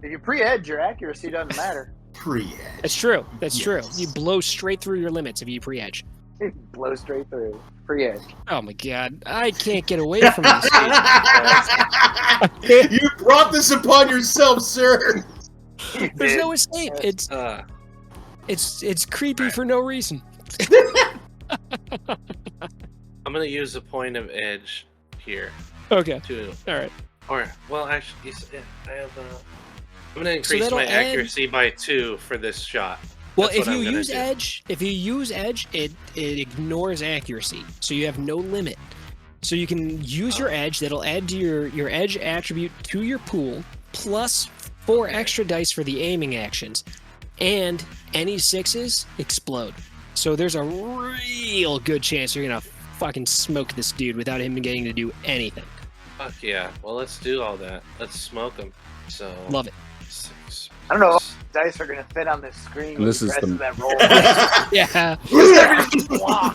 If you pre-edge, your accuracy doesn't matter. Pre-edge. That's true. That's true. Yes. You blow straight through your limits if you pre-edge. Blow straight through. Pre-edge. Oh my god. I can't get away from this. You brought this upon yourself, sir. There's no escape. It's Uh, it's creepy for no reason. I'm gonna use a point of edge here Okay. too. All right. Or well, actually, I have. I'm gonna increase that'll my add- accuracy by 2 for this shot. Well, That's if what you I'm gonna use do. edge, it ignores accuracy, so you have no limit. So you can use your edge. That'll add to your edge attribute to your pool, plus 4 extra dice for the aiming actions, and any 6s explode. So there's a real good chance you're gonna fucking smoke this dude without him getting to do anything. Fuck yeah! Well, let's do all that. Let's smoke them. So Love it. 6. I don't know if dice are gonna fit on this screen. And this when is you the- press that roll. Yeah, Wow.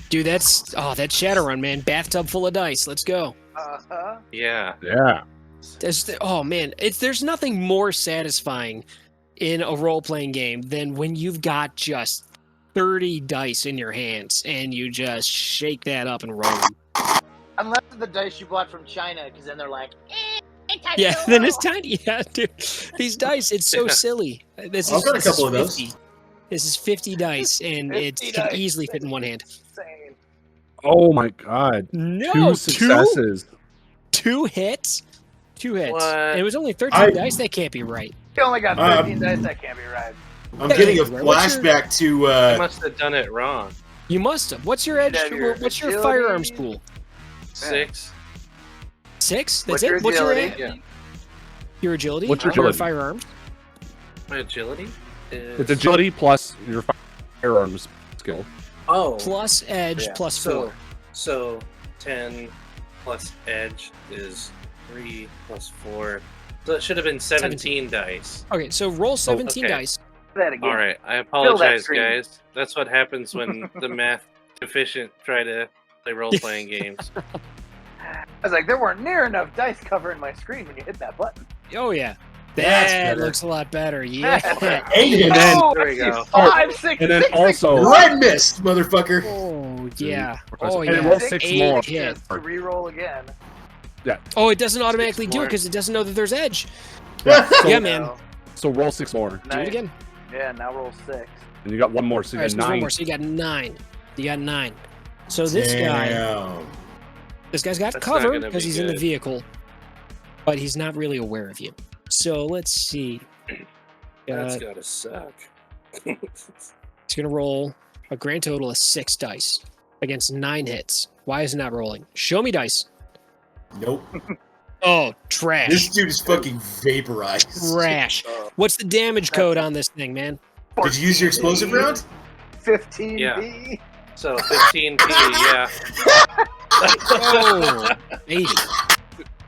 dude, that's Shadowrun, man. Bathtub full of dice. Let's go. Uh-huh. Yeah. Yeah. Oh man, there's nothing more satisfying in a role-playing game than when you've got just 30 dice in your hands and you just shake that up and roll them. Unless the dice you bought from China, because then they're like, Yeah, then it's tiny. Yeah, dude. These dice, it's so Yeah. silly. This I've got a this is couple of those. 50. This is 50 dice, and 50 it can dice. easily fit in one hand. insane. Oh my god. No, 2 successes. Two hits? 2 hits. What? And it was only 13 I- dice? That can't be right. You only got Um, 13 dice. That can't be right. I'm getting a What's your- flashback to I must have done it wrong. You must have. What's your edge? have your What's your agility. firearms pool? 6. 6? That's What's it? your What's your agility? Yeah. Your agility? What's your Your agility? firearms? My agility is. It's agility plus your firearms skill. Oh. Plus edge Yeah. plus So 4. so 10 plus edge is 3 plus 4. So it should have been 17 dice. Okay, so roll 17 okay. dice. That again. All right, I apologize, screen. guys. That's what happens when the math deficient try to play role-playing games. I was like, there weren't near enough dice covering my screen when you hit that button. Oh, yeah. That's That better. looks a lot better. Yeah. Eight And then- Oh, There we I see go. 5, 6, And then 6, also- red mist, motherfucker. Oh, yeah. And Oh, then yeah. roll 6 Eight more. hits. to re-roll again. Oh, it doesn't automatically 6 do it more. because it doesn't know that there's edge. Yeah, so, Yeah, man. So, so roll 6 more. Do it nice. again. Yeah, now roll 6. And you got one more, so All you right, got so there's one 9. more. So you got 9. You got 9. So this guy's got That's not cover gonna because be he's in the good. vehicle, but he's not really aware of you. So let's see. That's gotta suck. It's going to roll a grand total of 6 dice against 9 hits. Why is it not rolling? Show me dice. Nope. Oh, trash. This dude is fucking vaporized. Trash. What's the damage code on this thing, man? Did you use your explosive round? 15B. Yeah. So 15p, yeah. Oh, 80.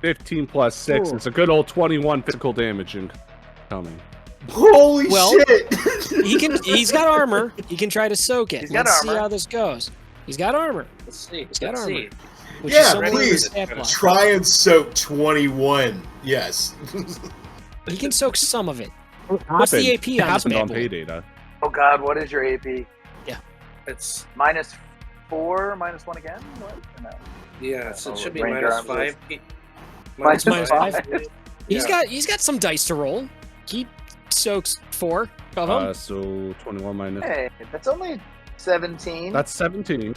15 plus 6. Ooh. It's a good old 21 physical damage incoming. Holy Well, shit! He's got armor. He can try to soak it. He's got Let's see armor. how this goes. He's got armor. Let's see. He's got Let's armor. see. Which Yeah, is somewhere in the please. stat block. Try and soak 21. Yes. He can soak some of it. What's the AP It on this happened bad on boy? Paydata. Oh God, what is your AP? It's -4, -1 again? What? No. yeah. So it should be Ranger minus arms 5. Minus minus 5. five. He's got some dice to roll. He soaks 4 of them. So 21 minus. Hey, that's only 17. That's 17.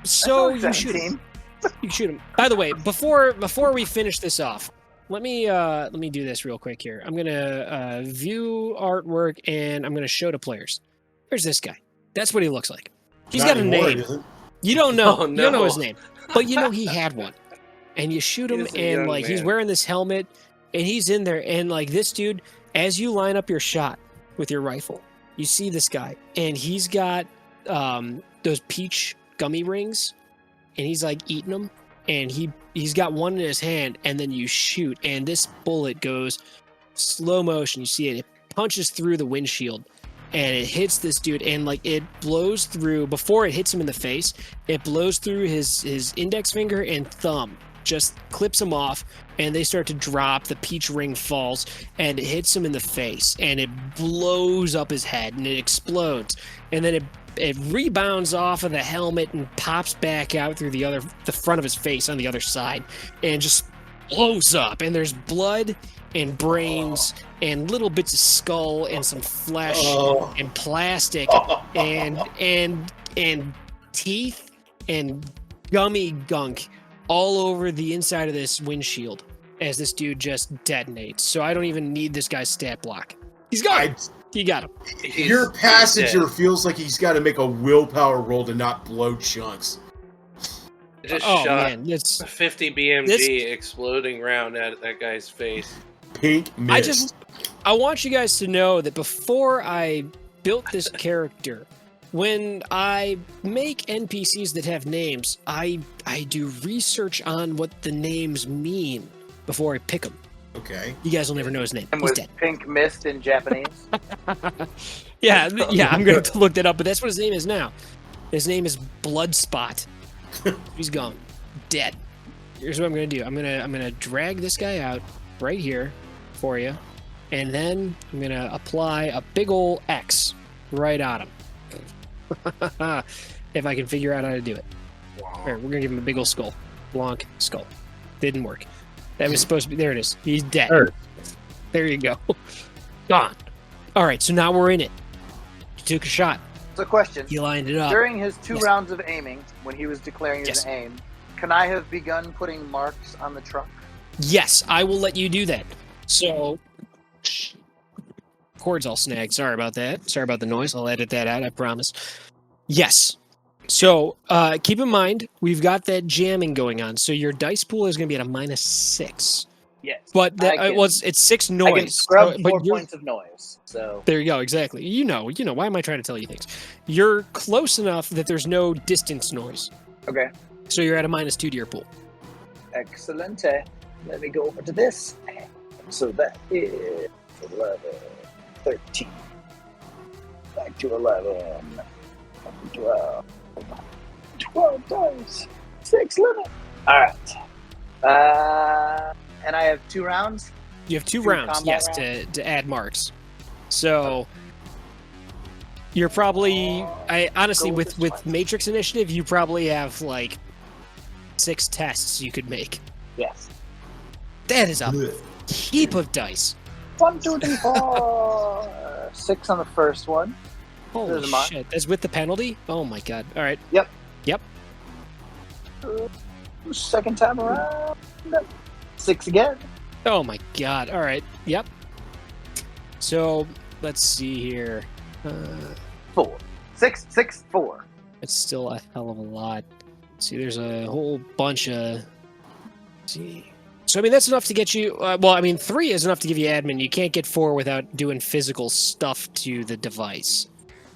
So That's you only shoot him. 17. You shoot him. By the way, before we finish this off, let me do this real quick here. I'm gonna view artwork and I'm gonna show to players. There's this guy. That's what he looks like. He's Not got a anymore, name. is it? You don't know. Oh, You don't know no. his name, but you know he had one. And you shoot him, He is a and young like he's man. wearing this helmet, and he's in there, and like this dude, as you line up your shot with your rifle, you see this guy, and he's got those peach gummy rings, and he's like eating them, and he's got one in his hand, and then you shoot, and this bullet goes slow motion. You see it punches through the windshield. And it hits this dude, and like it blows through. Before it hits him in the face, it blows through his index finger and thumb, just clips him off, and they start to drop. The peach ring falls, and it hits him in the face, and it blows up his head, and it explodes, and then it rebounds off of the helmet and pops back out through the front of his face on the other side, and just blows up, and there's blood and brains and little bits of skull and some flesh and plastic and teeth and gummy gunk all over the inside of this windshield as this dude just detonates. So I don't even need this guy's stat block. He's got him. He got him. Your passenger dead. feels like he's got to make a willpower roll to not blow chunks. I just Oh shot man, it's a 50 BMG exploding round at that guy's face. Pink mist. I want you guys to know that before I built this character, when I make NPCs that have names, I do research on what the names mean before I pick them. Okay. You guys will never know his name. And He's with dead. pink mist in Japanese. Yeah, I'm going to look that up, but that's what his name is now. His name is Bloodspot. He's gone. Dead. Here's what I'm going to do. I'm going to drag this guy out right here for you, and then I'm going to apply a big ol' X right on him. If I can figure out how to do it. All right, we're going to give him a big ol' skull. Blanc skull. Didn't work. That was supposed to be... There it is. He's dead. There you go. Gone. All right, so now we're in it. You took a shot. So question. You lined it up. During his 2 Yes. rounds of aiming, when he was declaring his Yes. aim, can I have begun putting marks on the truck? Yes, I will let you do that. So, cord's all snagged. Sorry about that. Sorry about the noise. I'll edit that out, I promise. Yes. So, keep in mind, we've got that jamming going on. So your dice pool is going to be at a -6. Yes. But that, I can- it's 6 I noise. can scrub but 4 you're- points of noise. So There you go, exactly. You know, why am I trying to tell you things? You're close enough that there's no distance noise. okay. So you're at a -2 to your pool. Excelente. Let me go over to this. So that is 11, 13. Back to 11. 12. 12 dice. 6 limit. Alright. And I have 2 rounds. You have 2 2 rounds, combat yes, to add marks. So you're probably, I honestly, Go with with this Matrix Initiative, you probably have like 6 tests you could make. Yes. That is a heap of dice. 1, 2, 3, 4. 6 on the first one. Holy There's a mark. shit! That's with the penalty. Oh my god! All right. Yep. Yep. Second time around. 6 again. Oh my god. All right. Yep. So let's see here. 4. 6, 6, 4. It's still a hell of a lot. See, there's a whole bunch of. See. So I mean, that's enough to get you. Well, I mean, 3 is enough to give you admin. You can't get 4 without doing physical stuff to the device.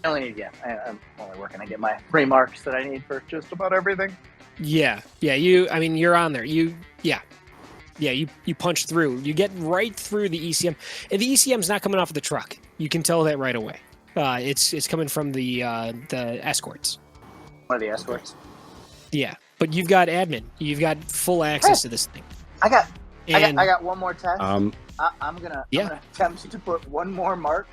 I only need, I'm only working to get my 3 marks that I need for just about everything. Yeah. I mean, you're on there. You punch through. You get right through the ECM, and the ECM's not coming off of the truck. You can tell that right away. It's coming from the escorts. One of the escorts. Yeah, but you've got admin. You've got full access to this thing. I got one more test. I'm gonna attempt to put one more mark.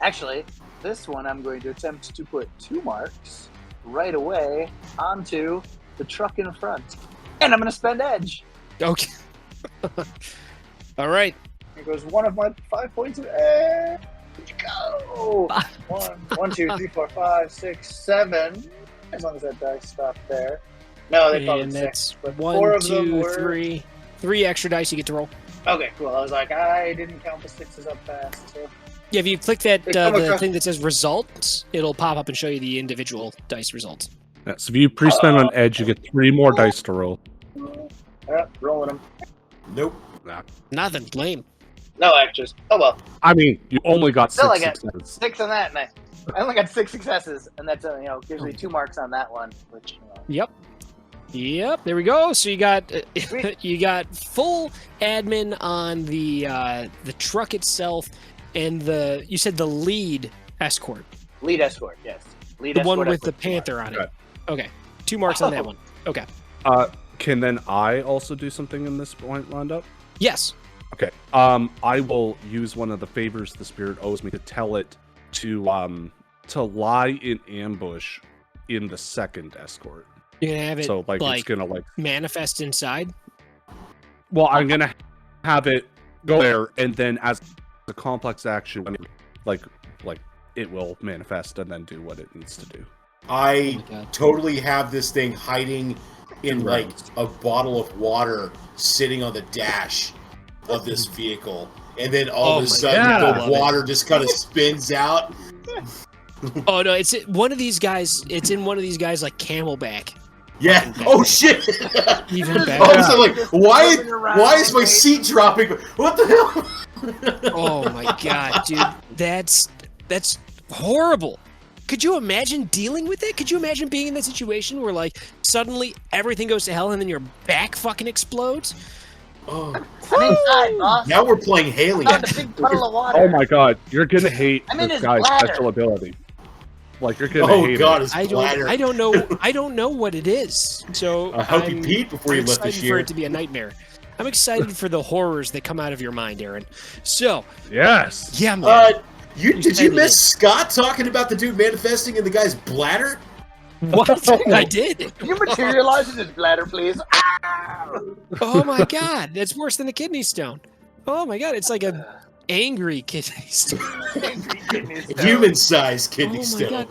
Actually, this one I'm going to attempt to put 2 marks right away onto the truck in front, and I'm gonna spend edge. Okay. All right. Here goes one of my 5 points of edge. Go. 1, 2, 3, 4, 5, 6, 7. As long as that dice stopped there. No, they called it 6. But 4 1, of them 2, were 3. 3 extra dice you get to roll. Okay, cool. I was like, I didn't count the 6s up fast. So. Yeah, if you click that They come the across- thing that says results, it'll pop up and show you the individual dice results. Yeah, so if you pre-spend on edge, you get 3 more dice to roll. Rolling them. Nope. Nothing. Lame. No extras. Oh well. I mean, you only got Still, 6 I got successes. 6 on that, and I only got 6 successes, and that's gives me 2 marks on that one, which. Yep. There we go. So you got Sweet. you got full admin on the truck itself, and you said the lead escort, Lead escort, yes. Lead the escort. one I with the put 2 marks. panther on it. Right. Okay, 2 marks on that one. Okay. Can then I also do something in this point lined up? Yes. Okay. I will use one of the favors the spirit owes me to tell it to lie in ambush in the second escort. You're gonna have it So it's gonna manifest inside. Well, I'm gonna have it go there, and then as a complex action, it will manifest and then do what it needs to do. I Oh my God. totally have this thing hiding in like a bottle of water sitting on the dash of this vehicle, and then all of a my sudden God, I the love it. water just kind of spins out. Oh no, it's one of these guys. It's in one of these guys like Camelback. Yeah. Oh shit. Even All better. of a sudden, like, why Moving around, is my right? seat dropping? What the hell? Oh my god, dude, that's horrible. Could you imagine dealing with it? Could you imagine being in that situation where like suddenly everything goes to hell and then your back fucking explodes? Oh, I'm inside, boss. now we're playing Haley. Found a big puddle of water. Oh my god, you're gonna hate I'm in this his guy's bladder. special ability. Like you're gonna Oh hate god, it. his I bladder. don't know what it is. So I hope you I'm- peed before you I'm left this excited year. for it to be a nightmare. I'm excited for the horrors that come out of your mind, Aaron. So Yes. yeah, man. Did you excited miss it. Scott talking about the dude manifesting in the guy's bladder? What? I did. Can you materialize in his bladder, please? Oh my god, that's worse than a kidney stone. Oh my god, it's like a angry kidney stone. Human-sized kidney Oh my stone.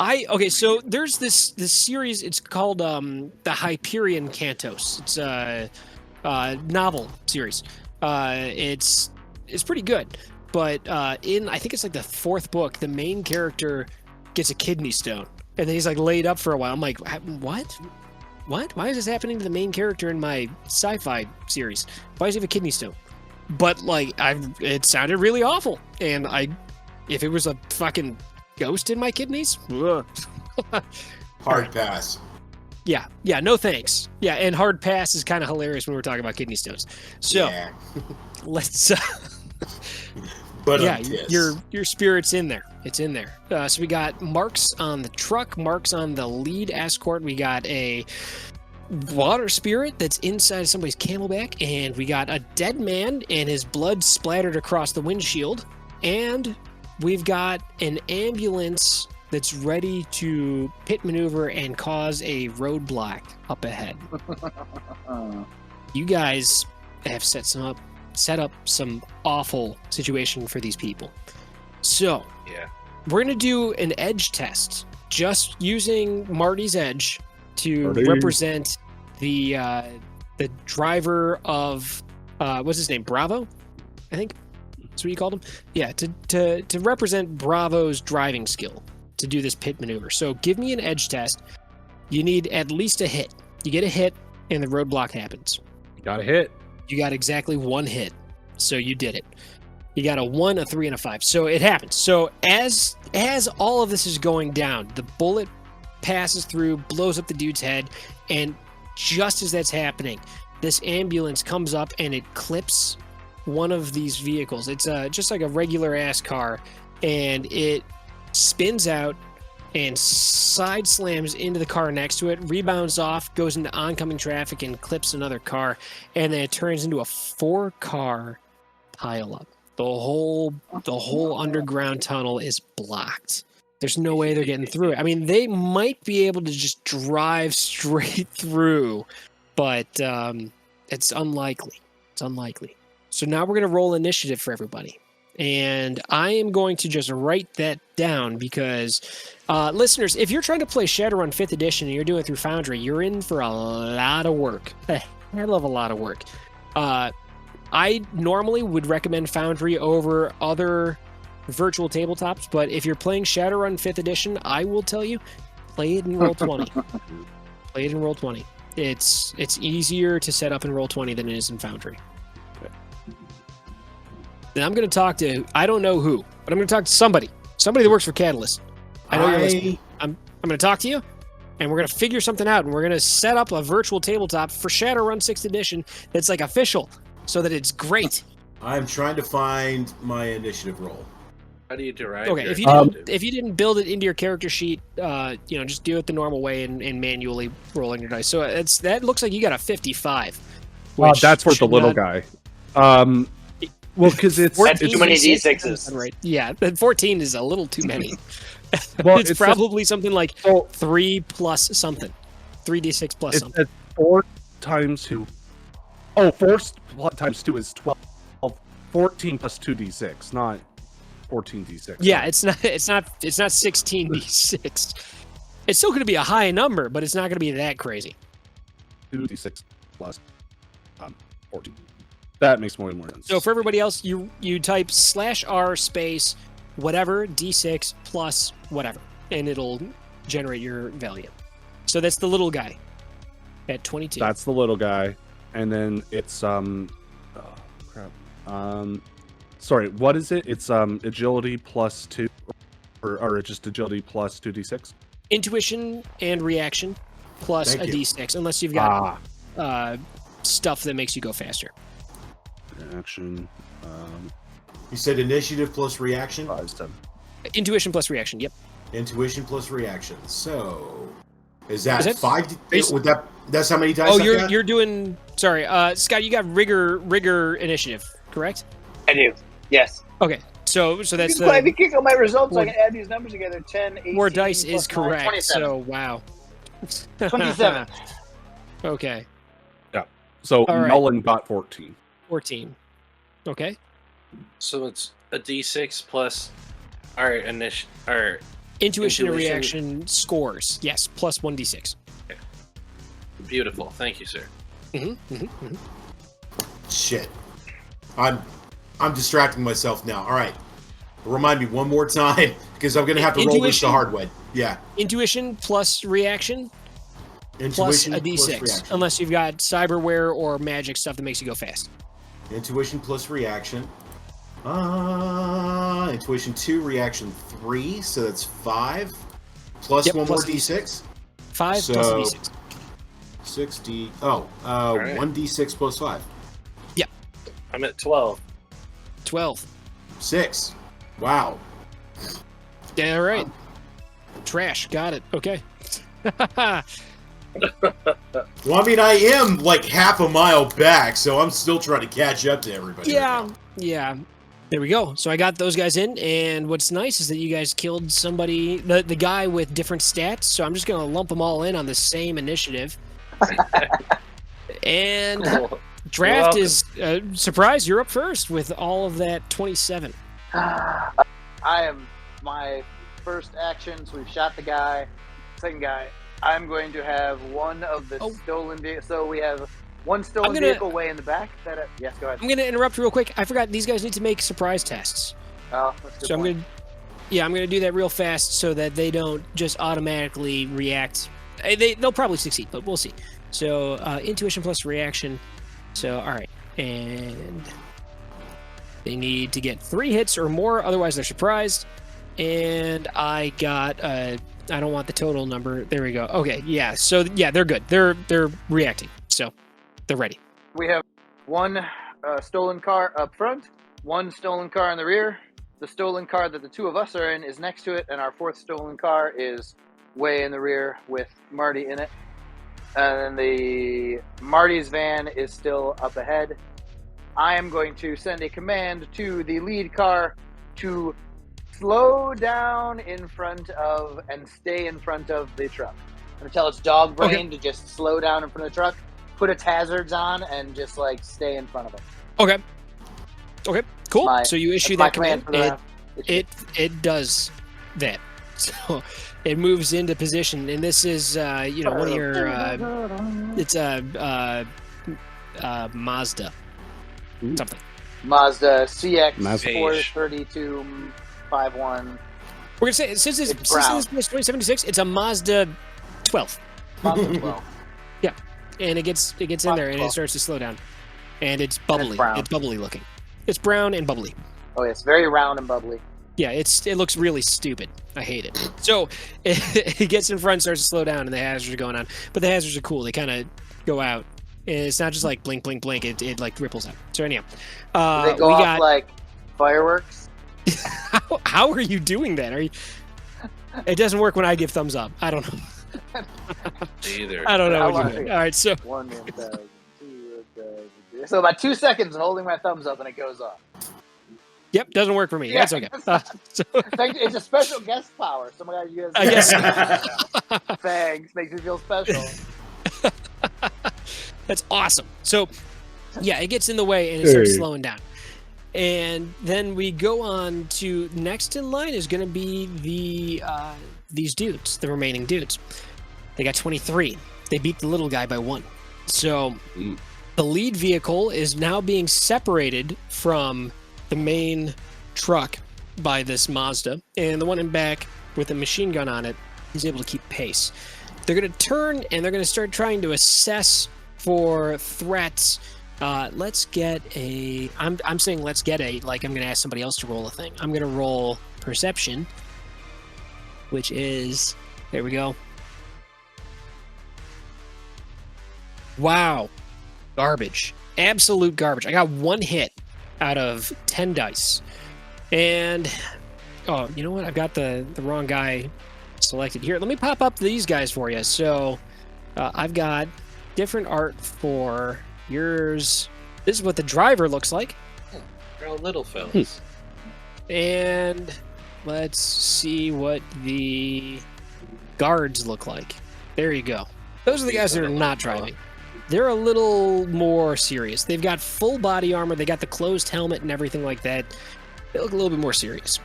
god. Okay, so there's this series. It's called the Hyperion Cantos. It's a novel series. It's pretty good, but in I think it's like the 4th book, the main character gets a kidney stone, and then he's like laid up for a while. I'm like, what? What? Why is this happening to the main character in my sci-fi series? Why does he have a kidney stone? But like, it sounded really awful, and if it was a fucking ghost in my kidneys, ugh. Hard pass. Yeah, no thanks. Yeah, and hard pass is kind of hilarious when we're talking about kidney stones. So Yeah. let's. But Yeah, your spirit's in there. It's in there. So we got marks on the truck, marks on the lead escort. We got a water spirit that's inside somebody's camelback, and we got a dead man and his blood splattered across the windshield, and we've got an ambulance that's ready to pit maneuver and cause a roadblock up ahead. You guys have set up some awful situation for these people. So Yeah. we're gonna do an edge test, just using Marty's edge to Marty. represent the driver of what's his name? Bravo, I think. That's what you called him. Yeah, to represent Bravo's driving skill to do this pit maneuver. So give me an edge test. You need at least a hit. You get a hit, and the roadblock happens. You got a hit. You got exactly one hit, so you did it. You got a 1, a 3, and a 5. So it happens. So as all of this is going down, the bullet passes through, blows up the dude's head, and just as that's happening, this ambulance comes up and it clips one of these vehicles. It's just like a regular ass car, and it spins out and side slams into the car next to it, rebounds off, goes into oncoming traffic, and clips another car, and then it turns into a 4-car pileup. The whole underground tunnel is blocked. There's no way they're getting through it. I mean, they might be able to just drive straight through, but it's unlikely. It's unlikely. So now we're going to roll initiative for everybody. And I am going to just write that down because, listeners, if you're trying to play Shadowrun 5th edition and you're doing it through Foundry, you're in for a lot of work. A hell of a lot of work. I normally would recommend Foundry over other virtual tabletops, but if you're playing Shadowrun 5th edition, I will tell you, play it in Roll20. Play it in Roll20. It's easier to set up in Roll20 than it is in Foundry. Then I'm going to talk to, I don't know who, but I'm going to talk to somebody that works for Catalyst. I know you're listening. I'm going to talk to you, and we're going to figure something out, and we're going to set up a virtual tabletop for Shadowrun 6th edition that's like official, so that it's great. I'm trying to find my initiative roll. How do you derive? Okay, your if you didn't build it into your character sheet, just do it the normal way and manually rolling your dice. So that looks like you got a 55. That's for the little guy. Well, because it's too many D6s. Right? Yeah, 14 is a little too many. Well, it's probably something like 3 plus something, 3d6 plus something. It's 4 times 2. Oh, 4 times 2 is 12. 14 plus 2d6, not 14d6. Yeah, it's not 16d6. It's still going to be a high number, but it's not going to be that crazy. 2d6 plus 14. That makes more sense. So for everybody else, you type /r space whatever d6 plus whatever, and it'll generate your value. So that's the little guy at 22. That's the little guy, and then it's sorry, what is it? It's agility plus 2, or just agility plus 2d6. Intuition and reaction plus Thank a you. d6, unless you've got stuff that makes you go faster. Reaction. You said initiative plus reaction? 5, 7. Intuition plus reaction. Yep. Intuition plus reaction. So, is that it? 5? That's how many dice? Oh, I've got? you're doing. Sorry, Scott. You got rigor initiative, correct? I do. Yes. Okay. So that's If you the click on my results, I Four- can add these numbers together. 10, 18, more dice is plus 9, correct. 27. So wow. 27. Okay. So All right. Nolan got 14. 14. Okay. So it's a D6 plus our our Intuition and Intuition. reaction scores. Yes, plus 1d6. beautiful. Thank you, sir. Shit. I'm distracting myself now. All right. Remind me one more time, because I'm going to have to roll this the Intuition. hard way. Yeah. Intuition plus reaction plus Intuition a d6, reaction. unless you've got cyberware or magic stuff that makes you go fast. Intuition plus reaction. Intuition 2, reaction 3, so that's 5. Plus Yep, one plus more d6. 5 So- plus a d6. 6d. right. 1d6 plus 5. I'm at 12. 12. 6. Wow. Yeah, all right. Trash. Got it. Okay. Well, I mean, I am like half a mile back, so I'm still trying to catch up to everybody. Yeah, right now. yeah. There we go. So I got those guys in, and what's nice is that you guys killed somebody, the guy with different stats. So I'm just gonna lump them all in on the same initiative. And Cool. draft You're is surprise. You're up first with all of that 27. I am my first action. So we've shot the guy. Second guy, I'm going to have one of the Oh. stolen vehicles. So we have One stolen I'm gonna- vehicle way in the back. Yes, go ahead. I'm going to interrupt real quick. I forgot these guys need to make surprise tests. Oh, that's a good So point. I'm going to do that real fast so that they don't just automatically react. They'll probably succeed, but we'll see. So intuition plus reaction. So, all right. And they need to get 3 hits or more, otherwise they're surprised. And I got, I don't want the total number. There we go. Okay, yeah. So, yeah, they're good. They're reacting. So, they're ready. We have one stolen car up front, one stolen car in the rear. The stolen car that the 2 of us are in is next to it, and our 4th stolen car is way in the rear with Marty in it. And then the Marty's van is still up ahead. I am going to send a command to the lead car to slow down in front of and stay in front of the truck. I'm going to tell its dog brain to just slow down in front of the truck, put its hazards on, and just like stay in front of it. Okay, cool. So you issue that command. It does that. So it moves into position, and this is one of your it's a Mazda something. Mazda CX Mazda. 43251. We're gonna say since this is 2076, it's a Mazda 12. Mazda 12. And it gets in there and it starts to slow down, and it's bubbly. brown. It's bubbly looking. It's brown and bubbly. Oh, it's very round and bubbly. Yeah, it looks really stupid. I hate it. So it gets in front, starts to slow down, and the hazards are going on. But the hazards are cool. They kind of go out. And it's not just like blink, blink, blink. It like ripples out. So anyhow, Do they go off like fireworks? How are you doing that? It doesn't work when I give thumbs up. I don't know. Either. I don't know How what you long- mean. All right, so 1 1,000, 2 1,000. So about 2 seconds holding my thumbs up and it goes off. yep, doesn't work for me. Yeah, That's okay. So It's a special guest power. Somebody you guys. I guess Thanks. Makes me feel special. that's awesome. So yeah, it gets in the way and it starts slowing down. And then we go on to next in line is going to be these dudes, the remaining dudes. They got 23. They beat the little guy by 1. So the lead vehicle is now being separated from the main truck by this Mazda, and the one in back with a machine gun on it is able to keep pace. They're going to turn and they're going to start trying to assess for threats. Let's get a. I'm saying let's get a. Like I'm going to ask somebody else to roll a thing. I'm going to roll perception, which is there we go. Wow, garbage, absolute garbage. I got 1 hit out of 10 dice, and oh, you know what? I've got the wrong guy selected here. Let me pop up these guys for you. So I've got different art for yours. This is what the driver looks like. They're all little fellas. And let's see what the guards look like. There you go. Those are the guys that are not driving. They're a little more serious. They've got full body armor. They got the closed helmet and everything like that. They look a little bit more serious.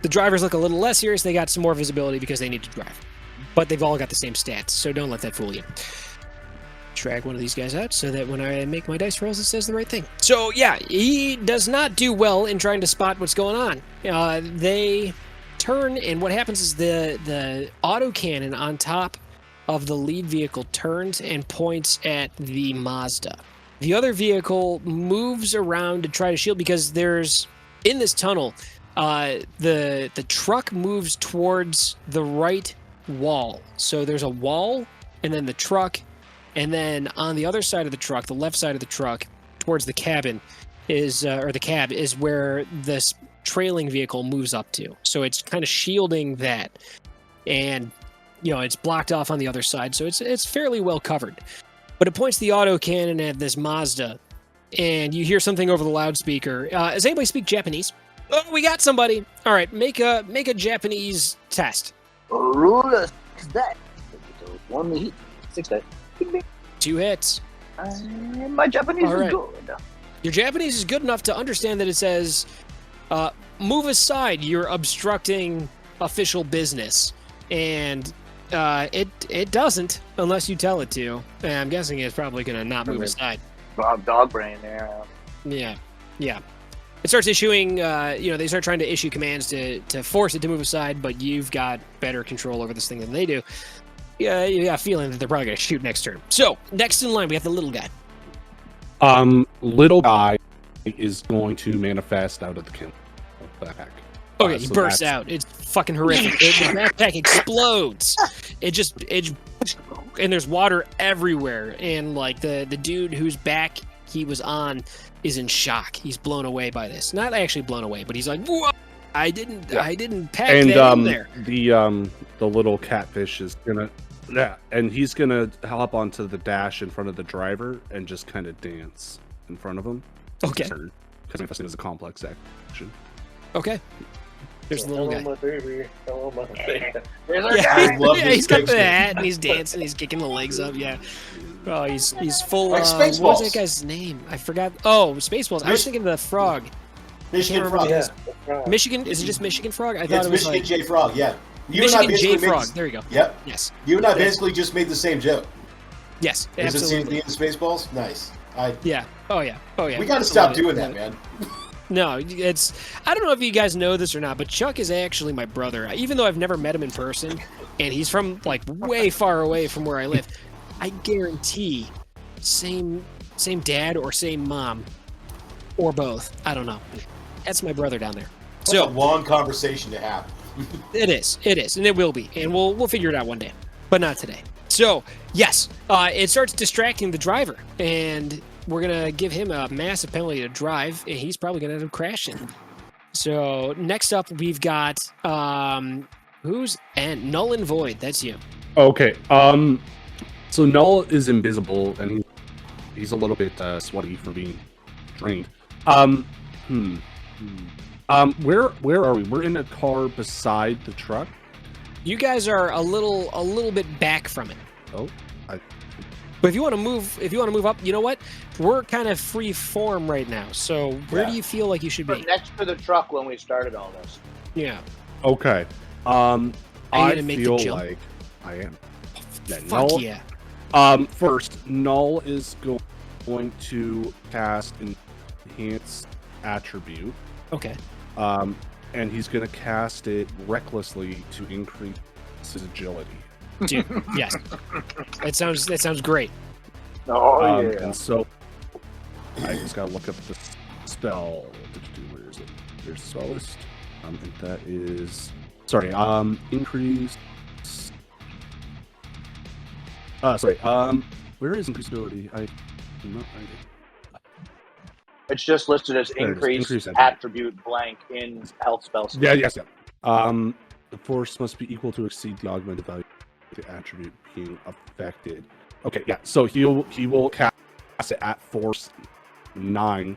The drivers look a little less serious. They got some more visibility because they need to drive. But they've all got the same stats, so don't let that fool you. Drag one of these guys out so that when I make my dice rolls, it says the right thing. So, yeah, he does not do well in trying to spot what's going on. They turn, and what happens is the autocannon on top of the lead vehicle turns and points at the Mazda. The other vehicle moves around to try to shield because there's, in this tunnel, the truck moves towards the right wall. So there's a wall, and then the truck, and then on the other side of the truck, the left side of the truck, towards the cabin, is or the cab is where this trailing vehicle moves up to. So it's kind of shielding that, and it's blocked off on the other side. So it's fairly well covered. But it points the autocannon at this Mazda, and you hear something over the loudspeaker. Does anybody speak Japanese? Oh, we got somebody. All right, make a Japanese test. Roll a that. 1 hit. 6 that. 2 hits. My Japanese All right. is good. Your Japanese is good enough to understand that it says, move aside, you're obstructing official business. And It doesn't unless you tell it to. And I'm guessing it's probably gonna not move aside. Dog brain there. Yeah. It starts issuing. They start trying to issue commands to force it to move aside, but you've got better control over this thing than they do. Yeah, you got a feeling that they're probably gonna shoot next turn. So next in line, we have the little guy. Little guy is going to manifest out of the kill backpack. Okay, he bursts out. It's fucking horrific. The backpack explodes. And there's water everywhere. And like the dude whose back he was on is in shock. He's blown away by this. Not actually blown away, but he's like, "Whoa, I didn't pack that in there." The little catfish is gonna and he's gonna hop onto the dash in front of the driver and just kind of dance in front of him. Okay. Because manifesting is a complex action. Okay. There's the little guy. My baby. Hello, my baby. Yeah, he's got the hat and he's dancing. He's kicking the legs up. Yeah. Oh, he's full. Like Spaceballs. What was that guy's name? I forgot. Oh, Spaceballs. I was thinking of the frog. Michigan Can't Frog. remember Yeah. Michigan? Is it just Michigan Frog? I Yeah, thought it's it was Michigan like J Frog. Yeah. You and I Michigan basically J made Frog. this- There you go. Yep. Yes. You and I basically just made the same joke. Yes. Is it Absolutely. CNC and Spaceballs? Nice. Yeah. Oh yeah. We got to stop doing that, man. No, it's. I don't know if you guys know this or not, but Chuck is actually my brother. Even though I've never met him in person, and he's from like way far away from where I live, I guarantee, same dad or same mom, or both. I don't know. That's my brother down there. That's So a long conversation to have. it is, and it will be, and we'll figure it out one day, but not today. So yes, it starts distracting the driver, and we're gonna give him a massive penalty to drive, and he's probably gonna end up crashing. So next up, we've got who's and Null and Void. That's you. Okay. So Null is invisible and he's a little bit sweaty from being drained. Where are we? We're in a car beside the truck. You guys are a little bit back from it. Oh, But if you want to move up, you know what? We're kind of free form right now. So where do you feel like you should be? Next to the truck when we started all this. Yeah. okay. Are you I gonna make the feel jump? like I am. Yeah, Fuck Null, yeah. First, Null is going to cast Enhance Attribute. Okay. And he's going to cast it recklessly to increase his agility. Dude, yes. That sounds great. Oh And so I just gotta look up the spell. Where is it? There's the spell list. And that is increase. Where is increased ability? It's just listed as There it is. increased Increased attribute blank in health spells. Yeah. The force must be equal to exceed the augmented value of the attribute being affected. Okay, yeah. So he will cast it at force 9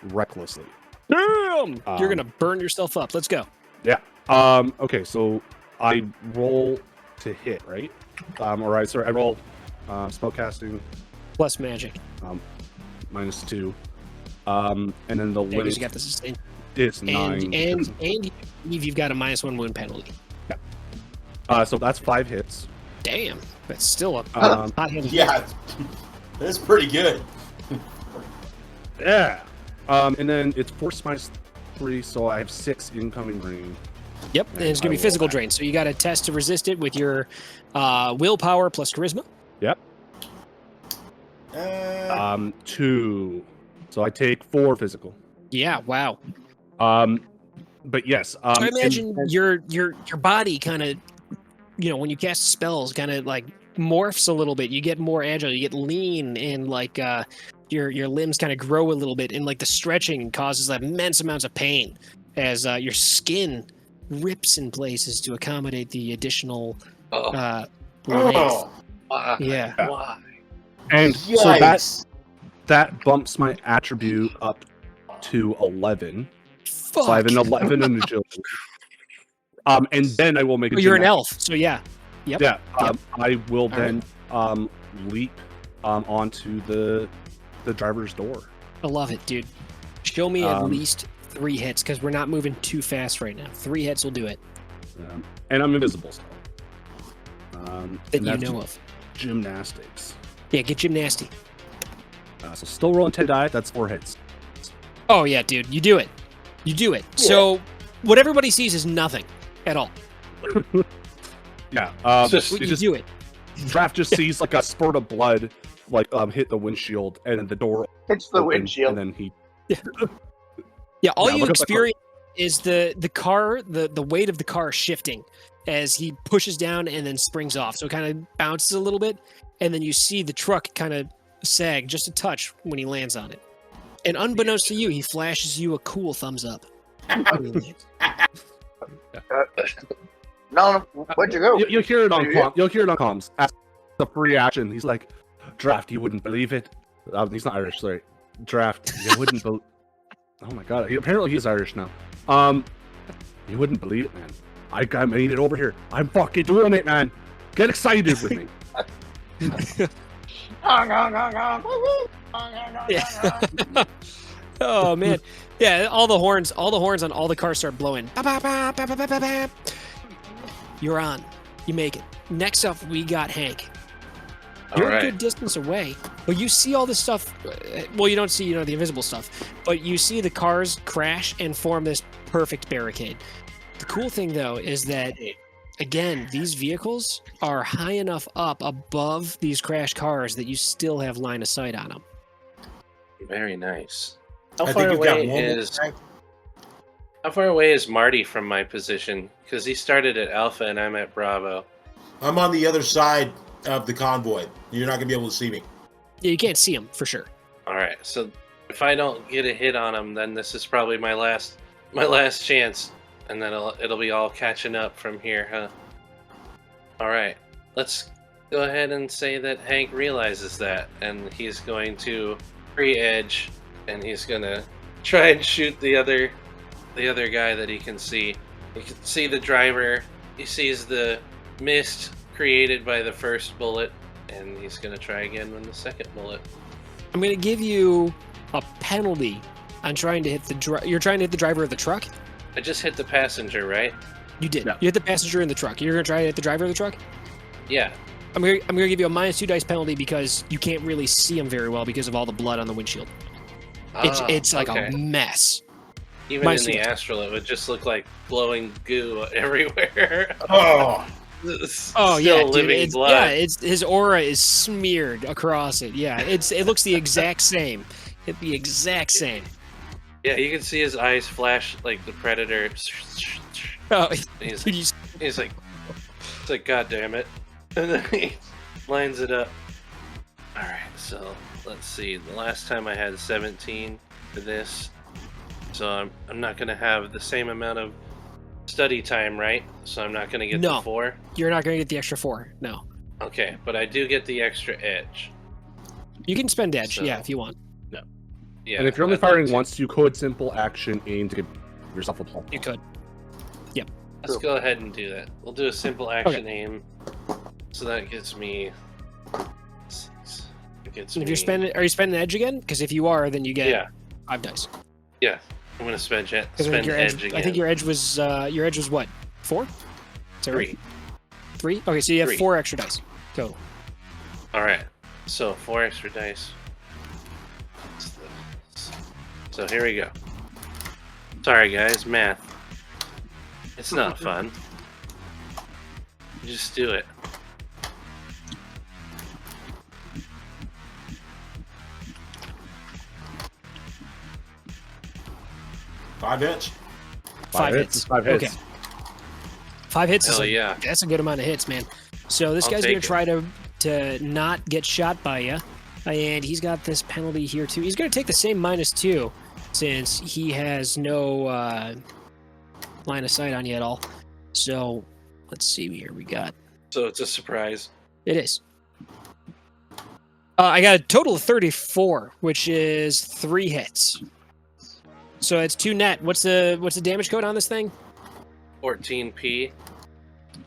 recklessly. Damn! You're gonna burn yourself up. Let's go. Yeah. Okay, so I roll to hit, right? I roll spellcasting Plus magic. -2. And then the Because limit you got the sustain. is 9. And you've got a -1 wound penalty. So that's 5 hits. Damn, that's still a hot handed. Yeah, that's pretty good. Yeah. And then it's force -3, so I have 6 incoming rain. Yep, and it's gonna be physical drain. So you got to test to resist it with your willpower plus charisma. Yep. 2. So I take 4 physical. Yeah, wow. But yes. So I imagine your body kind of, when you cast spells, kind of like morphs a little bit. You get more agile. You get lean, and like your limbs kind of grow a little bit, and like the stretching causes immense amounts of pain as your skin rips in places to accommodate the additional length. Yeah. Why? And Yikes. so that bumps my attribute up to 11. Fuck. So I have an 11 in agility. And then I will make a You're an gymnastic. elf, so yeah. Yep. Yeah. Yep. I will then leap onto the driver's door. I love it, dude. Show me at Um, least 3 hits, because we're not moving too fast right now. 3 hits will do it. And I'm invisible still. that and you that's know of. Gymnastics. Yeah, get gymnasty. So still rolling 10 die. That's 4 hits. Oh yeah, dude, you do it. You do it. So what everybody sees is nothing at all. Yeah. You do it. Draft just sees like a spurt of blood, like hit the windshield, and then the door It's the opened, windshield. and then he. Yeah, all Yeah, you look at the car. experience is the car, the weight of the car shifting as he pushes down and then springs off. So it kind of bounces a little bit, and then you see the truck kind of sag just a touch when he lands on it. And unbeknownst to you, he flashes you a cool thumbs up. when he lands. No, where'd you go? You'll hear it on You'll hear it on comms. As the free action, he's like, "Draft, you wouldn't believe it." He's not Irish, sorry. Draft, you wouldn't believe. Oh my god! Apparently he's Irish now. You wouldn't believe it, man. I made it over here. I'm fucking doing it, man. Get excited with me. Yeah. Oh man, yeah. All the horns on all the cars start blowing. Ba, ba, ba, ba, ba, ba, ba, ba. You're on. You make it. Next up, we got Hank. You're a good distance away, but you see all this stuff. Well, you don't see, the invisible stuff, but you see the cars crash and form this perfect barricade. The cool thing, though, is that, again, these vehicles are high enough up above these crashed cars that you still have line of sight on them. Very nice. I think you've got one more. How far away is Marty from my position? Because he started at Alpha and I'm at Bravo. I'm on the other side of the convoy. You're not going to be able to see me. Yeah, you can't see them for sure. All right, so if I don't get a hit on him, then this is probably my last chance, and then it'll be all catching up from here, huh? All right, let's go ahead and say that Hank realizes that, and he's going to pre-edge, and he's gonna try and shoot the other guy that he can see. You can see the driver. He sees the mist created by the first bullet, and he's gonna try again with the second bullet. I'm going to give you a penalty on trying to hit You're trying to hit the driver of the truck? I just hit the passenger, right? You did. Yeah. You hit the passenger in the truck. You're going to try to hit the driver of the truck? Yeah. I'm going to give you a -2 dice penalty because you can't really see him very well because of all the blood on the windshield. It's like a mess. Even in the astral, it would just look like glowing goo everywhere. Oh, Oh yeah, dude, living blood. Yeah, his aura is smeared across it. Yeah, it looks the exact same. The exact same. Yeah, you can see his eyes flash like the Predator. Oh, He's like, God damn it, and then he lines it up. All right, so let's see. The last time I had 17 for this, so I'm not gonna have the same amount of study time, right? So I'm not gonna get the 4. You're not going to get the extra 4. No. Okay, but I do get the extra edge. You can spend edge, So- yeah, if you want. Yeah. And if you're only I'd like firing to. once, you could simple action aim to give yourself a plus. You could. Let's go ahead and do that. We'll do a simple action aim. So that gets me. And if are you spending edge again? Because if you are, then you get 5 dice. Yeah, I'm gonna spend edge again. I think your edge was what? 4? Is that 3. right? 3? Okay, so you have 3. 4 extra dice total. All right, so 4 extra dice. So here we go. Sorry guys, math. It's not fun. Just do it. Five hits. 5 hits. 5 hits. Okay. 5 hits Hell is yeah. that's a good amount of hits, man. So this I'll guy's going take to try to not get shot by you, and he's got this penalty here too. He's going to take the same -2 since he has no line of sight on you at all. So let's see here. We got So it's a surprise. it is. I got a total of 34, which is 3 hits. So it's 2 net. What's the damage code on this thing? 14p.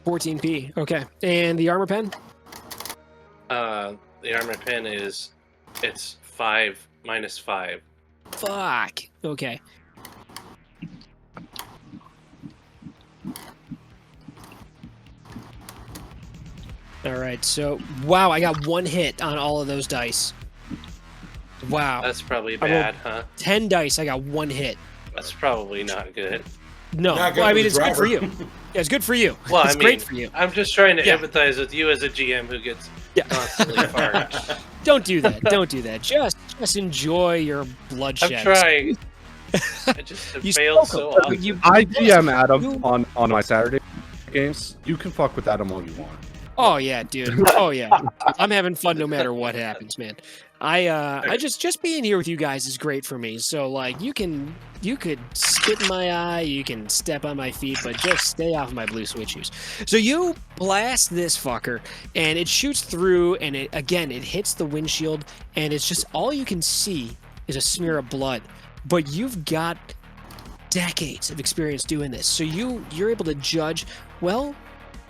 14p. Okay. And the armor pen? The armor pen it's 5 -5. Fuck. Okay. All right, so wow, I got 1 hit on all of those dice. Wow. That's probably I rolled- bad, huh? 10 dice, I got 1 hit. That's probably not good. No, Not good well, I for mean the it's good for driver. you. Yeah, it's good for you. Well, It's I great mean, for you. I'm just trying to Yeah. empathize with you as a GM who gets Yeah. constantly farted. Don't do that. Don't do that. Just enjoy your bloodshed. I'm trying. I just have You failed spoke so of- often. you- I GM Adam you- on my Saturday games. You can fuck with Adam all you want. Oh yeah, dude. Oh yeah. I'm having fun no matter what happens, man. I just being here with you guys is great for me. So like you could spit in my eye, you can step on my feet, but just stay off my blue switch shoes. So you blast this fucker and it shoots through and it hits the windshield and it's just all you can see is a smear of blood. But you've got decades of experience doing this. So you're able to judge, well,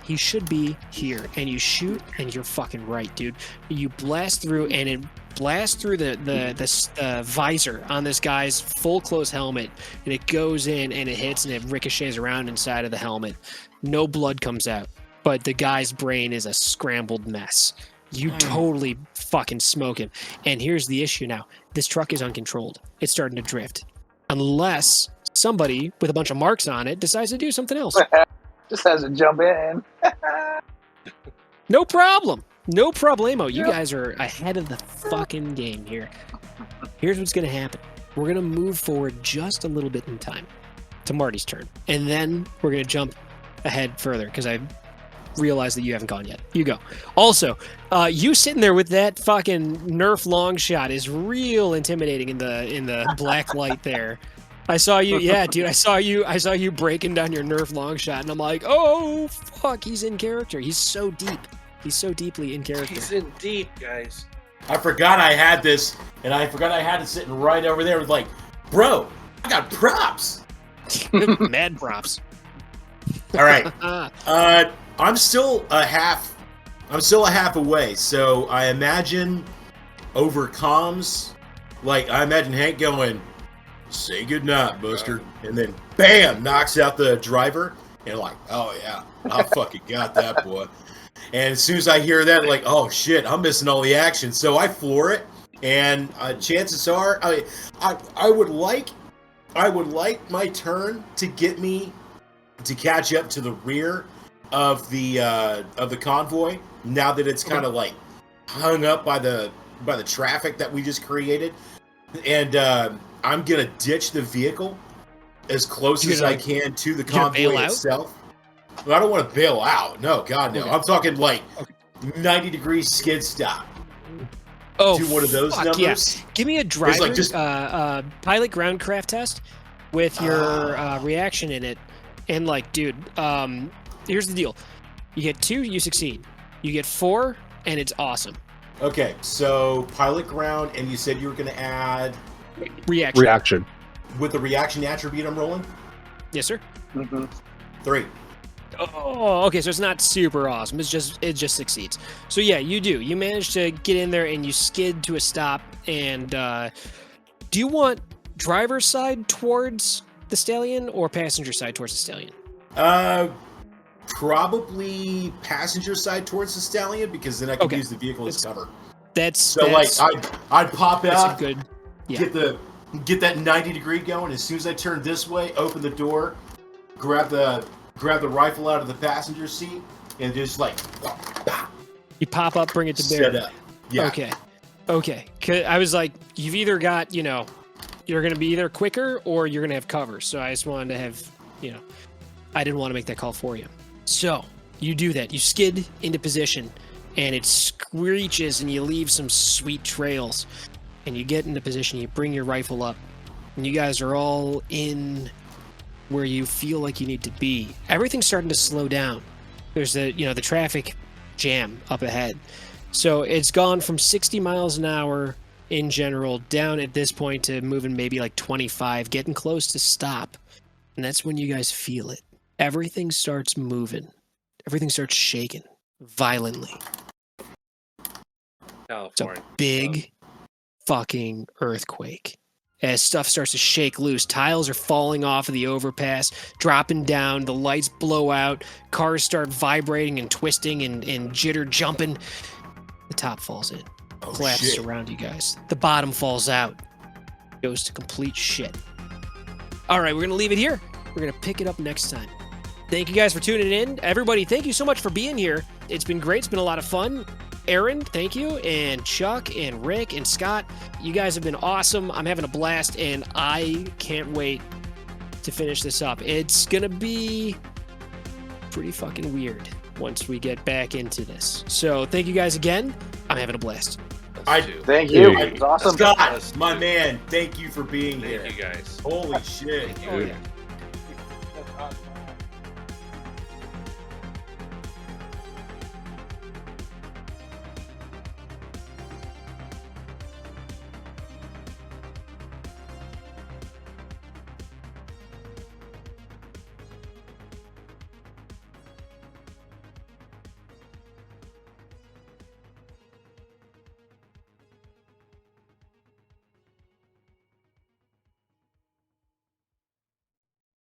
he should be here. And you shoot, and you're fucking right, dude. You blast through, and it blasts through the visor on this guy's full close helmet, and it goes in, and it hits, and it ricochets around inside of the helmet. No blood comes out, but the guy's brain is a scrambled mess. You totally fucking smoke him. And here's the issue now. This truck is uncontrolled. It's starting to drift. Unless somebody with a bunch of marks on it decides to do something else. Just has to jump in. No problem. No problemo. You guys are ahead of the fucking game here. Here's what's going to happen. We're going to move forward just a little bit in time to Marty's turn. And then we're going to jump ahead further because I realize that you haven't gone yet. You go. Also, you sitting there with that fucking Nerf long shot is real intimidating in the black light there. I saw you, yeah, dude. I saw you breaking down your Nerf long shot, and I'm like, oh fuck, he's in character. He's so deep. He's so deeply in character. He's in deep, guys. I forgot I had this, and I forgot I had it sitting right over there. It was like, bro, I got props. Mad props. All right. I'm still a half away, so I imagine over comms, like I imagine Hank going, "Say goodnight, Buster," and then bam, knocks out the driver, and like, oh yeah, I fucking got that boy. And as soon as I hear that, like, oh shit, I'm missing all the action, so I floor it, and chances are, I would like my turn to get me to catch up to the rear of the convoy. Now that it's kind of like hung up by the traffic that we just created, and I'm gonna ditch the vehicle as close as I can to the convoy itself. Well, I don't want to bail out. No, God, no. Okay. I'm talking like 90-degree skid stop. Oh, do one of those numbers. Yeah. Give me a driver, like just pilot ground craft test with your reaction in it. And like, dude, here's the deal: you get 2, you succeed. You get 4, and it's awesome. Okay, so pilot ground, and you said you were going to add reaction with the reaction attribute I'm rolling. Yes, sir. 3. Oh, okay. So it's not super awesome. It just succeeds. So yeah, you do. You manage to get in there and you skid to a stop. And do you want driver's side towards the stallion or passenger side towards the stallion? Probably passenger side towards the stallion because then I can use the vehicle as cover. That's I'd pop out. Good. Yeah. Get that 90-degree going. As soon as I turn this way, open the door, grab the rifle out of the passenger seat, and just like you pop up, bring it to bear. Set up. Yeah. Okay. I was like, you've either got, you're going to be either quicker or you're going to have cover. So I just wanted to have, I didn't want to make that call for you. So you do that. You skid into position, and it screeches, and you leave some sweet trails. And you get into position. You bring your rifle up, and you guys are all in where you feel like you need to be. Everything's starting to slow down. There's the traffic jam up ahead. So it's gone from 60 miles an hour in general down at this point to moving maybe like 25, getting close to stop. And that's when you guys feel it. Everything starts moving. Everything starts shaking violently. California. It's a big fucking earthquake. as stuff starts to shake loose. Tiles are falling off of the overpass, dropping down. The lights blow out. Cars start vibrating and twisting and jitter jumping. The top falls in. Collapses around you guys. The bottom falls out. Goes to complete shit. All right, we're going to leave it here. We're going to pick it up next time. Thank you guys for tuning in. Everybody, thank you so much for being here. It's been great. It's been a lot of fun. Aaron, thank you. And Chuck and Rick and Scott, you guys have been awesome. I'm having a blast, and I can't wait to finish this up. It's going to be pretty fucking weird once we get back into this. So thank you guys again. I'm having a blast. Thank you. It was awesome. Scott, my man, thank you for being here. Thank you guys. Holy shit. Oh, yeah.